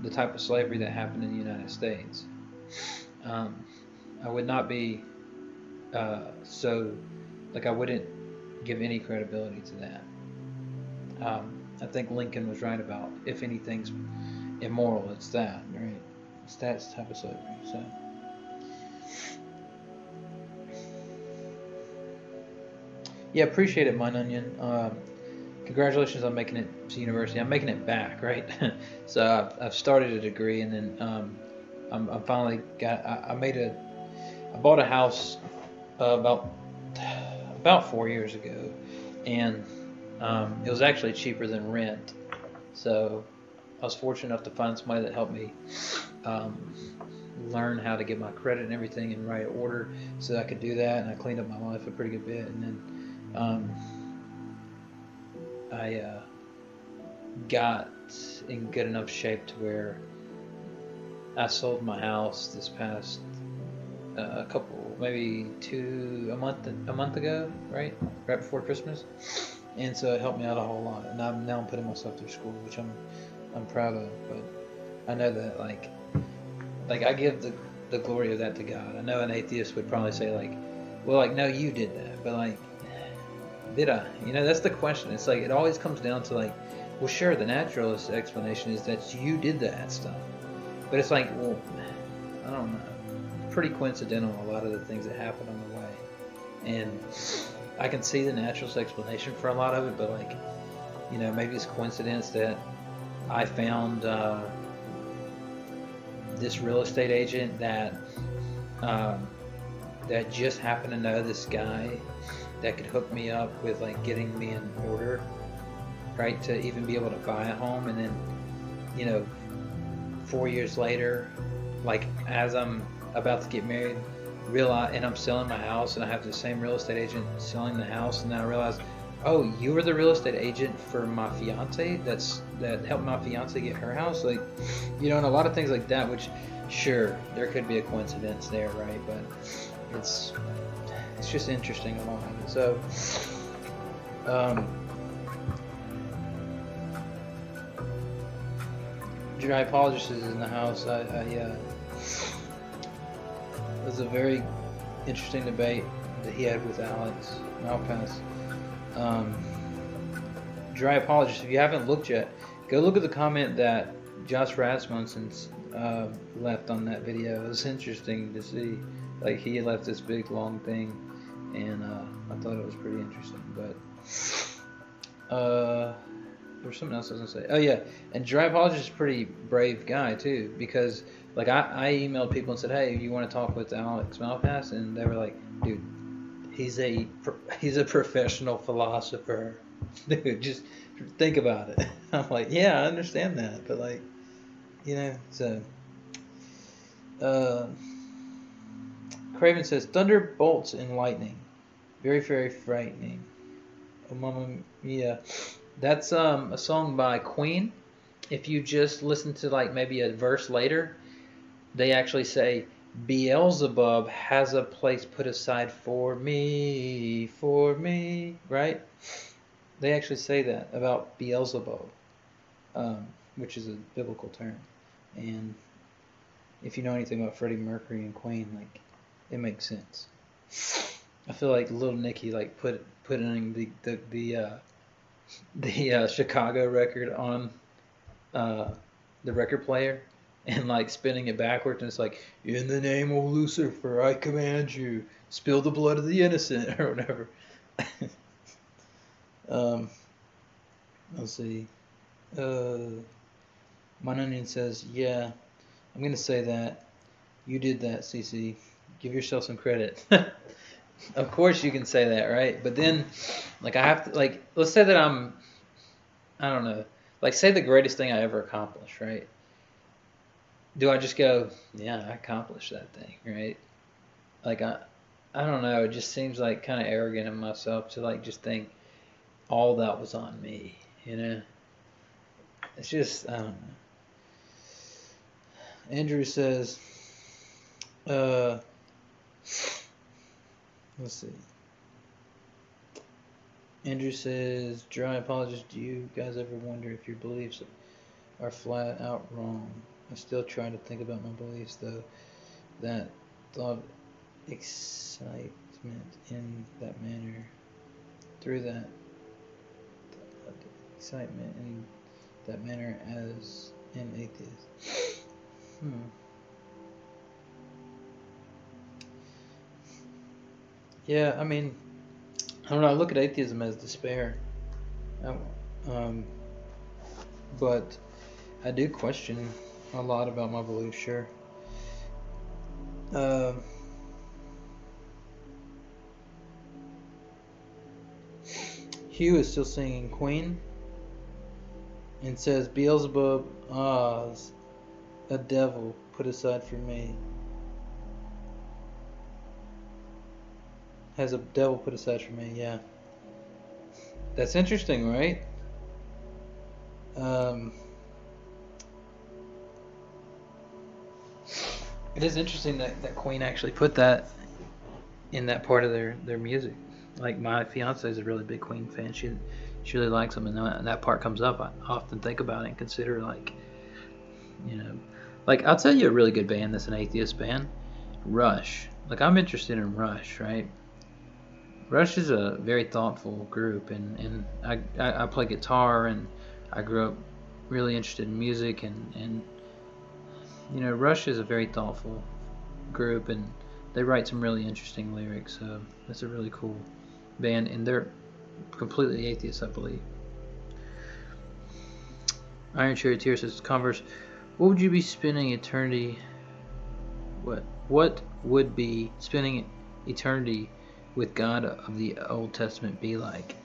the type of slavery that happened in the United States. I would not be I wouldn't give any credibility to that. I think Lincoln was right about if anything's immoral, it's that, right? It's that type of slavery. So, yeah, appreciate it, Mine Onion. Congratulations on making it to university. I'm making it back, right? So I've started a degree, and then I'm finally I bought a house about 4 years ago, and it was actually cheaper than rent. So I was fortunate enough to find somebody that helped me learn how to get my credit and everything in right order, so I could do that. And I cleaned up my life a pretty good bit. And then I got in good enough shape to where I sold my house this past a month ago, right before Christmas, and so it helped me out a whole lot. And I'm putting myself through school, which I'm proud of. But I know that like I give the glory of that to God. I know an atheist would probably say like, well, like, no, you did that, but like, did I? That's the question. It's like it always comes down to like, well, sure, the naturalist explanation is that you did that stuff, but it's like, well, I don't know. Pretty coincidental, a lot of the things that happen on the way, and I can see the naturalist explanation for a lot of it, but like, maybe it's coincidence that I found this real estate agent that just happened to know this guy that could hook me up with like getting me in order, right, to even be able to buy a home. And then 4 years later, like as I'm about to get married, and I'm selling my house, and I have the same real estate agent selling the house, and then I realize, oh, you were the real estate agent for my fiance that helped my fiance get her house, like, and a lot of things like that, which, sure, there could be a coincidence there, right? But it's just interesting along with it. So, Dry Apologist is in the house. It was a very interesting debate that he had with Alex Malpass. Dry Apologist, if you haven't looked yet, go look at the comment that Josh Rasmussen's left on that video. It was interesting to see. Like, he left this big long thing, and I thought it was pretty interesting. But there's something else I was gonna say. Oh yeah, and dry apologist is a pretty brave guy too, because like I emailed people and said, hey, you want to talk with Alex Malpass, and they were like, dude, he's a professional philosopher, dude. Just think about it. I'm like, yeah, I understand that, but like, so. Uh, Craven says thunderbolts and lightning, very very frightening. Oh Mamma Mia, that's a song by Queen. If you just listen to like maybe a verse later, they actually say Beelzebub has a place put aside for me, right? They actually say that about Beelzebub, which is a biblical term. And if you know anything about Freddie Mercury and Queen, like it makes sense. I feel like Little Nicky like putting the Chicago record on the record player and like spinning it backwards, and it's like, in the name of Lucifer I command you, spill the blood of the innocent, or whatever. Let's see. My Onion says, yeah, I'm gonna say that you did that, CC. Give yourself some credit. Of course you can say that, right? But then like I have to, like, let's say that I don't know, like say the greatest thing I ever accomplished, right? Do I just go, yeah, I accomplished that thing, right? Like I don't know, it just seems like kind of arrogant in myself to like just think all that was on me, It's just, I don't know. Andrew says, let's see. Andrew says, dry apologies. Do you guys ever wonder if your beliefs are flat out wrong? I still try to think about my beliefs, though. That thought excitement in that manner. Through that excitement in that manner as an atheist. Yeah, I mean, I don't know. I look at atheism as despair. But I do question a lot about my beliefs, sure. Hugh is still singing Queen and says, Beelzebub, Oz, a devil put aside for me. Has a devil put aside for me, yeah. That's interesting, right? It is interesting that Queen actually put that in that part of their music. Like my fiance is a really big Queen fan. She really likes them, and when that part comes up, I often think about it and consider like I'll tell you a really good band that's an atheist band, Rush. Like I'm interested in Rush, right? Rush is a very thoughtful group, and I play guitar, and I grew up really interested in music, and Rush is a very thoughtful group, and they write some really interesting lyrics. So that's a really cool band, and they're completely atheist, I believe. Iron Charioteer says, Converse, what would you be spending eternity? What would be spending eternity with God of the Old Testament be like?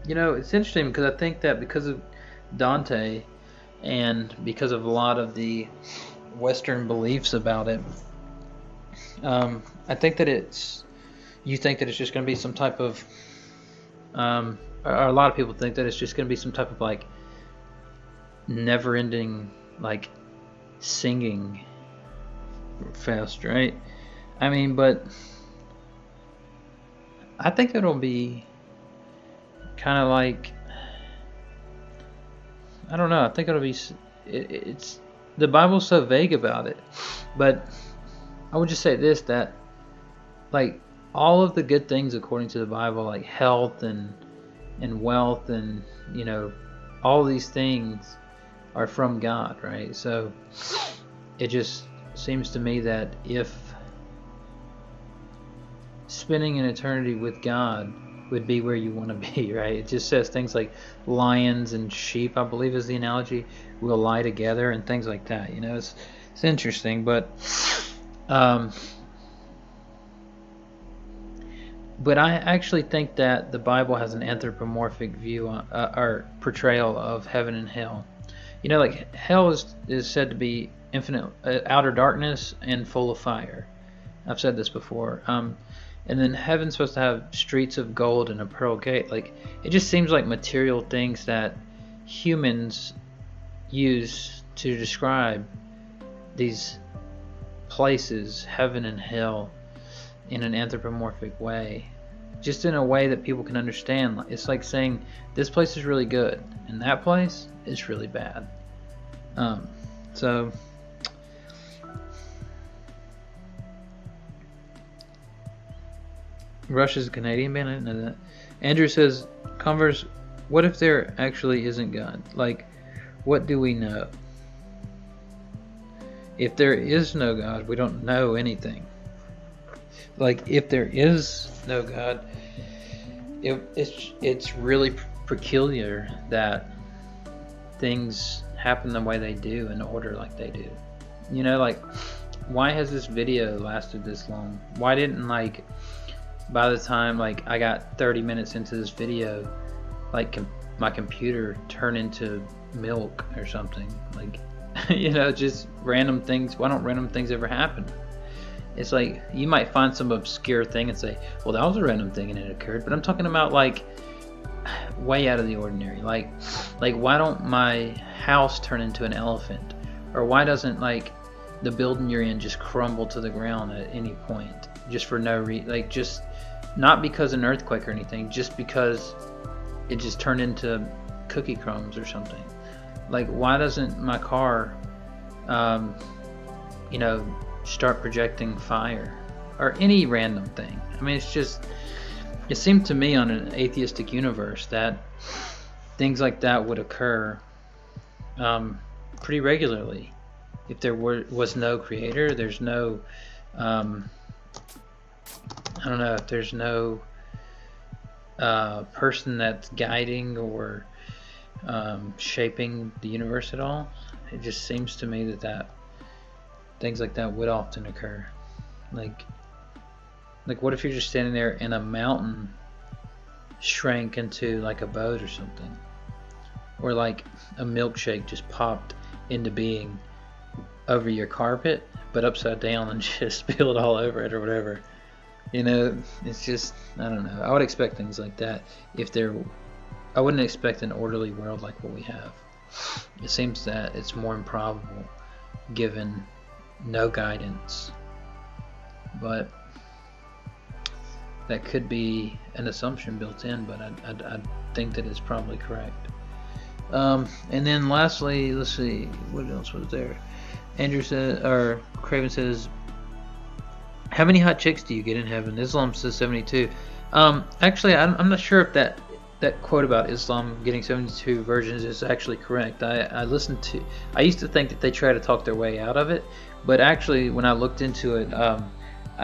It's interesting because I think that because of Dante and because of a lot of the Western beliefs about it, I think that you think that it's just going to be some type of, or a lot of people think that it's just going to be some type of like never-ending like singing fest, right? I mean, but I think it'll be kind of like, I don't know. I think it'll be. It's the Bible's so vague about it, but I would just say this, that like all of the good things according to the Bible, like health and wealth and all these things are from God, right? So it just seems to me that if spending an eternity with God would be where you want to be, right? It just says things like lions and sheep, I believe is the analogy, will lie together and things like that. You know, it's interesting, but um, I actually think that the Bible has an anthropomorphic view on, or portrayal of heaven and hell. You know, like hell is said to be infinite, outer darkness and full of fire. I've said this before. And then heaven's supposed to have streets of gold and a pearl gate. Like, it just seems like material things that humans use to describe these places, heaven and hell, in an anthropomorphic way. Just in a way that people can understand. It's like saying, this place is really good, and that place is really bad. So Russia's a Canadian band? I didn't know that. Andrew says, Converse, what if there actually isn't God? Like, what do we know? If there is no God, we don't know anything. Like, if there is no God, it's really peculiar that things happen the way they do in order like they do. You know, like, why has this video lasted this long? Why didn't, like, by the time like I got 30 minutes into this video, like my computer turn into milk or something? Like, you know, just random things. Why don't random things ever happen? It's like you might find some obscure thing and say, well, that was a random thing and it occurred. But I'm talking about like way out of the ordinary. Like why don't my house turn into an elephant? Or why doesn't like the building you're in just crumble to the ground at any point just for no reason? Like, just not because of an earthquake or anything, just because it just turned into cookie crumbs or something. Like, why doesn't my car you know, start projecting fire? Or any random thing. I mean, it's just, it seemed to me on an atheistic universe that things like that would occur pretty regularly. If there was no creator, there's no I don't know, if there's no person that's guiding or shaping the universe at all. It just seems to me that things like that would often occur. Like what if you're just standing there and a mountain shrank into like a boat or something? Or like a milkshake just popped into being over your carpet, but upside down and just spilled all over it or whatever. You know, it's just, I don't know. I would expect things like that I wouldn't expect an orderly world like what we have. It seems that it's more improbable given no guidance. But that could be an assumption built in, but I think that it's probably correct. And then lastly, let's see, what else was there? Andrew says, or Craven says, how many hot chicks do you get in heaven? Islam says 72. Actually, I'm not sure if that quote about Islam getting 72 virgins is actually correct. I used to think that they try to talk their way out of it, but actually when I looked into it, I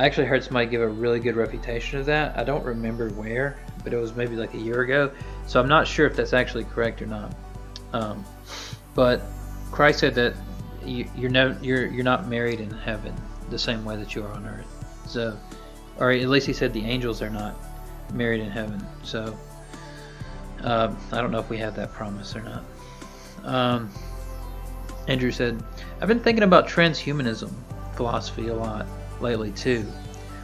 actually heard somebody give a really good refutation of that. I don't remember where, but it was maybe like a year ago, so I'm not sure if that's actually correct or not. But Christ said that you're not married in heaven the same way that you are on earth. So, or at least he said the angels are not married in heaven. So I don't know if we have that promise or not. Andrew said, I've been thinking about transhumanism philosophy a lot lately too.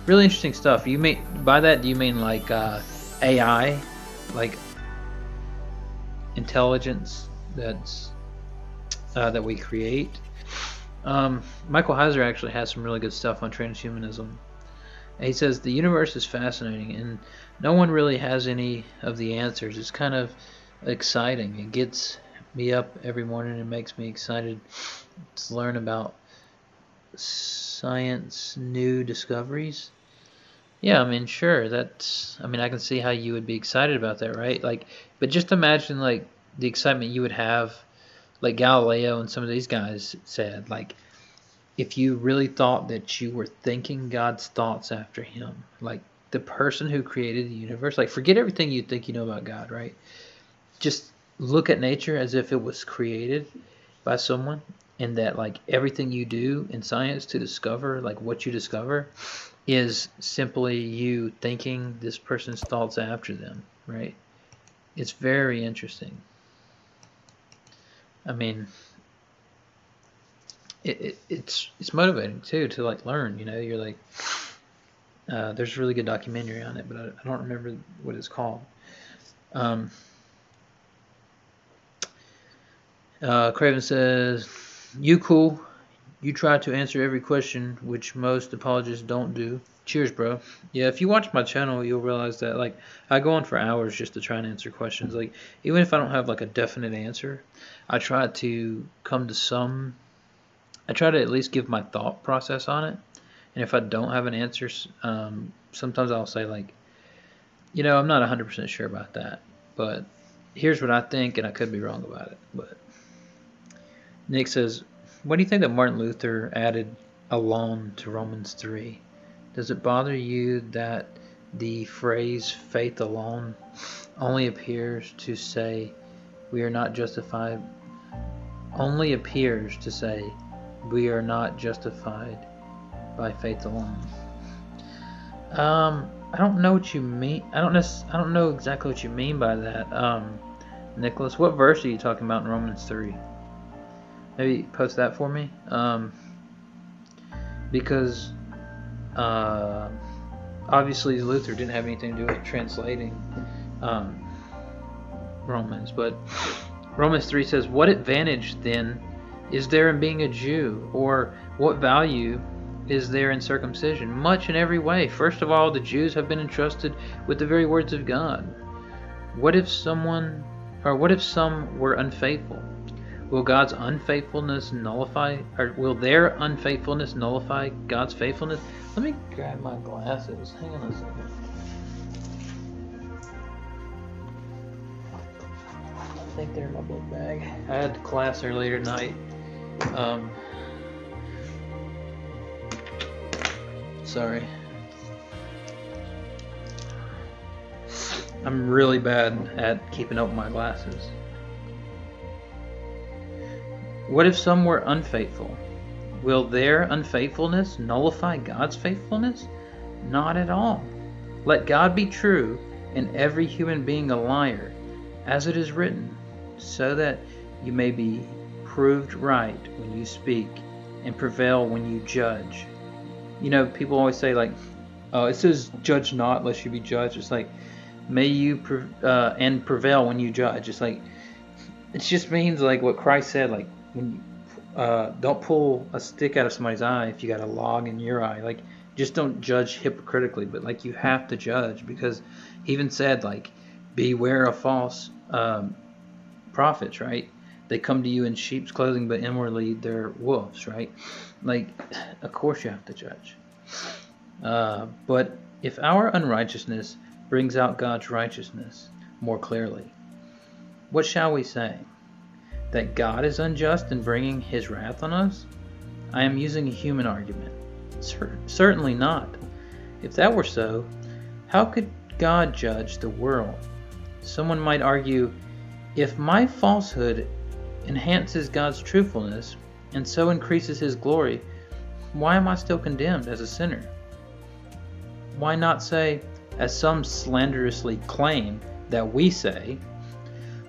Really interesting stuff. You mean by that, do you mean like AI, like intelligence that's that we create? Michael Heiser actually has some really good stuff on transhumanism. He says the universe is fascinating and no one really has any of the answers. It's kind of exciting. It gets me up every morning and makes me excited to learn about science, new discoveries. Yeah, I mean, sure, I can see how you would be excited about that, right? Like, but just imagine like the excitement you would have, like Galileo and some of these guys said, like, if you really thought that you were thinking God's thoughts after him, like the person who created the universe, like forget everything you think you know about God, right? Just look at nature as if it was created by someone, and that like everything you do in science to discover like what you discover is simply you thinking this person's thoughts after them, right? It's very interesting. I mean, it's motivating too to like learn. You know, you're like, there's a really good documentary on it, but I don't remember what it's called. Craven says, "You cool? You try to answer every question, which most apologists don't do. Cheers, bro." Yeah, if you watch my channel, you'll realize that like I go on for hours just to try and answer questions. Like even if I don't have like a definite answer, I try to come to some. I try to at least give my thought process on it. And if I don't have an answer, sometimes I'll say like, you know, I'm not 100% sure about that, but here's what I think, and I could be wrong about it. But Nick says, what do you think that Martin Luther added alone to Romans 3? Does it bother you that the phrase faith alone only appears to say we are not justified by faith alone? I don't know what you mean. I don't know exactly what you mean by that. Nicholas, what verse are you talking about in Romans 3? Maybe post that for me. Because obviously Luther didn't have anything to do with translating Romans, but Romans 3 says, "What advantage then is there in being a Jew, or what value is there in circumcision? Much in every way. First of all, the Jews have been entrusted with the very words of God. What if some were unfaithful? Will God's unfaithfulness nullify, or will their unfaithfulness nullify God's faithfulness?" Let me grab my glasses. Hang on a second. I think they're in my book bag. I had class earlier tonight. Sorry. I'm really bad at keeping up with my glasses. What if some were unfaithful? Will their unfaithfulness nullify God's faithfulness? Not at all. Let God be true and every human being a liar, as it is written, so that you may be proved right when you speak and prevail when you judge. You know, people always say like, oh, it says judge not lest you be judged. It's like, may you prevail when you judge. It's like, it just means like what Christ said, like when you, don't pull a stick out of somebody's eye if you got a log in your eye. Like, just don't judge hypocritically, but like you have to judge, because he even said like, beware of false prophets, right? They come to you in sheep's clothing, but inwardly they're wolves, right? Like, of course you have to judge. But if our unrighteousness brings out God's righteousness more clearly, what shall we say? That God is unjust in bringing his wrath on us? I am using a human argument. Certainly not. If that were so, how could God judge the world? Someone might argue, if my falsehood enhances God's truthfulness and so increases his glory, why am I still condemned as a sinner? Why not say, as some slanderously claim that we say,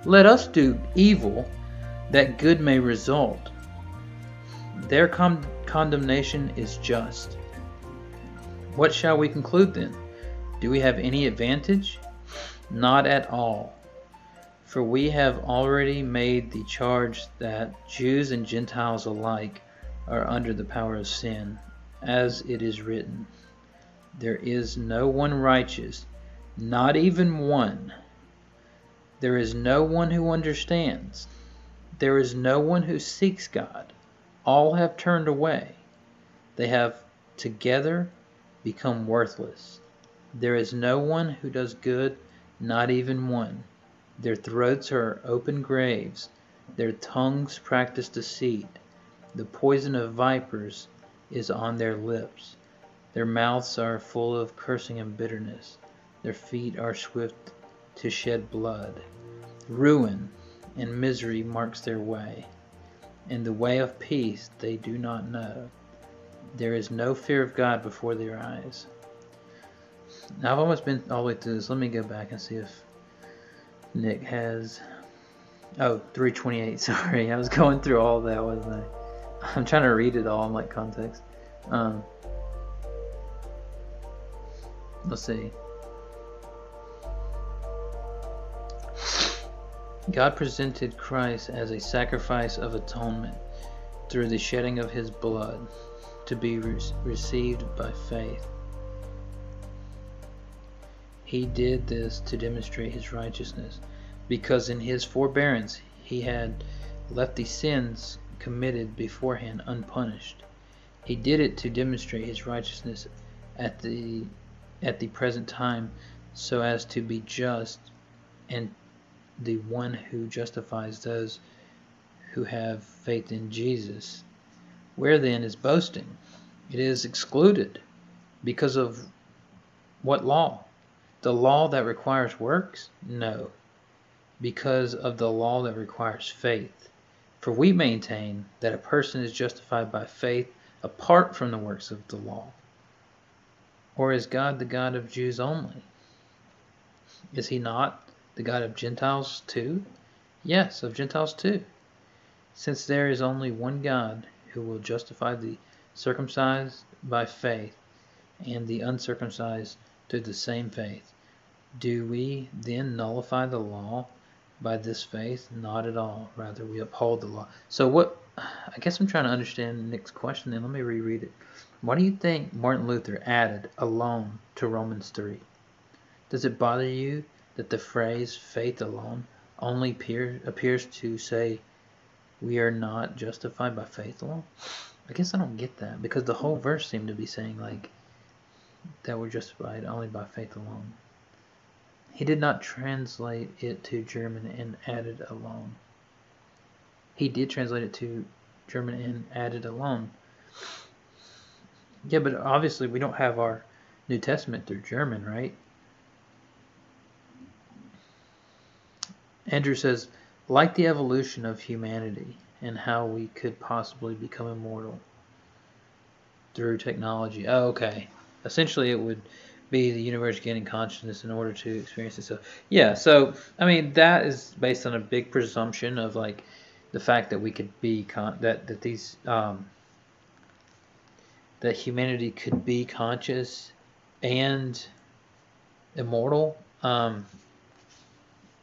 let us do evil that good may result? Their condemnation is just. What shall we conclude then? Do we have any advantage? Not at all. For we have already made the charge that Jews and Gentiles alike are under the power of sin, as it is written, there is no one righteous, not even one. There is no one who understands. There is no one who seeks God. All have turned away. They have together become worthless. There is no one who does good, not even one. Their throats are open graves. Their tongues practice deceit. The poison of vipers is on their lips. Their mouths are full of cursing and bitterness. Their feet are swift to shed blood. Ruin and misery marks their way, and the way of peace they do not know. There is no fear of God before their eyes. Now, I've almost been all the way through this. Let me go back and see if Nick has... Oh, 328, sorry. I was going through all that, wasn't I? I'm trying to read it all in like context. Let's see. God presented Christ as a sacrifice of atonement through the shedding of his blood to be received by faith. He did this to demonstrate his righteousness, because in his forbearance he had left the sins committed beforehand unpunished. He did it to demonstrate his righteousness at the present time, so as to be just and the one who justifies those who have faith in Jesus. Where then is boasting? It is excluded. Because of what law? The law that requires works? No. Because of the law that requires faith. For we maintain that a person is justified by faith apart from the works of the law. Or is God the God of Jews only? Is he not the God of Gentiles too? Yes, of Gentiles too. Since there is only one God who will justify the circumcised by faith and the uncircumcised through the same faith, do we then nullify the law by this faith? Not at all. Rather, we uphold the law. So what, I guess I'm trying to understand Nick's question, then let me reread it. Why do you think Martin Luther added alone to Romans 3? Does it bother you that the phrase faith alone only appears to say we are not justified by faith alone? I guess I don't get that, because the whole verse seemed to be saying like that we're justified only by faith alone. He did not translate it to German and added alone. He did translate it to German and added alone. Yeah, but obviously we don't have our New Testament through German, right? Andrew says, like the evolution of humanity and how we could possibly become immortal through technology. Oh, okay. Essentially, it would be the universe gaining consciousness in order to experience itself. Yeah, so, I mean, that is based on a big presumption of, like, the fact that we could be, that humanity could be conscious and immortal,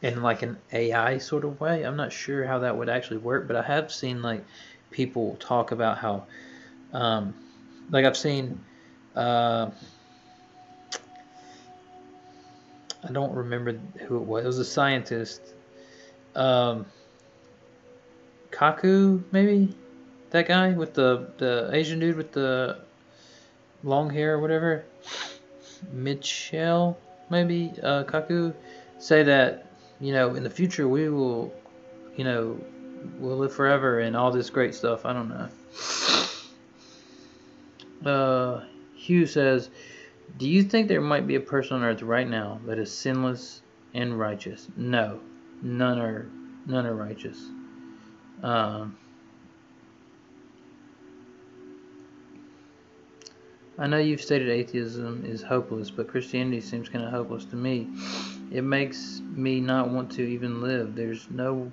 in like an AI sort of way. I'm not sure how that would actually work, but I have seen like people talk about how, like I've seen, I don't remember who it was. It was a scientist, Kaku maybe, that guy with the Asian dude with the long hair or whatever, Mitchell maybe, Kaku, say that, you know, in the future we will, you know, we'll live forever and all this great stuff. I don't know. Hugh says, do you think there might be a person on earth right now that is sinless and righteous? No, none are righteous. I know you've stated atheism is hopeless, but Christianity seems kind of hopeless to me. It makes me not want to even live. There's no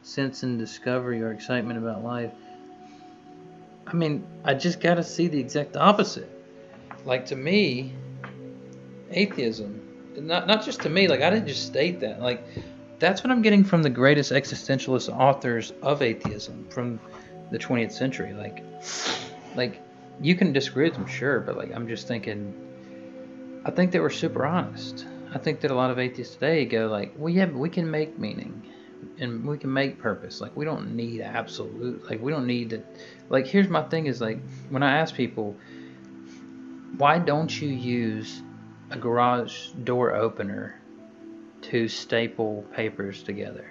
sense in discovery or excitement about life. I mean, I just gotta see the exact opposite. Like, to me, atheism, not just to me, like, I didn't just state that. Like, that's what I'm getting from the greatest existentialist authors of atheism from the 20th century. Like, you can disagree with them, sure, but like, I'm just thinking, I think they were super honest. I think that a lot of atheists today go like, well, yeah, but we can make meaning and we can make purpose. Like, we don't need absolute, like, we don't need to, like, here's my thing is like, when I ask people, why don't you use a garage door opener to staple papers together?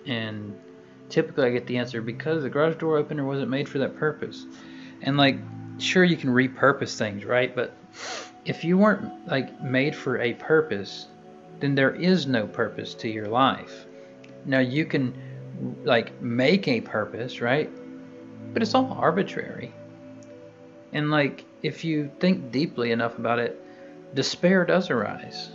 And typically I get the answer, because the garage door opener wasn't made for that purpose. And like, sure, you can repurpose things, right? But if you weren't like made for a purpose, then there is no purpose to your life. Now you can like make a purpose, right? But it's all arbitrary. And like if you think deeply enough about it, despair does arise.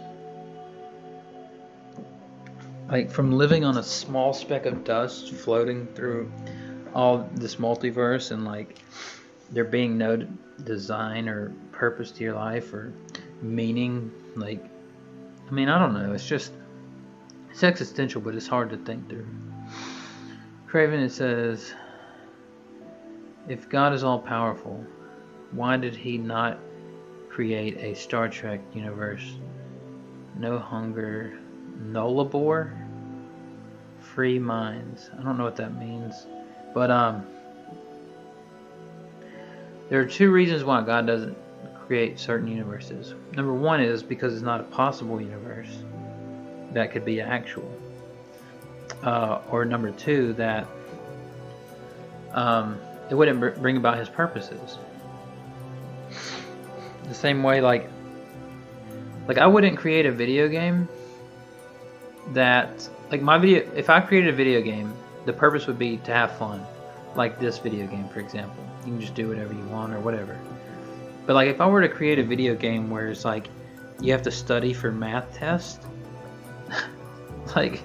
Like from living on a small speck of dust floating through all this multiverse and like there being no design or purpose to your life or meaning, like I mean, I don't know, it's existential, but it's hard to think through. Craven, it says, if God is all powerful, why did he not create a Star Trek universe? No hunger, nullabor, free minds. I don't know what that means, but there are two reasons why God doesn't create certain universes. Number one is because it's not a possible universe that could be actual, or number two, that it wouldn't bring about his purposes. The same way, like I wouldn't create a video game that, like if I created a video game, the purpose would be to have fun, like this video game, for example. You can just do whatever you want or whatever. But like if I were to create a video game where it's like you have to study for math tests, like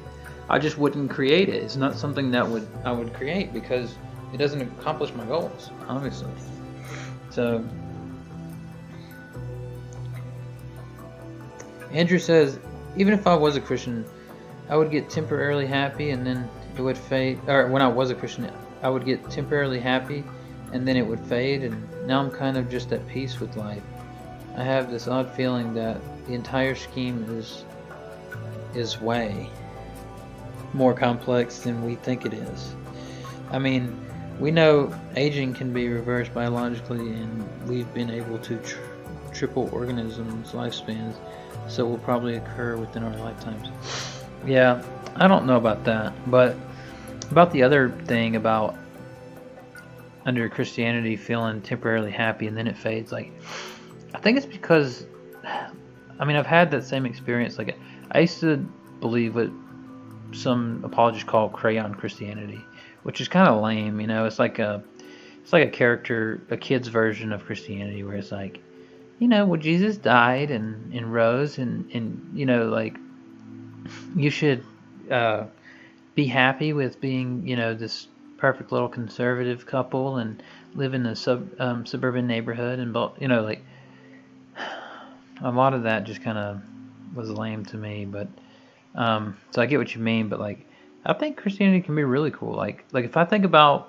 I just wouldn't create it. It's not something that I would create because it doesn't accomplish my goals, obviously. So Andrew says, even if I was a Christian, I would get temporarily happy and then it would fade. Or when I was a Christian, I would get temporarily happy and then it would fade, and now I'm kind of just at peace with life. I have this odd feeling that the entire scheme is way more complex than we think it is. I mean, we know aging can be reversed biologically, and we've been able to triple organisms' lifespans, so it will probably occur within our lifetimes. Yeah, I don't know about that, but about the other thing about under Christianity feeling temporarily happy and then it fades, like I think it's because, I mean, I've had that same experience. Like I used to believe what some apologists call crayon Christianity, which is kind of lame, you know. It's like a kid's version of Christianity, where it's like, you know, well, Jesus died and rose, and you know, like you should be happy with being, you know, this perfect little conservative couple and live in a suburban neighborhood, and you know, like a lot of that just kind of was lame to me. But so I get what you mean, but like I think Christianity can be really cool. Like if I think about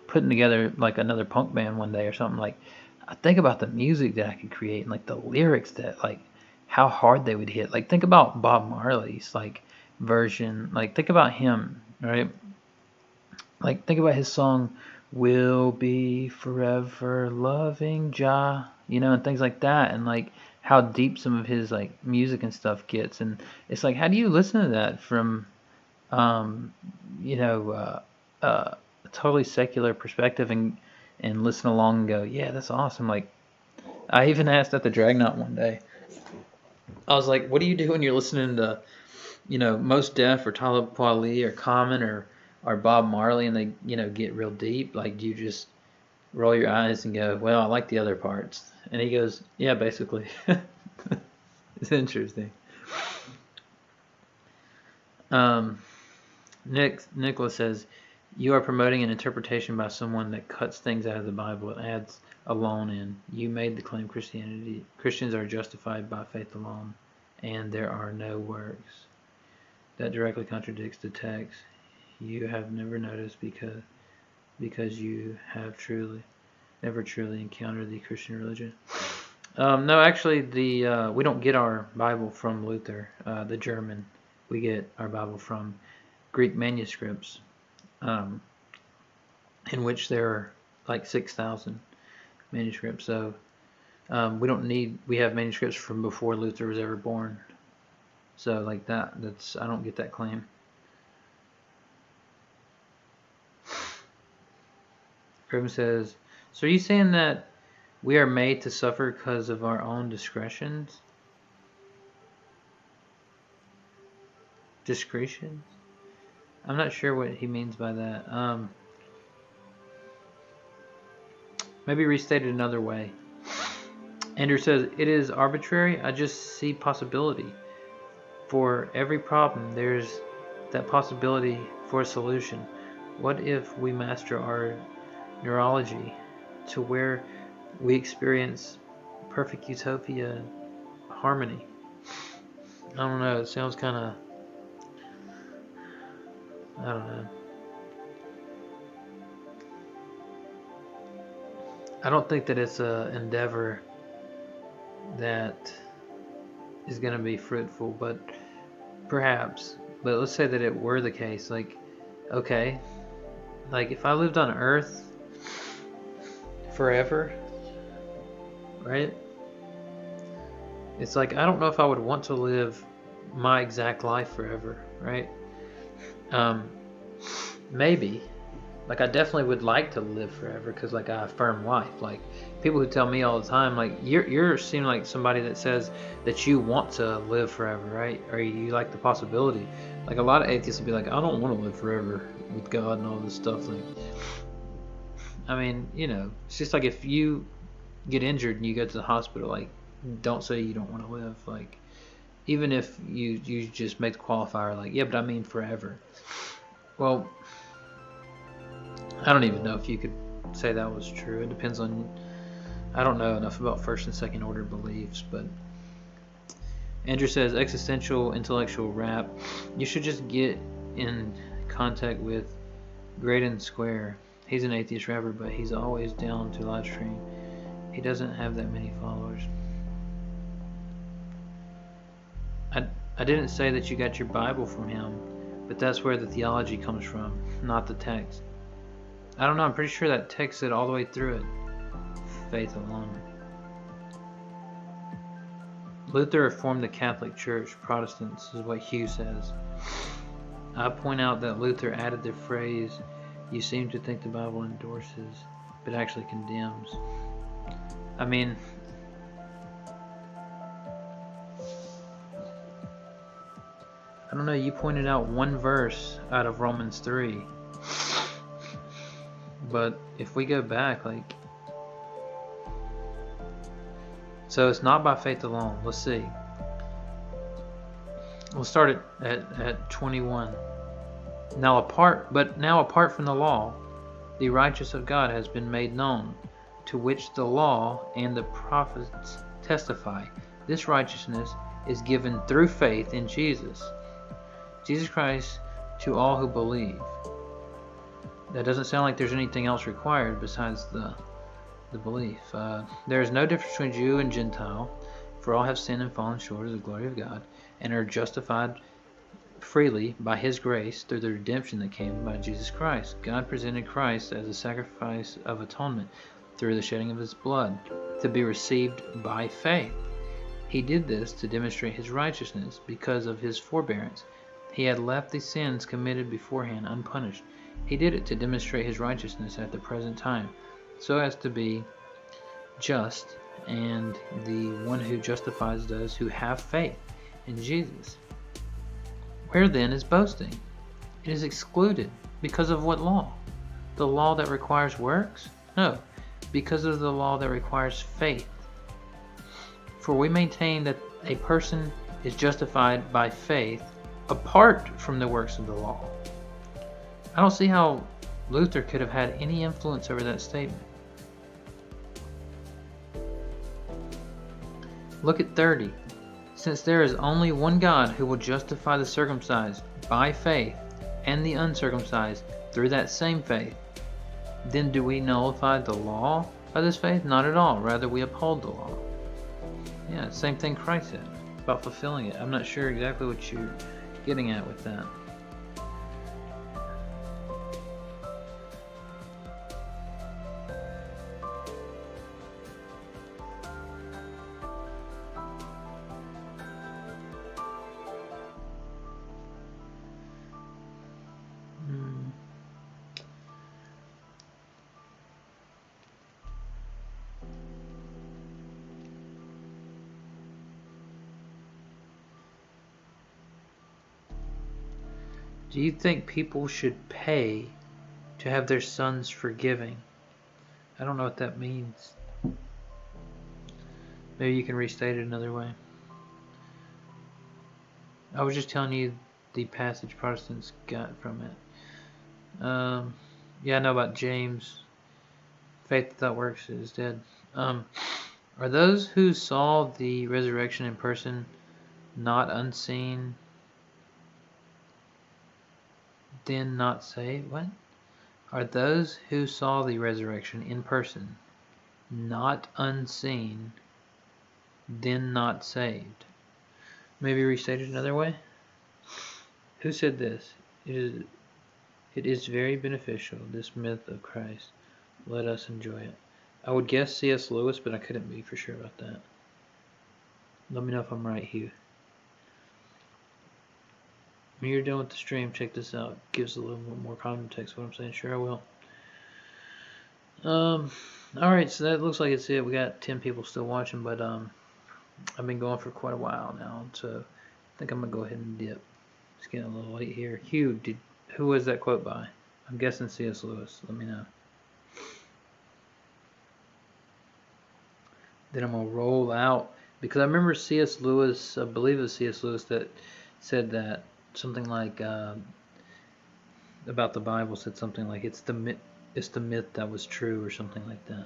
putting together like another punk band one day or something, like I think about the music that I could create and like the lyrics that, like how hard they would hit. Like think about Bob Marley's like version. Like think about him, right? Like think about his song "We'll Be Forever Loving Jah," you know, and things like that, and like how deep some of his like music and stuff gets. And it's like, how do you listen to that from um, you know, a totally secular perspective and listen along and go, yeah, that's awesome. Like I even asked at the Dragknot one day, I was like, what do you do when you're listening to, you know, Most Def or Talib Kweli or Common or Bob Marley, and they, you know, get real deep? Like, do you just roll your eyes and go, well, I like the other parts? And he goes, yeah, basically. It's interesting. Um, Nicholas says, you are promoting an interpretation by someone that cuts things out of the Bible and adds alone in. You made the claim Christians are justified by faith alone, and there are no works. That directly contradicts the text. You have never noticed because you have never truly encountered the Christian religion. No, actually, we don't get our Bible from Luther, the German. We get our Bible from Greek manuscripts, in which there are like 6,000 manuscripts. So we have manuscripts from before Luther was ever born. So like that's I don't get that claim. Grim says, so are you saying that We are made to suffer because of our own discretions. Discretions? I'm not sure what he means by that. Maybe restate it another way. Andrew says, it is arbitrary. I just see possibility. For every problem, there's that possibility for a solution. What if we master our neurology to where we experience perfect utopia harmony? I don't know. It sounds kind of... I don't know. I don't think that it's an endeavor that is going to be fruitful, but perhaps. But let's say that it were the case. Like, okay, like if I lived on Earth forever, right? It's like I don't know if I would want to live my exact life forever, right? Maybe. Like I definitely would like to live forever because like I affirm life. Like people who tell me all the time, like you seem like somebody that says that you want to live forever, right? Or you like the possibility. Like a lot of atheists will be like, I don't want to live forever with God and all this stuff. Like, I mean, you know, it's just like if you get injured and you go to the hospital, like don't say you don't want to live. Like even if you just make the qualifier, like yeah, but I mean forever. Well, I don't even know if you could say that was true. It depends on... I don't know enough about first and second order beliefs, but... Andrew says, existential intellectual rap. You should just get in contact with Graydon Square. He's an atheist rapper, but he's always down to live stream. He doesn't have that many followers. I didn't say that you got your Bible from him, but that's where the theology comes from, not the text. I don't know, I'm pretty sure that text said all the way through it. Faith alone. Luther reformed the Catholic Church. Protestants is what Hugh says. I point out that Luther added the phrase, you seem to think the Bible endorses, but actually condemns. I mean, I don't know, you pointed out one verse out of Romans 3. But if we go back, like... So it's not by faith alone. Let's see. We'll start at 21. Now apart from the law, the righteousness of God has been made known, to which the law and the prophets testify. This righteousness is given through faith in Jesus Christ, to all who believe. That doesn't sound like there's anything else required besides the belief. There is no difference between Jew and Gentile, for all have sinned and fallen short of the glory of God, and are justified freely by His grace through the redemption that came by Jesus Christ. God presented Christ as a sacrifice of atonement through the shedding of His blood, to be received by faith. He did this to demonstrate His righteousness because of His forbearance. He had left the sins committed beforehand unpunished. He did it to demonstrate His righteousness at the present time, so as to be just and the one who justifies those who have faith in Jesus. Where then is boasting? It is excluded. Because of what law? The law that requires works? No, because of the law that requires faith. For we maintain that a person is justified by faith apart from the works of the law. I don't see how Luther could have had any influence over that statement. Look at 30. Since there is only one God who will justify the circumcised by faith and the uncircumcised through that same faith, then do we nullify the law by this faith? Not at all. Rather, we uphold the law. Yeah, same thing Christ said about fulfilling it. I'm not sure exactly what you're getting at with that. Do you think people should pay to have their sins forgiven? I don't know what that means. Maybe you can restate it another way. I was just telling you the passage Protestants got from it. Yeah, I know about James. Faith without works is dead. Are those who saw the resurrection in person not unseen, then not saved? What? Are those who saw the resurrection in person not unseen, then not saved? Maybe restated another way. Who said this? It is very beneficial, this myth of Christ. Let us enjoy it. I would guess C.S. Lewis, but I couldn't be for sure about that. Let me know if I'm right, Hugh. When you're done with the stream, check this out. It gives a little bit more context to what I'm saying. Sure, I will. Alright, so that looks like it's it. We got 10 people still watching, but I've been going for quite a while now, so I think I'm going to go ahead and dip. It's getting a little late here. Hugh, who was that quote by? I'm guessing C.S. Lewis. Let me know. Then I'm going to roll out. Because I remember C.S. Lewis, I believe it was C.S. Lewis that said that something like about the Bible, said something like it's the myth that was true or something like that.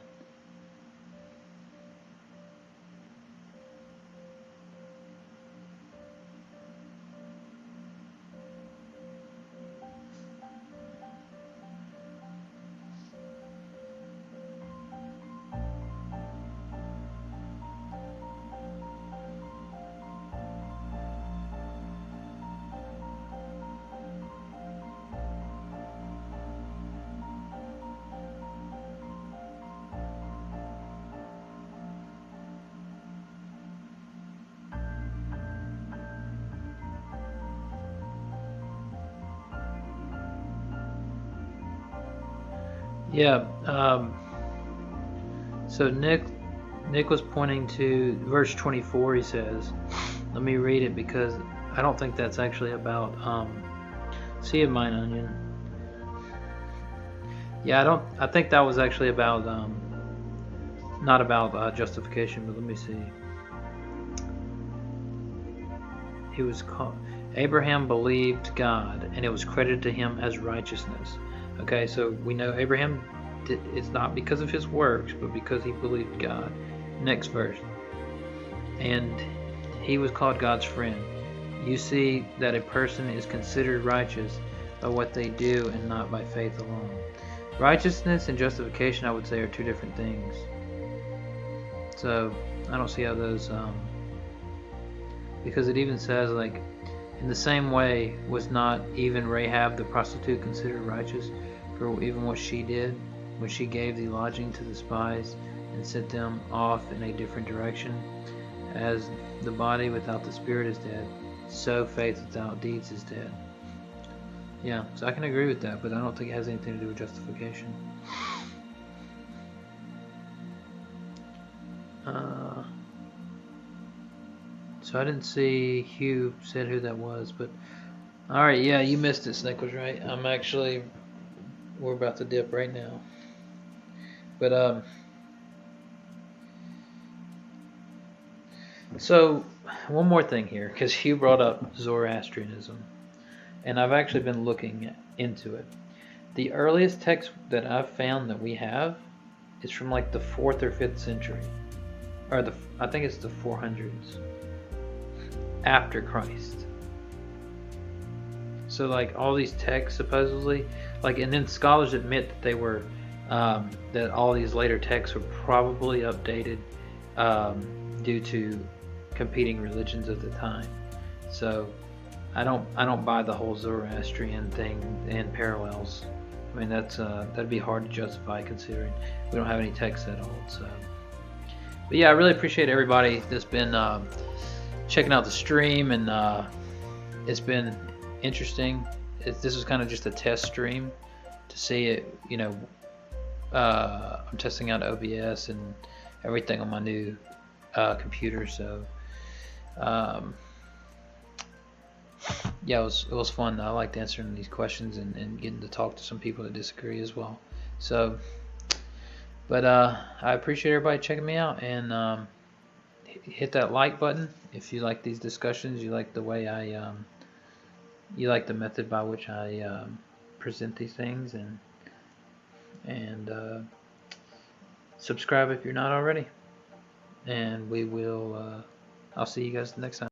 Yeah, so Nick was pointing to verse 24. He says, let me read it because I don't think that's actually about see it, mine onion. Yeah, I think that was actually about not about justification, but let me see. He was called Abraham believed God and it was credited to him as righteousness. Okay, so we know Abraham it's not because of his works, but because he believed God. Next verse. And he was called God's friend. You see that a person is considered righteous by what they do and not by faith alone. Righteousness and justification, I would say, are two different things. So I don't see how those because it even says, like, in the same way was not even Rahab the prostitute considered righteous for even what she did when she gave the lodging to the spies and sent them off in a different direction. As the body without the spirit is dead, so faith without deeds is dead. Yeah, so I can agree with that, but I don't think it has anything to do with justification. So I didn't see Hugh said who that was, but alright, yeah, you missed it. Snake was right. We're about to dip right now. But so one more thing here, because Hugh brought up Zoroastrianism, and I've actually been looking into it. The earliest text that I've found that we have is from like the 4th or 5th century, or I think it's the 400s after Christ. So like all these texts supposedly, like, and then scholars admit that they were that all these later texts were probably updated due to competing religions of the time. So I don't buy the whole Zoroastrian thing and parallels. I mean, that'd be hard to justify considering we don't have any texts that old. So, but yeah, I really appreciate everybody that's been checking out the stream, and it's been interesting. This was kind of just a test stream to see it. You know, I'm testing out OBS and everything on my new computer. So, yeah, it was fun. I liked answering these questions and getting to talk to some people that disagree as well. So, but I appreciate everybody checking me out, and hit that like button if you like these discussions. You like the way you like the method by which I present these things, and subscribe if you're not already. And we will. I'll see you guys next time.